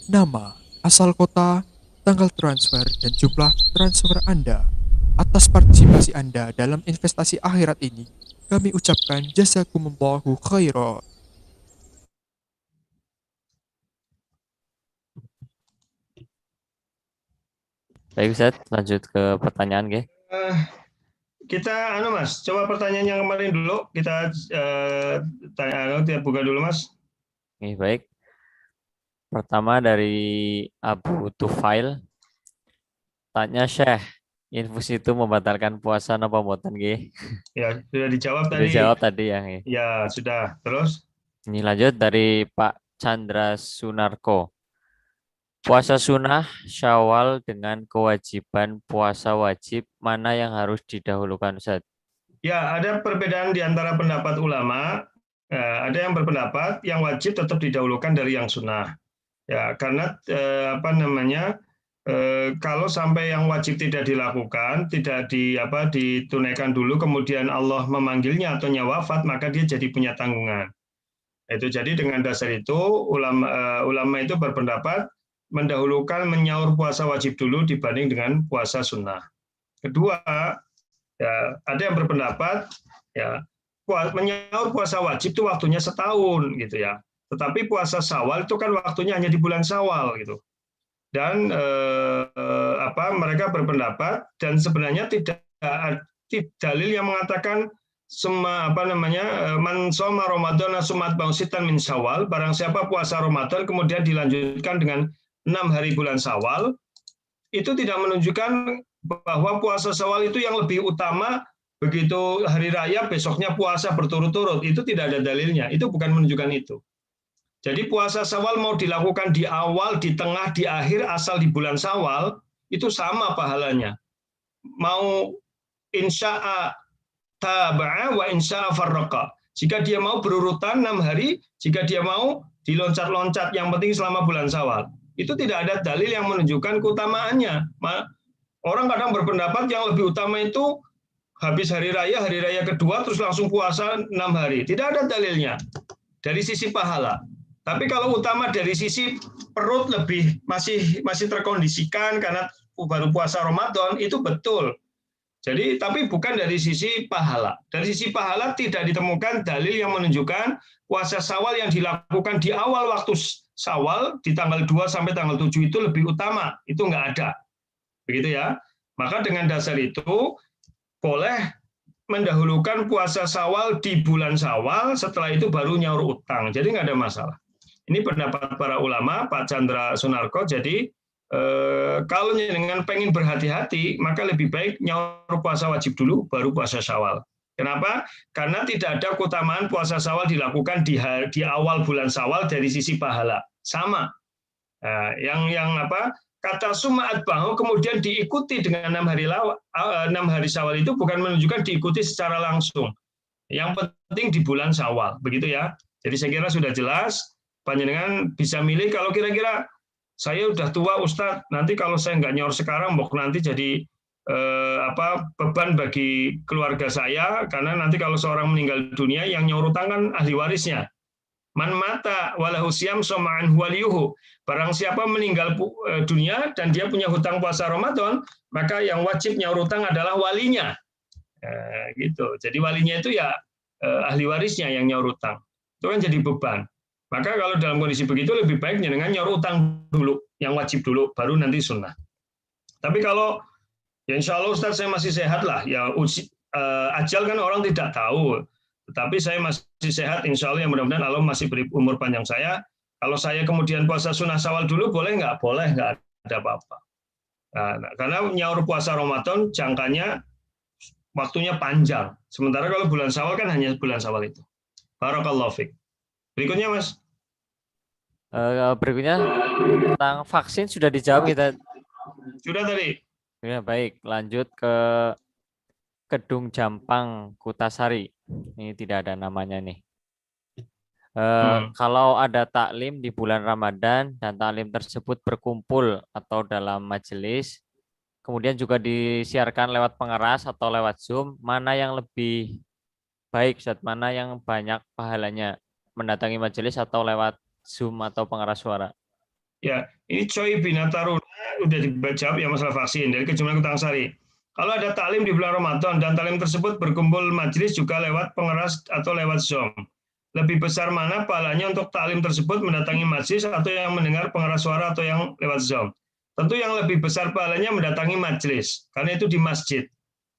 nama, asal kota, tanggal transfer, dan jumlah transfer Anda. Atas partisipasi Anda dalam investasi akhirat ini, kami ucapkan jazakumullahu khairan. Baik Ustaz, lanjut ke pertanyaan Ge. Kita Mas, coba pertanyaan yang kemarin dulu kita kita buka dulu Mas. Oke, baik. Pertama dari Abu Tufail, tanya Syekh, infus itu membatalkan puasa napa mboten nggih? Ya, sudah dijawab Sudah tadi. dijawab tadi ya nggih. Ya, sudah. Terus? Ini lanjut dari Pak Chandra Sunarko. Puasa sunnah Syawal dengan kewajiban puasa wajib, mana yang harus didahulukan Ustaz? Ya, ada perbedaan di antara pendapat ulama. Ada yang berpendapat yang wajib tetap didahulukan dari yang sunnah. Ya, karena kalau sampai yang wajib tidak dilakukan, tidak ditunaikan dulu, kemudian Allah memanggilnya atau wafat, maka dia jadi punya tanggungan. Itu jadi dengan dasar itu ulama itu berpendapat mendahulukan menyaur puasa wajib dulu dibanding dengan puasa sunnah. Kedua, ya ada yang berpendapat ya menyaur puasa wajib itu waktunya setahun gitu ya. Tetapi puasa Syawal itu kan waktunya hanya di bulan Syawal gitu. Dan mereka berpendapat dan sebenarnya tidak dalil yang mengatakan man shoma Ramadan sumat bausitan min Syawal, barang siapa puasa Ramadan kemudian dilanjutkan dengan 6 hari bulan Syawal, itu tidak menunjukkan bahwa puasa Syawal itu yang lebih utama, begitu hari raya besoknya puasa berturut-turut, itu tidak ada dalilnya, itu bukan menunjukkan itu. Jadi puasa Syawal mau dilakukan di awal, di tengah, di akhir, asal di bulan Syawal, itu sama pahalanya. Mau insya'a taba'a wa insya'a farraqa. Jika dia mau berurutan 6 hari, jika dia mau diloncat-loncat, yang penting selama bulan Syawal. Itu tidak ada dalil yang menunjukkan keutamaannya. Orang kadang berpendapat yang lebih utama itu habis hari raya kedua, terus langsung puasa 6 hari. Tidak ada dalilnya dari sisi pahala. Tapi kalau utama dari sisi perut lebih masih terkondisikan karena baru puasa Ramadan, itu betul. Jadi, tapi bukan dari sisi pahala. Dari sisi pahala tidak ditemukan dalil yang menunjukkan puasa Syawal yang dilakukan di awal waktu Syawal, di tanggal 2 sampai tanggal 7 itu lebih utama. Itu nggak ada. Begitu ya. Maka dengan dasar itu, boleh mendahulukan puasa Syawal di bulan Syawal, setelah itu baru nyaur utang. Jadi nggak ada masalah. Ini pendapat para ulama, Pak Chandra Sunarko. Jadi kalau dengan pengen berhati-hati, maka lebih baik nyaur puasa wajib dulu, baru puasa Syawal. Kenapa? Karena tidak ada keutamaan puasa Syawal dilakukan di awal bulan Syawal dari sisi pahala. Sama. Yang kata Suma'at Bahu kemudian diikuti dengan 6 hari Syawal itu bukan menunjukkan diikuti secara langsung. Yang penting di bulan Syawal, begitu ya. Jadi saya kira sudah jelas. Panjenengan bisa milih kalau kira-kira saya udah tua Ustadz, nanti kalau saya nggak nyaur sekarang, mau nanti jadi beban bagi keluarga saya, karena nanti kalau seorang meninggal dunia yang nyaur utang kan ahli warisnya. Man mata walahu siyam soma'an waliyuhu. Barang siapa meninggal dunia dan dia punya hutang puasa Ramadan, maka yang wajib nyaur utang adalah walinya. Gitu. Jadi walinya itu ya ahli warisnya yang nyaur utang. Itu kan jadi beban. Maka kalau dalam kondisi begitu lebih baik dengan nyaur utang dulu, yang wajib dulu, baru nanti sunnah. Tapi kalau ya insya Allah Ustaz saya masih sehat lah, ya ajal kan orang tidak tahu. Tetapi saya masih sehat, insya Allah, yang mudah-mudahan Allah masih beri umur panjang saya. Kalau saya kemudian puasa sunnah Syawal dulu, boleh nggak? Boleh, nggak ada apa-apa. Nah, karena nyaur puasa Ramadan, jangkanya, waktunya panjang. Sementara kalau bulan Syawal kan hanya bulan Syawal itu. Barakallahu fiik. Berikutnya, Mas. Berikutnya tentang vaksin sudah dijawab kita. Sudah tadi. Ya, baik, lanjut ke Kedung Jampang Kutasari. Ini tidak ada namanya nih. Kalau ada taklim di bulan Ramadan dan taklim tersebut berkumpul atau dalam majelis, kemudian juga disiarkan lewat pengeras atau lewat Zoom, mana yang lebih baik, Ustaz? Mana yang banyak pahalanya? Mendatangi majelis atau lewat Zoom atau pengeras suara? Ya, ini Choi Binataruna udah dijawab ya masalah vaksin dari Kejuruan Kutangsari. Kalau ada taklim di bulan Ramadan dan taklim tersebut berkumpul majelis juga lewat pengeras atau lewat Zoom, lebih besar mana pahalanya untuk taklim tersebut mendatangi majelis atau yang mendengar pengeras suara atau yang lewat Zoom? Tentu yang lebih besar pahalanya mendatangi majelis, karena itu di masjid.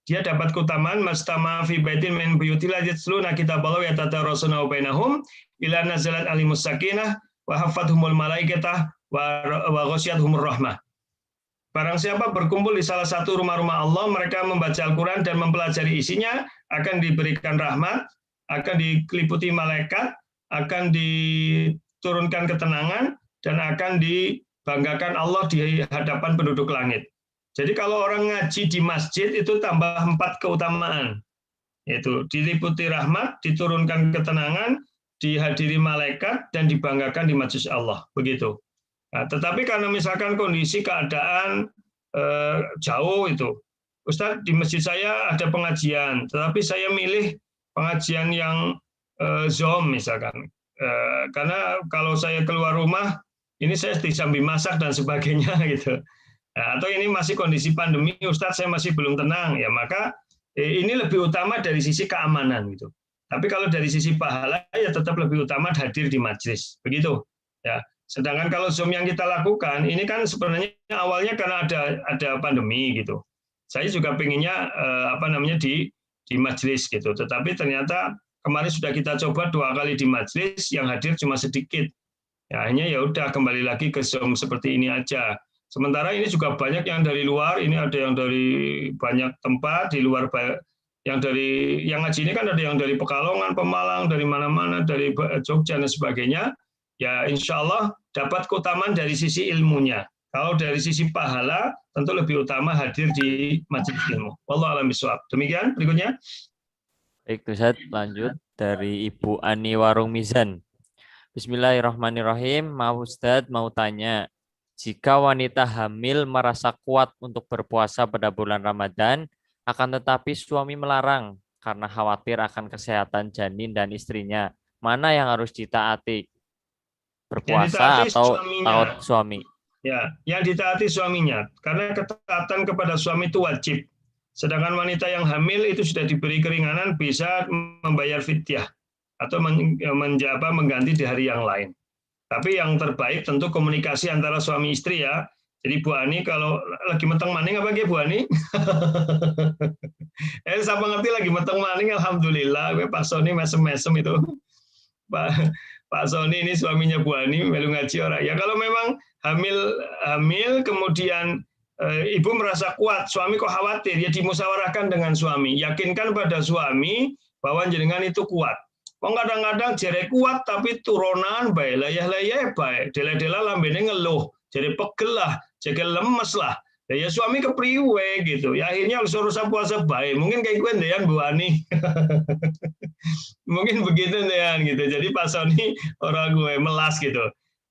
Dia dapat keutamaan mastama fi baitin min buyutillah yatluna kitaballah wa yatadarasuna bainahum ila nazalat alimus sakinah wa hafathumul malaikatah wa ghasyiyatuhumur rahmah. Barang siapa berkumpul di salah satu rumah-rumah Allah, mereka membaca Al-Quran dan mempelajari isinya, akan diberikan rahmat, akan dikeliputi malaikat, akan diturunkan ketenangan, dan akan dibanggakan Allah di hadapan penduduk langit. Jadi kalau orang ngaji di masjid itu tambah 4 keutamaan, yaitu diliputi rahmat, diturunkan ketenangan, dihadiri malaikat, dan dibanggakan di majelis Allah. Begitu. Nah, tetapi karena misalkan kondisi keadaan jauh itu, Ustadz di masjid saya ada pengajian, tetapi saya milih pengajian yang Zoom misalkan, karena kalau saya keluar rumah ini saya disambi masak dan sebagainya gitu. Nah, atau ini masih kondisi pandemi, Ustadz saya masih belum tenang, ya maka ini lebih utama dari sisi keamanan gitu. Tapi kalau dari sisi pahala ya tetap lebih utama hadir di majelis, begitu. Ya. Sedangkan kalau Zoom yang kita lakukan ini kan sebenarnya awalnya karena ada pandemi gitu. Saya juga pengennya di majelis gitu. Tetapi ternyata kemarin sudah kita coba 2 kali di majelis, yang hadir cuma sedikit. Ya hanya ya udah kembali lagi ke Zoom seperti ini aja. Sementara ini juga banyak yang dari luar, ini ada yang dari banyak tempat di luar, yang ngaji ini kan ada yang dari Pekalongan, Pemalang, dari mana-mana, dari Jogja dan sebagainya. ya insya Allah dapat keutamaan dari sisi ilmunya. Kalau dari sisi pahala, tentu lebih utama hadir di majelis ilmu. Wallahu a'lam bishawab. Demikian berikutnya. Baik, Ustaz, lanjut dari Ibu Ani Warung Mizan. Bismillahirrahmanirrahim. Ustaz mau tanya, jika wanita hamil merasa kuat untuk berpuasa pada bulan Ramadan, akan tetapi suami melarang karena khawatir akan kesehatan janin dan istrinya, mana yang harus ditaati? Berpuasa atau taat suami? Ya, yang ditaati suaminya, karena ketaatan kepada suami itu wajib. Sedangkan wanita yang hamil itu sudah diberi keringanan, bisa membayar fidyah atau mengganti di hari yang lain. Tapi yang terbaik tentu komunikasi antara suami istri ya. Jadi Bu Ani kalau lagi meteng maning apa Bu Ani? Siapa ngerti lagi meteng maning, alhamdulillah. Pak Sony mesem-mesem itu. Pak Sony ini suaminya Bu Ani, melu ngaji orang. Ya kalau memang hamil kemudian ibu merasa kuat, suami kok khawatir, ya dimusyawarahkan dengan suami. Yakinkan pada suami bahwa jenengan itu kuat. Kok kadang-kadang jere kuat tapi turunan bae, layah-layah bae, dela-dela lambene ngeluh, jere pegel lah, jere lemes lah. Ya suami kepriwe gitu. Ya akhirnya harus urusan puasa bae. Mungkin kayak gue ndean Bu Ani. Mungkin begitu ndean gitu. Jadi Pak Sony orang gue melas gitu.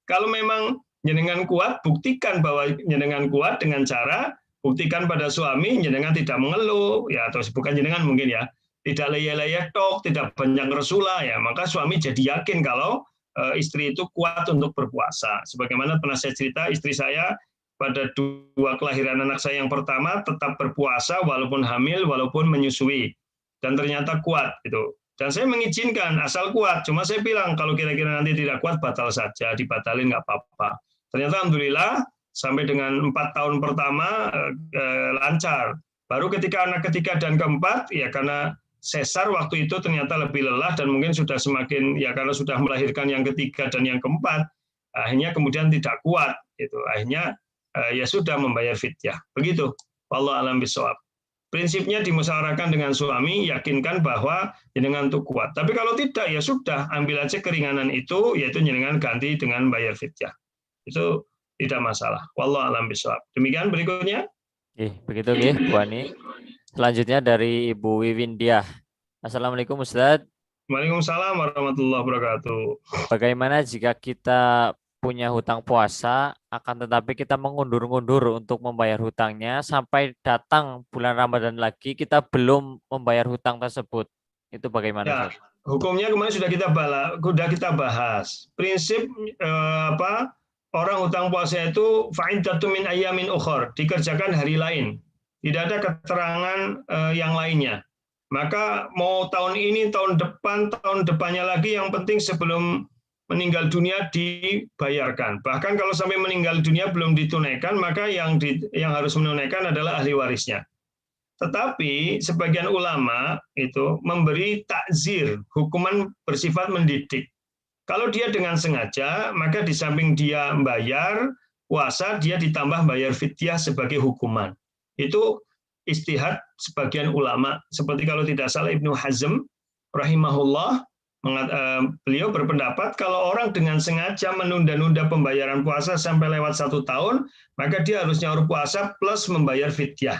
Kalau memang jenengan kuat, buktikan bahwa jenengan kuat dengan cara buktikan pada suami jenengan tidak mengeluh ya, atau bukan jenengan mungkin ya, tidak leyeh-leyeh tok, tidak banyak resula ya, maka suami jadi yakin kalau istri itu kuat untuk berpuasa. Sebagaimana pernah saya cerita, istri saya pada 2 kelahiran anak saya yang pertama tetap berpuasa walaupun hamil, walaupun menyusui, dan ternyata kuat gitu. Dan saya mengizinkan asal kuat. Cuma saya bilang kalau kira-kira nanti tidak kuat batal saja, dibatalin nggak apa-apa. Ternyata alhamdulillah sampai dengan 4 tahun pertama lancar. Baru ketika anak ketiga dan keempat ya karena sesar waktu itu ternyata lebih lelah dan mungkin sudah semakin ya karena sudah melahirkan yang ketiga dan yang keempat, akhirnya kemudian tidak kuat gitu. Akhirnya ya sudah membayar fidyah. Begitu. Wallahu a'lam bishawab. Prinsipnya dimusyawarahkan dengan suami, yakinkan bahwa jenengan itu kuat. Tapi kalau tidak ya sudah, ambil aja keringanan itu, yaitu jenengan ganti dengan bayar fidyah. Itu tidak masalah. Wallahu a'lam bishawab. Demikian berikutnya. Begitu Bu Ani. Selanjutnya dari Ibu Wiwindiah. Assalamualaikum Ustaz. Waalaikumsalam warahmatullahi wabarakatuh. Bagaimana jika kita punya hutang puasa, akan tetapi kita mengundur-undur untuk membayar hutangnya sampai datang bulan Ramadan lagi, kita belum membayar hutang tersebut. Itu bagaimana? Ya, hukumnya kemarin sudah kita bahas. Prinsip orang hutang puasa itu fa'iddatun min ayyamin ukhar, dikerjakan hari lain. Tidak ada keterangan yang lainnya. Maka mau tahun ini, tahun depannya lagi, yang penting sebelum meninggal dunia dibayarkan. Bahkan kalau sampai meninggal dunia belum ditunaikan, maka yang harus menunaikan adalah ahli warisnya. Tetapi sebagian ulama itu memberi takzir, hukuman bersifat mendidik. Kalau dia dengan sengaja, maka di samping dia membayar puasa, dia ditambah bayar fidyah sebagai hukuman. Itu istihad sebagian ulama. Seperti kalau tidak salah Ibnu Hazm rahimahullah, beliau berpendapat kalau orang dengan sengaja menunda-nunda pembayaran puasa sampai lewat 1 tahun, maka dia harus nyaur puasa plus membayar fidyah.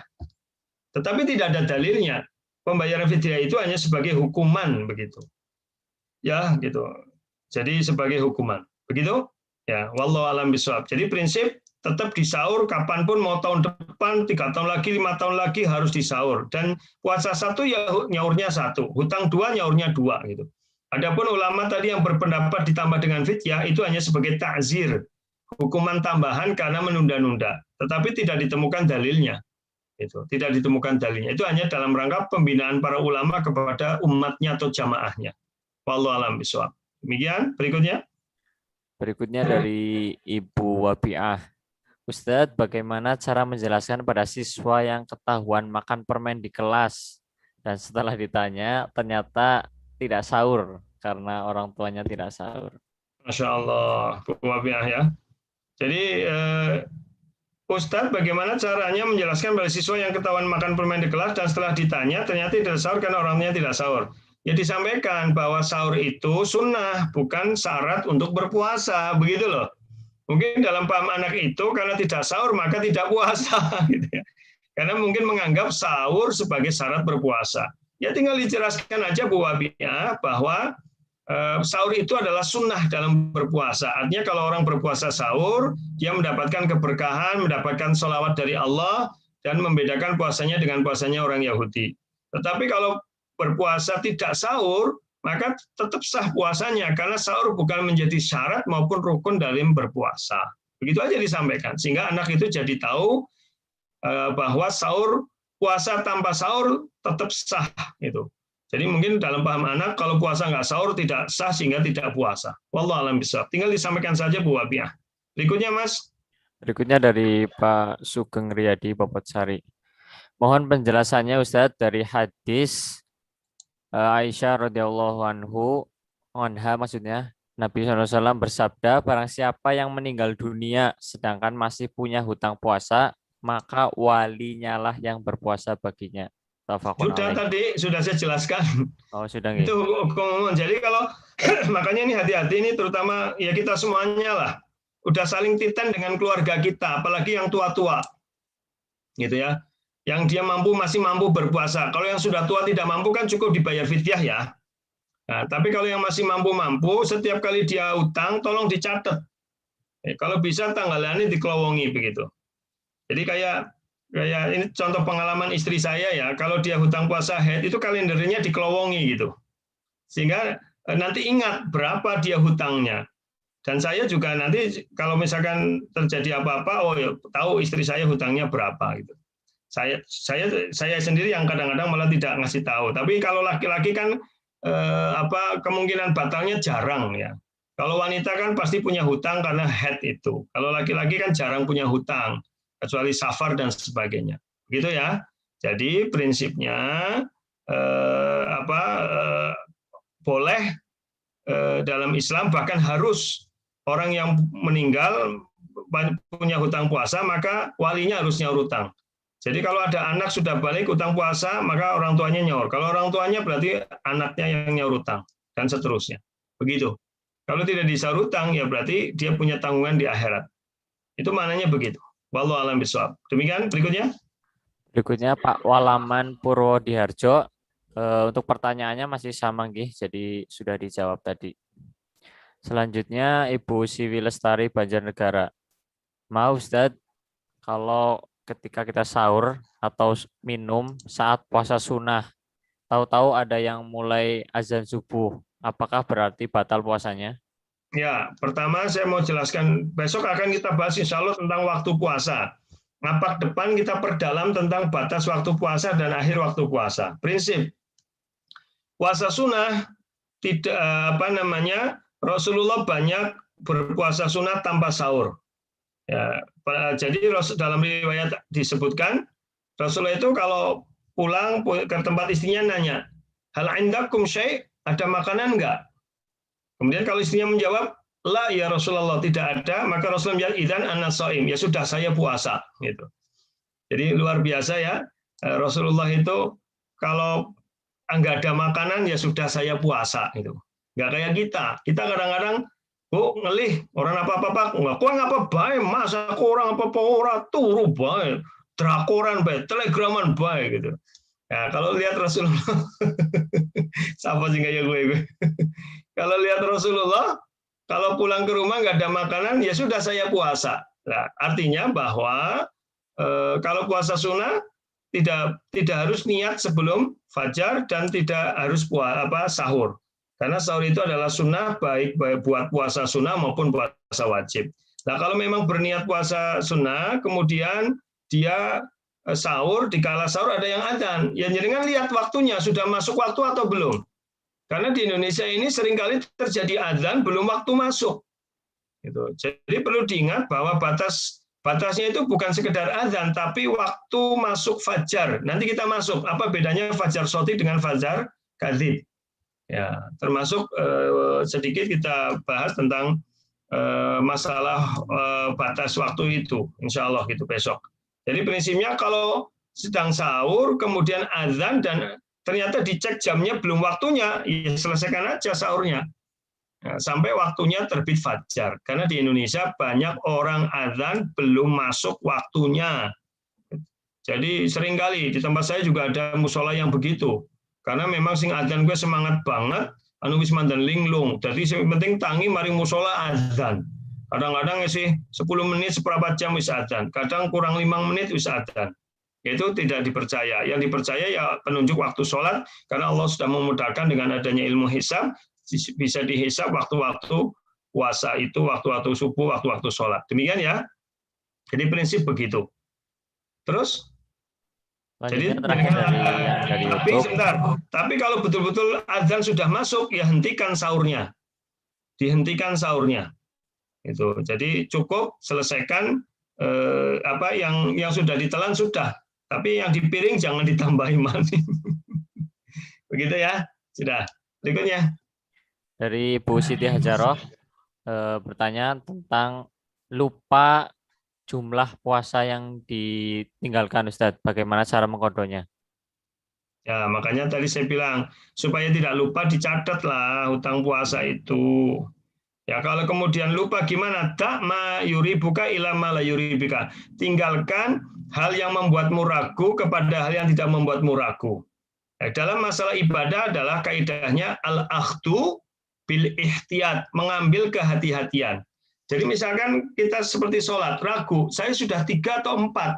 Tetapi tidak ada dalilnya. Pembayaran fidyah itu hanya sebagai hukuman begitu. Ya, gitu. Jadi sebagai hukuman. Begitu? Ya, wallahu a'lam bishawab. Jadi prinsip tetap disaur kapanpun, mau tahun depan, 3 tahun lagi, 5 tahun lagi harus disaur. Dan puasa 1 ya nyaurnya 1, hutang 2 nyaurnya 2 gitu. Adapun ulama tadi yang berpendapat ditambah dengan fidyah itu hanya sebagai takzir, hukuman tambahan karena menunda-nunda, tetapi tidak ditemukan dalilnya. Itu tidak ditemukan dalilnya. Itu hanya dalam rangka pembinaan para ulama kepada umatnya atau jamaahnya. Wallahu a'lam bishawab. Demikian, berikutnya. Berikutnya dari Ibu Wabiah. Ustadz, bagaimana cara menjelaskan pada siswa yang ketahuan makan permen di kelas dan setelah ditanya ternyata tidak sahur karena orang tuanya tidak sahur? Masya Allah, Bu Wabiah ya. Jadi Ustadz, bagaimana caranya menjelaskan pada siswa yang ketahuan makan permen di kelas dan setelah ditanya ternyata tidak sahur karena orangnya tidak sahur? ya disampaikan bahwa sahur itu sunnah, bukan syarat untuk berpuasa, begitu loh. Mungkin dalam paham anak itu karena tidak sahur maka tidak puasa, gitu ya. Karena mungkin menganggap sahur sebagai syarat berpuasa. Ya tinggal dijelaskan aja Bu Wabiah bahwa sahur itu adalah sunnah dalam berpuasa. Artinya kalau orang berpuasa sahur, dia mendapatkan keberkahan, mendapatkan sholawat dari Allah, dan membedakan puasanya dengan puasanya orang Yahudi. Tetapi kalau berpuasa tidak sahur, maka tetap sah puasanya, karena sahur bukan menjadi syarat maupun rukun dalam berpuasa. Begitu aja disampaikan, sehingga anak itu jadi tahu bahwa sahur, puasa tanpa sahur tetap sah itu. Jadi mungkin dalam paham anak kalau puasa nggak sahur tidak sah sehingga tidak puasa. Wallahu a'lam bishawab. Tinggal disampaikan saja Bu Wabiah. Berikutnya Mas. Berikutnya dari Pak Sugeng Riyadi Bobotsari. Mohon penjelasannya Ustadz dari hadis Aisyah radhiyallahu anha maksudnya. Nabi SAW bersabda, barang siapa yang meninggal dunia sedangkan masih punya hutang puasa, maka walinya lah yang berpuasa baginya. Sudah tadi, sudah saya jelaskan. Oh, sudah. Itu hukum. Jadi kalau, makanya ini hati-hati ini terutama ya kita semuanya lah. Udah saling titan dengan keluarga kita, apalagi yang tua-tua. Gitu ya. Yang dia masih mampu berpuasa. Kalau yang sudah tua tidak mampu kan cukup dibayar fidyah ya. Nah, tapi kalau yang masih mampu, setiap kali dia utang, tolong dicatat. Kalau bisa tanggalannya dikelowongi begitu. Jadi kayak ini contoh pengalaman istri saya ya, kalau dia hutang puasa haid itu kalendernya dikelowongi gitu. Sehingga nanti ingat berapa dia hutangnya. Dan saya juga nanti kalau misalkan terjadi apa-apa, oh ya, tahu istri saya hutangnya berapa gitu. Saya sendiri yang kadang-kadang malah tidak ngasih tahu. Tapi kalau laki-laki kan kemungkinan batalnya jarang ya. Kalau wanita kan pasti punya hutang karena haid itu. Kalau laki-laki kan jarang punya hutang, kecuali safar dan sebagainya. Begitu ya. Jadi prinsipnya boleh dalam Islam, bahkan harus orang yang meninggal punya hutang puasa, maka walinya harus nyaur hutang. Jadi kalau ada anak sudah balik hutang puasa, maka orang tuanya nyaur. Kalau orang tuanya berarti anaknya yang nyaur hutang, dan seterusnya. Begitu. Kalau tidak disaur hutang, ya berarti dia punya tanggungan di akhirat. Itu maknanya begitu. Wallahu a'lam bishawab. Demikian, berikutnya. Berikutnya Pak Walaman Purwodiharjo. Untuk pertanyaannya masih sama, Nggih, jadi sudah dijawab tadi. Selanjutnya Ibu Siwi Lestari Banjarnegara. Mau Ustadz, kalau ketika kita sahur atau minum saat puasa sunnah, tahu-tahu ada yang mulai azan subuh, apakah berarti batal puasanya? Ya, pertama saya mau jelaskan, besok akan kita bahas insya Allah tentang waktu puasa. Ngapak depan kita perdalam tentang batas waktu puasa dan akhir waktu puasa. Prinsip, puasa sunnah, tidak Rasulullah banyak berpuasa sunnah tanpa sahur. Ya, jadi dalam riwayat disebutkan Rasulullah itu kalau pulang ke tempat istrinya nanya, hal indakum syai', ada makanan enggak? Kemudian kalau istrinya menjawab, la ya Rasulullah, tidak ada, maka Rasulullah menjawab, idzan ana shaim, ya sudah saya puasa gitu. Jadi luar biasa ya, Rasulullah itu kalau enggak ada makanan ya sudah saya puasa gitu. Enggak kayak kita kadang-kadang ngelih orang apa-apa, kok ngapa bae, masa orang apa-apa ora turu bae, drakoran bae, telegraman bae gitu. Nah, kalau lihat Rasulullah, siapa sih kayak gue. Kalau lihat Rasulullah, kalau pulang ke rumah nggak ada makanan, ya sudah saya puasa. Nah, artinya bahwa kalau puasa sunnah tidak harus niat sebelum fajar dan tidak harus sahur. Karena sahur itu adalah sunnah baik buat puasa sunnah maupun puasa wajib. Nah, kalau memang berniat puasa sunnah, kemudian dia sahur, dikala sahur ada yang adzan. Ya jenengan lihat waktunya, sudah masuk waktu atau belum. Karena di Indonesia ini seringkali terjadi adzan belum waktu masuk. Gitu. Jadi perlu diingat bahwa batasnya itu bukan sekedar adzan, tapi waktu masuk fajar. Nanti kita masuk, apa bedanya fajar shoti dengan fajar kadzib. Ya, termasuk sedikit kita bahas tentang masalah batas waktu itu, insya Allah gitu besok. Jadi prinsipnya kalau sedang sahur, kemudian azan ternyata dicek jamnya belum waktunya, ya selesaikan aja sahurnya. Nah, sampai waktunya terbit fajar. Karena di Indonesia banyak orang azan belum masuk waktunya. Jadi seringkali di tempat saya juga ada musola yang begitu. Karena memang sing azan gue semangat banget, anu wis mandan linglung. Jadi yang penting tangi mari musola azan. Kadang-kadang sih 10 menit seperempat jam wis azan. Kadang kurang 5 menit wis azan. Itu tidak dipercaya. Yang dipercaya ya penunjuk waktu sholat, karena Allah sudah memudahkan dengan adanya ilmu hisab, bisa dihisab waktu-waktu puasa itu, waktu-waktu subuh, waktu-waktu sholat. Demikian ya. Jadi prinsip begitu. Terus? Jadi tapi sebentar. Tapi kalau betul-betul azan sudah masuk, ya hentikan sahurnya. Dihentikan sahurnya. Itu. Jadi cukup selesaikan apa yang sudah ditelan sudah. Tapi yang di piring jangan ditambahi mani. Begitu ya. Sudah. Berikutnya. Dari Bu Siti Hajaroh bertanya tentang lupa jumlah puasa yang ditinggalkan, Ustadz. Bagaimana cara mengkodonya? Ya, makanya tadi saya bilang, supaya tidak lupa dicatatlah hutang puasa itu. Ya, kalau kemudian lupa gimana? Tak ma yuribuka ila ma la yuribika. Tinggalkan hal yang membuatmu ragu kepada hal yang tidak membuatmu ragu. Dalam masalah ibadah adalah kaidahnya al-akhdu bil ihtiyat, mengambil kehati-hatian. Jadi misalkan kita seperti sholat, ragu, saya sudah 3 atau 4.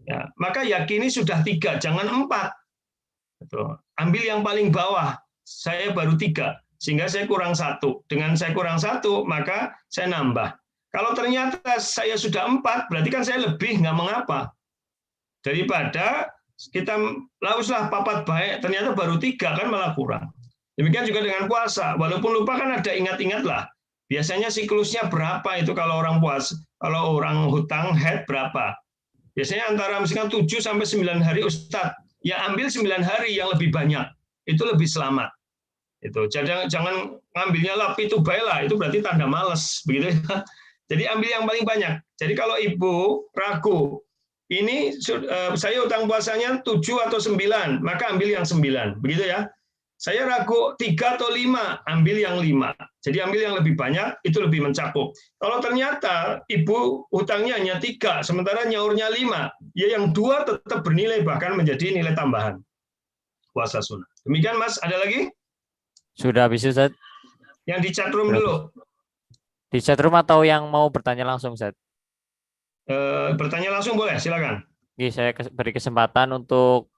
Ya, maka yakini sudah 3, jangan 4. Betul. Ambil yang paling bawah, saya baru 3, sehingga saya kurang 1. Dengan saya kurang 1, maka saya nambah. Kalau ternyata saya sudah 4, berarti kan saya lebih, nggak mengapa. Daripada kita lauslah papat baik, ternyata baru 3, kan malah kurang. Demikian juga dengan puasa. Walaupun lupa kan ada ingat-ingat lah. Biasanya siklusnya berapa itu kalau orang puasa, kalau orang hutang head berapa? Biasanya antara misalkan 7 sampai 9 hari, Ustadz. Ya ambil 9 hari yang lebih banyak. Itu lebih selamat. Itu jangan ngambilnya lap itu baiklah, itu berarti tanda malas, begitu ya. Jadi ambil yang paling banyak. Jadi kalau ibu ragu, ini saya hutang puasanya 7 atau 9, maka ambil yang 9, begitu ya. Saya ragu 3 atau 5, ambil yang 5. Jadi ambil yang lebih banyak, itu lebih mencakup. Kalau ternyata ibu hutangnya hanya 3, sementara nyaurnya 5, ya yang 2 tetap bernilai, bahkan menjadi nilai tambahan puasa sunnah. Demikian Mas, ada lagi? Sudah habis, Ustaz. Yang di chatroom dulu. Di chatroom atau yang mau bertanya langsung, Ustaz? Bertanya langsung boleh, silakan. Oke, saya beri kesempatan untuk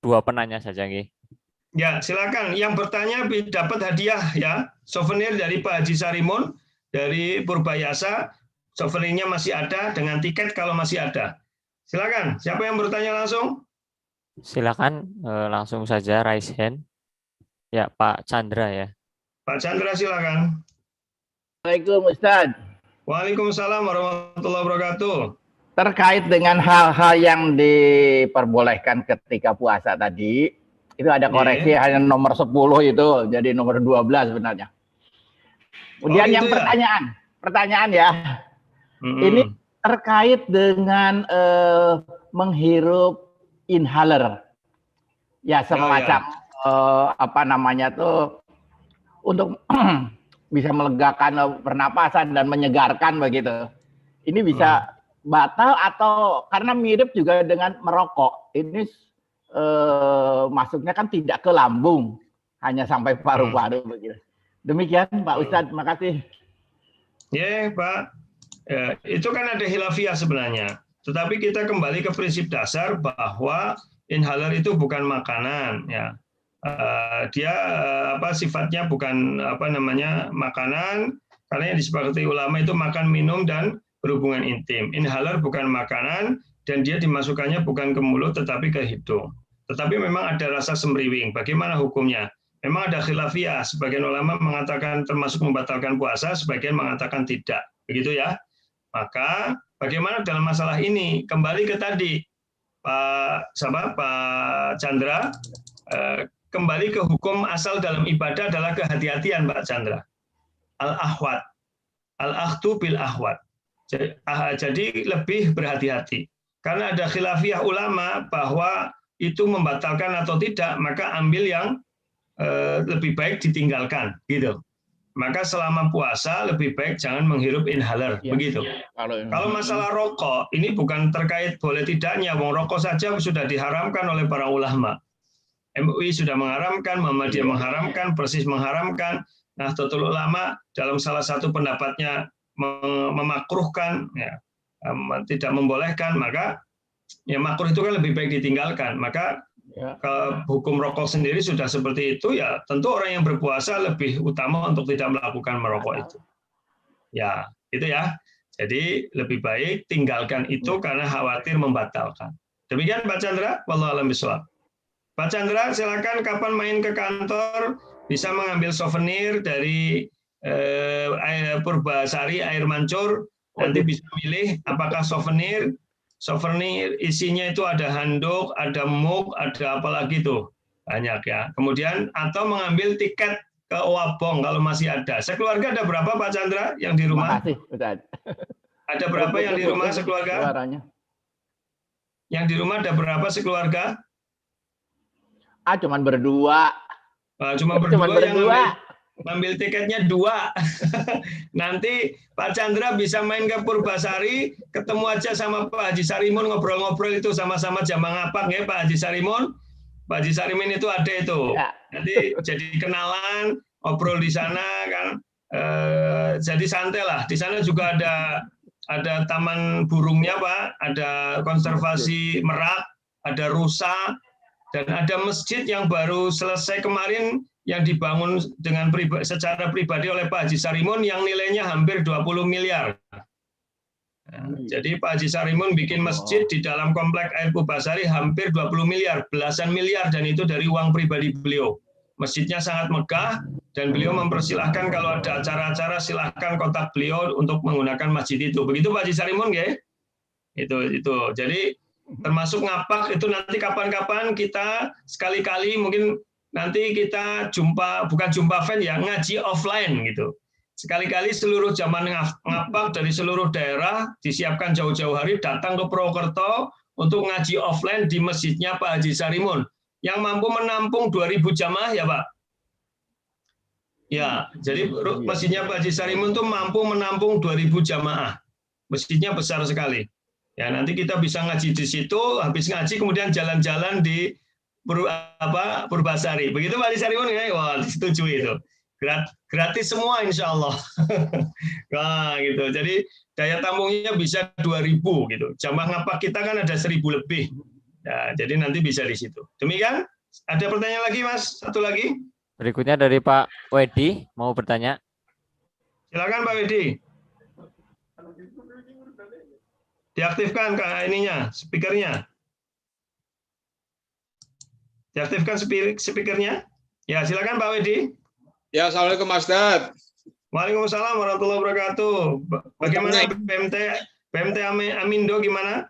2 penanya saja, nggih. Ya, silakan. Yang bertanya dapat hadiah ya, souvenir dari Pak Haji Sarimun dari Purbayasa. Souvenirnya masih ada dengan tiket kalau masih ada. Silakan. Siapa yang bertanya langsung? Silakan langsung saja raise hand. Ya, Pak Chandra ya. Pak Chandra silakan. Assalamualaikum Ustaz. Waalaikumsalam warahmatullahi wabarakatuh. Terkait dengan hal-hal yang diperbolehkan ketika puasa tadi, itu ada koreksi hanya nomor 10 itu, jadi nomor 12 sebenarnya. Kemudian yang pertanyaan ya, ini terkait dengan menghirup inhaler, ya semacam apa namanya tuh untuk bisa melegakan pernapasan dan menyegarkan begitu. Ini bisa batal atau karena mirip juga dengan merokok. Ini masuknya kan tidak ke lambung, hanya sampai paru-paru begitu. Demikian Pak Ustadz, makasih. Ya Pak, itu kan ada khilafiyah sebenarnya. Tetapi kita kembali ke prinsip dasar bahwa inhaler itu bukan makanan, ya. Dia sifatnya bukan makanan, karena yang disepakati ulama itu makan, minum dan berhubungan intim. Inhaler bukan makanan dan dia dimasukkannya bukan ke mulut tetapi ke hidung. Tetapi memang ada rasa semriwing. Bagaimana hukumnya? Memang ada khilafiyah. Sebagian ulama mengatakan termasuk membatalkan puasa, sebagian mengatakan tidak. Begitu ya. Maka bagaimana dalam masalah ini? Kembali ke tadi Pak Chandra, kembali ke hukum asal dalam ibadah adalah kehati-hatian Pak Chandra. Al-ahwat. Al-akhdu bil ahwat. Jadi lebih berhati-hati. Karena ada khilafiyah ulama bahwa itu membatalkan atau tidak, maka ambil yang lebih baik ditinggalkan, gitu. Maka selama puasa lebih baik jangan menghirup inhaler, begitu. Kalau masalah rokok, ini bukan terkait boleh tidaknya, wong rokok saja sudah diharamkan oleh para ulama. MUI sudah mengharamkan, Muhammadiyah mengharamkan, Persis mengharamkan. Nahdlatul Ulama dalam salah satu pendapatnya memakruhkan, ya, tidak membolehkan, maka ya makruh itu kan lebih baik ditinggalkan. Maka hukum rokok sendiri sudah seperti itu, ya tentu orang yang berpuasa lebih utama untuk tidak melakukan merokok itu. Ya, itu ya. Jadi lebih baik tinggalkan itu karena khawatir membatalkan. Demikian Pak Chandra, wallahu a'lam bishawab. Pak Chandra, silakan kapan main ke kantor bisa mengambil souvenir dari Purbasari Air Mancur. Nanti bisa milih apakah souvenir isinya itu ada handuk, ada mug, ada apa lagi tuh, banyak ya. Kemudian atau mengambil tiket ke Owabong kalau masih ada. Sekeluarga ada berapa Pak Chandra yang di rumah? Terima kasih, Ustaz. Ada berapa yang di rumah sekeluarga? Suaranya. Yang di rumah ada berapa sekeluarga? Cuman berdua. Cuma berdua yang ngambil tiketnya 2. Nanti Pak Chandra bisa main ke Purbasari, ketemu aja sama Pak Haji Sarimun, ngobrol-ngobrol itu sama-sama jamaah ngapak ya Pak Haji Sarimun. Pak Haji Sarimun itu ada itu. Ya. Nanti jadi kenalan, ngobrol di sana kan. Jadi santai lah. Di sana juga ada taman burungnya Pak, ada konservasi merak, ada rusa, dan ada masjid yang baru selesai kemarin yang dibangun dengan secara pribadi oleh Pak Haji Sarimun yang nilainya hampir 20 miliar. Nah, jadi Pak Haji Sarimun bikin masjid di dalam komplek Air Purbasari hampir 20 miliar, belasan miliar, dan itu dari uang pribadi beliau. Masjidnya sangat megah dan beliau mempersilahkan kalau ada acara-acara silahkan kontak beliau untuk menggunakan masjid itu. Begitu Pak Haji Sarimun, ya? Itu. Jadi termasuk ngapak itu nanti kapan-kapan kita sekali-kali mungkin nanti kita bukan jumpa fan ya, ngaji offline gitu. Sekali-kali seluruh zaman ngapak dari seluruh daerah disiapkan jauh-jauh hari datang ke Purwokerto untuk ngaji offline di masjidnya Pak Haji Sarimun yang mampu menampung 2.000 jamaah ya Pak. Ya, jadi masjidnya Pak Haji Sarimun itu mampu menampung 2.000 jamaah. Masjidnya besar sekali. Ya, nanti kita bisa ngaji di situ, habis ngaji kemudian jalan-jalan di Purbasari. Begitu Pak Haji Sarimun ya? Wah, disetujui itu. Gratis semua insya Allah. Nah, gitu. Jadi daya tampungnya bisa 2.000 gitu. Jamaah ngapak kita kan ada 1.000 lebih. Ya, jadi nanti bisa di situ. Demikian. Ada pertanyaan lagi Mas? Satu lagi. Berikutnya dari Pak Wedi mau bertanya. Silakan Pak Wedi. Diaktifkan ininya, speakernya. Diaktifkan speakernya. Ya, silakan Pak Wedi. Ya, assalamualaikum Mas Dad. Waalaikumsalam warahmatullahi wabarakatuh. Bagaimana PMT Amindo gimana?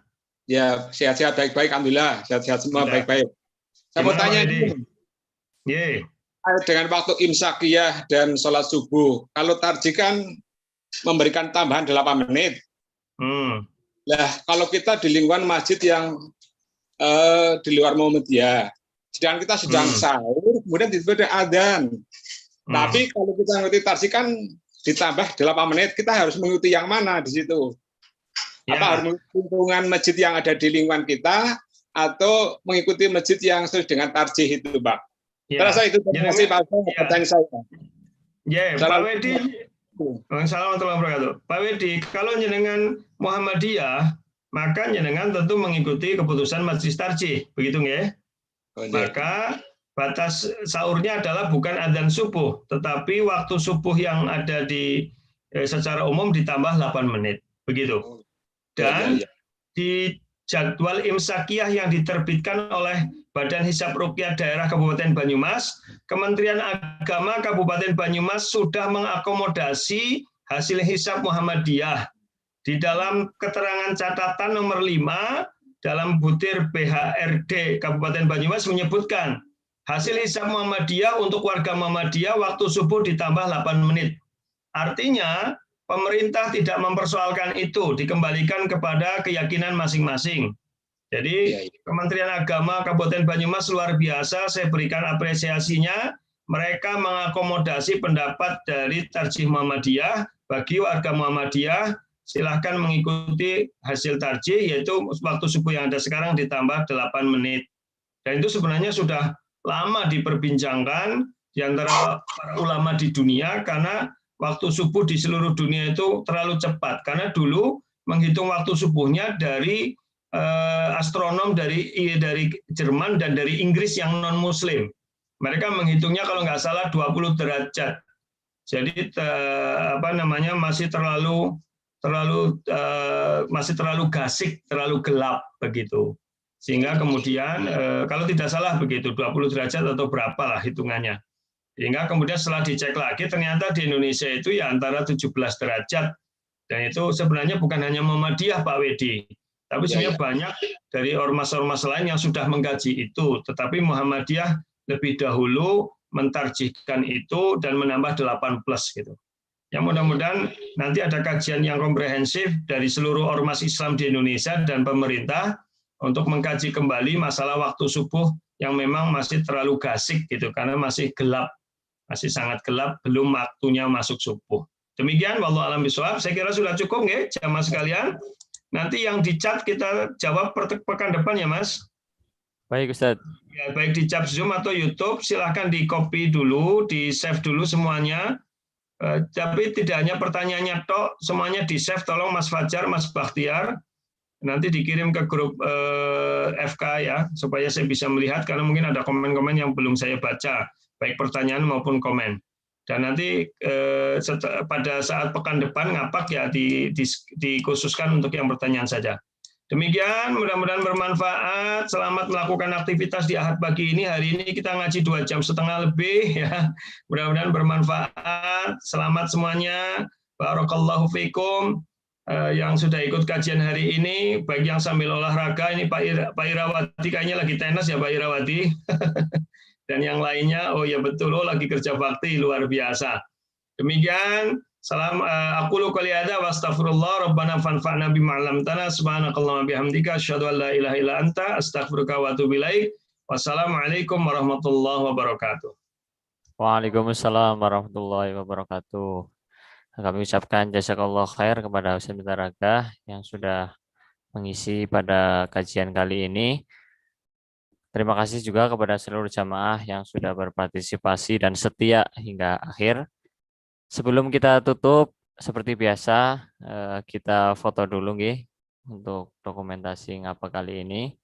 Ya, sehat-sehat baik-baik, alhamdulillah. Sehat-sehat semua baik-baik. Saya mau tanya dengan waktu imsakiyah dan sholat subuh. Kalau tarjih kan memberikan tambahan 8 menit. Nah, kalau kita di lingkungan masjid yang di luar Muhammadiyah, sedangkan kita sedang sahur, kemudian tiba-tiba ada adzan. Tapi kalau kita mengikuti tarjih kan ditambah 8 menit, kita harus mengikuti yang mana di situ? Apa harus mengikuti lingkungan masjid yang ada di lingkungan kita, atau mengikuti masjid yang sesuai dengan tarjih itu, Pak? Terasa itu terima kasih Pak pertanyaan saya. Ya, Pak Wedi. Assalamualaikum warahmatullahi wabarakatuh. Pak Wedi, kalau jenengan Muhammadiyah, maka jenengan tentu mengikuti keputusan majelis tarjih, begitu nggih? Maka batas sahurnya adalah bukan adzan subuh, tetapi waktu subuh yang ada di secara umum ditambah 8 menit, begitu. Dan di jadwal imsakiyah yang diterbitkan oleh Badan Hisab Ruqyah Daerah Kabupaten Banyumas, Kementerian Agama Kabupaten Banyumas sudah mengakomodasi hasil hisab Muhammadiyah. Di dalam keterangan catatan nomor 5 dalam butir BHRD Kabupaten Banyumas menyebutkan hasil hisab Muhammadiyah untuk warga Muhammadiyah waktu subuh ditambah 8 menit. Artinya pemerintah tidak mempersoalkan itu, dikembalikan kepada keyakinan masing-masing. Jadi Kementerian Agama Kabupaten Banyumas luar biasa, saya berikan apresiasinya. Mereka mengakomodasi pendapat dari Tarjih Muhammadiyah. Bagi warga Muhammadiyah, silahkan mengikuti hasil tarjih, yaitu waktu subuh yang ada sekarang ditambah 8 menit. Dan itu sebenarnya sudah lama diperbincangkan di antara para ulama di dunia, karena waktu subuh di seluruh dunia itu terlalu cepat. Karena dulu menghitung waktu subuhnya dari astronom dari Jerman dan dari Inggris yang non-Muslim. Mereka menghitungnya kalau nggak salah 20 derajat. Jadi masih terlalu gasik, terlalu gelap begitu. Sehingga kemudian kalau tidak salah begitu 20 derajat atau berapa lah hitungannya. Sehingga kemudian setelah dicek lagi ternyata di Indonesia itu ya antara 17 derajat. Dan itu sebenarnya bukan hanya Muhammadiyah Pak Wedi, tapi sebenarnya banyak dari ormas-ormas lain yang sudah mengkaji itu. Tetapi Muhammadiyah lebih dahulu mentarjihkan itu dan menambah 8 plus gitu. Ya mudah-mudahan nanti ada kajian yang komprehensif dari seluruh ormas Islam di Indonesia dan pemerintah untuk mengkaji kembali masalah waktu subuh yang memang masih terlalu gasik gitu, karena masih gelap, masih sangat gelap, belum waktunya masuk subuh. Demikian, wallahu a'lam bishawab. Saya kira sudah cukup nggih, jamaah sekalian. Nanti yang di chat kita jawab pekan depan ya, Mas. Baik, Ustadz. Ya, baik di chat Zoom atau YouTube, silahkan di-copy dulu, di-save dulu semuanya. Tapi tidak hanya pertanyaannya tok, semuanya di-save, tolong Mas Fajar, Mas Bakhtiar. Nanti dikirim ke grup FK ya, supaya saya bisa melihat, karena mungkin ada komen-komen yang belum saya baca, baik pertanyaan maupun komen. Dan nanti pada saat pekan depan ngapak ya dikhususkan untuk yang pertanyaan saja. Demikian, mudah-mudahan bermanfaat. Selamat melakukan aktivitas di Ahad pagi ini. Hari ini kita ngaji 2,5 jam lebih ya. Mudah-mudahan bermanfaat. Selamat semuanya. Barakallahu fikum. Yang sudah ikut kajian hari ini, baik yang sambil olahraga, ini Pak Irawati kayaknya lagi tenis ya Pak Irawati. Dan yang lainnya, oh ya betul, lagi kerja bakti luar biasa. Demikian, salam aqulu qouli hadza wa astaghfirullah rabbana fanfa'na bima 'allamtana subhanakallahumma bihamdika asyhadu an la ilaha illa anta astaghfiruka wa atubu ilaik. Wassalamualaikum warahmatullahi wabarakatuh. Waalaikumsalam warahmatullahi wabarakatuh. Kami ucapkan jazakallah khair kepada Ustaz Mitaraga yang sudah mengisi pada kajian kali ini. Terima kasih juga kepada seluruh jamaah yang sudah berpartisipasi dan setia hingga akhir. Sebelum kita tutup, seperti biasa, kita foto dulu nggih untuk dokumentasi ngapa kali ini.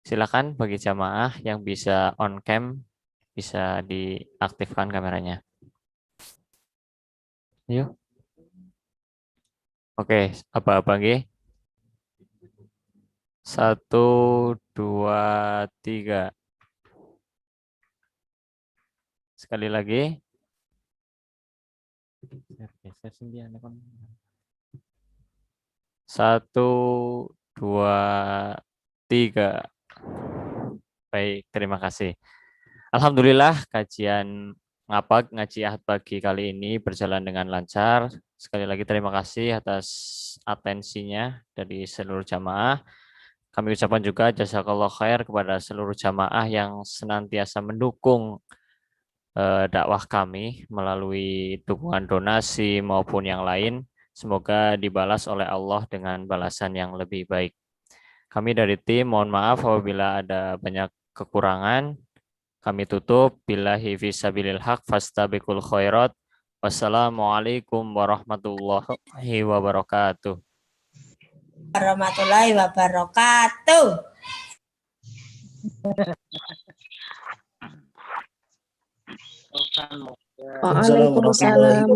Silakan bagi jamaah yang bisa on cam, bisa diaktifkan kameranya. Yuk. Oke, apa-apa nggih? 1, 2, 3. Sekali lagi. 1, 2, 3. Baik, terima kasih. Alhamdulillah kajian ngapak ngaji Ahad pagi kali ini berjalan dengan lancar. Sekali lagi terima kasih atas atensinya dari seluruh jamaah. Kami ucapkan juga jazakallah khair kepada seluruh jamaah yang senantiasa mendukung dakwah kami melalui dukungan donasi maupun yang lain. Semoga dibalas oleh Allah dengan balasan yang lebih baik. Kami dari tim mohon maaf apabila ada banyak kekurangan. Kami tutup billahi fisabilil haq fastabiqul khairat. Wassalamualaikum warahmatullahi wabarakatuh. Warahmatullahi wabarakatuh. Waalaikumsalam.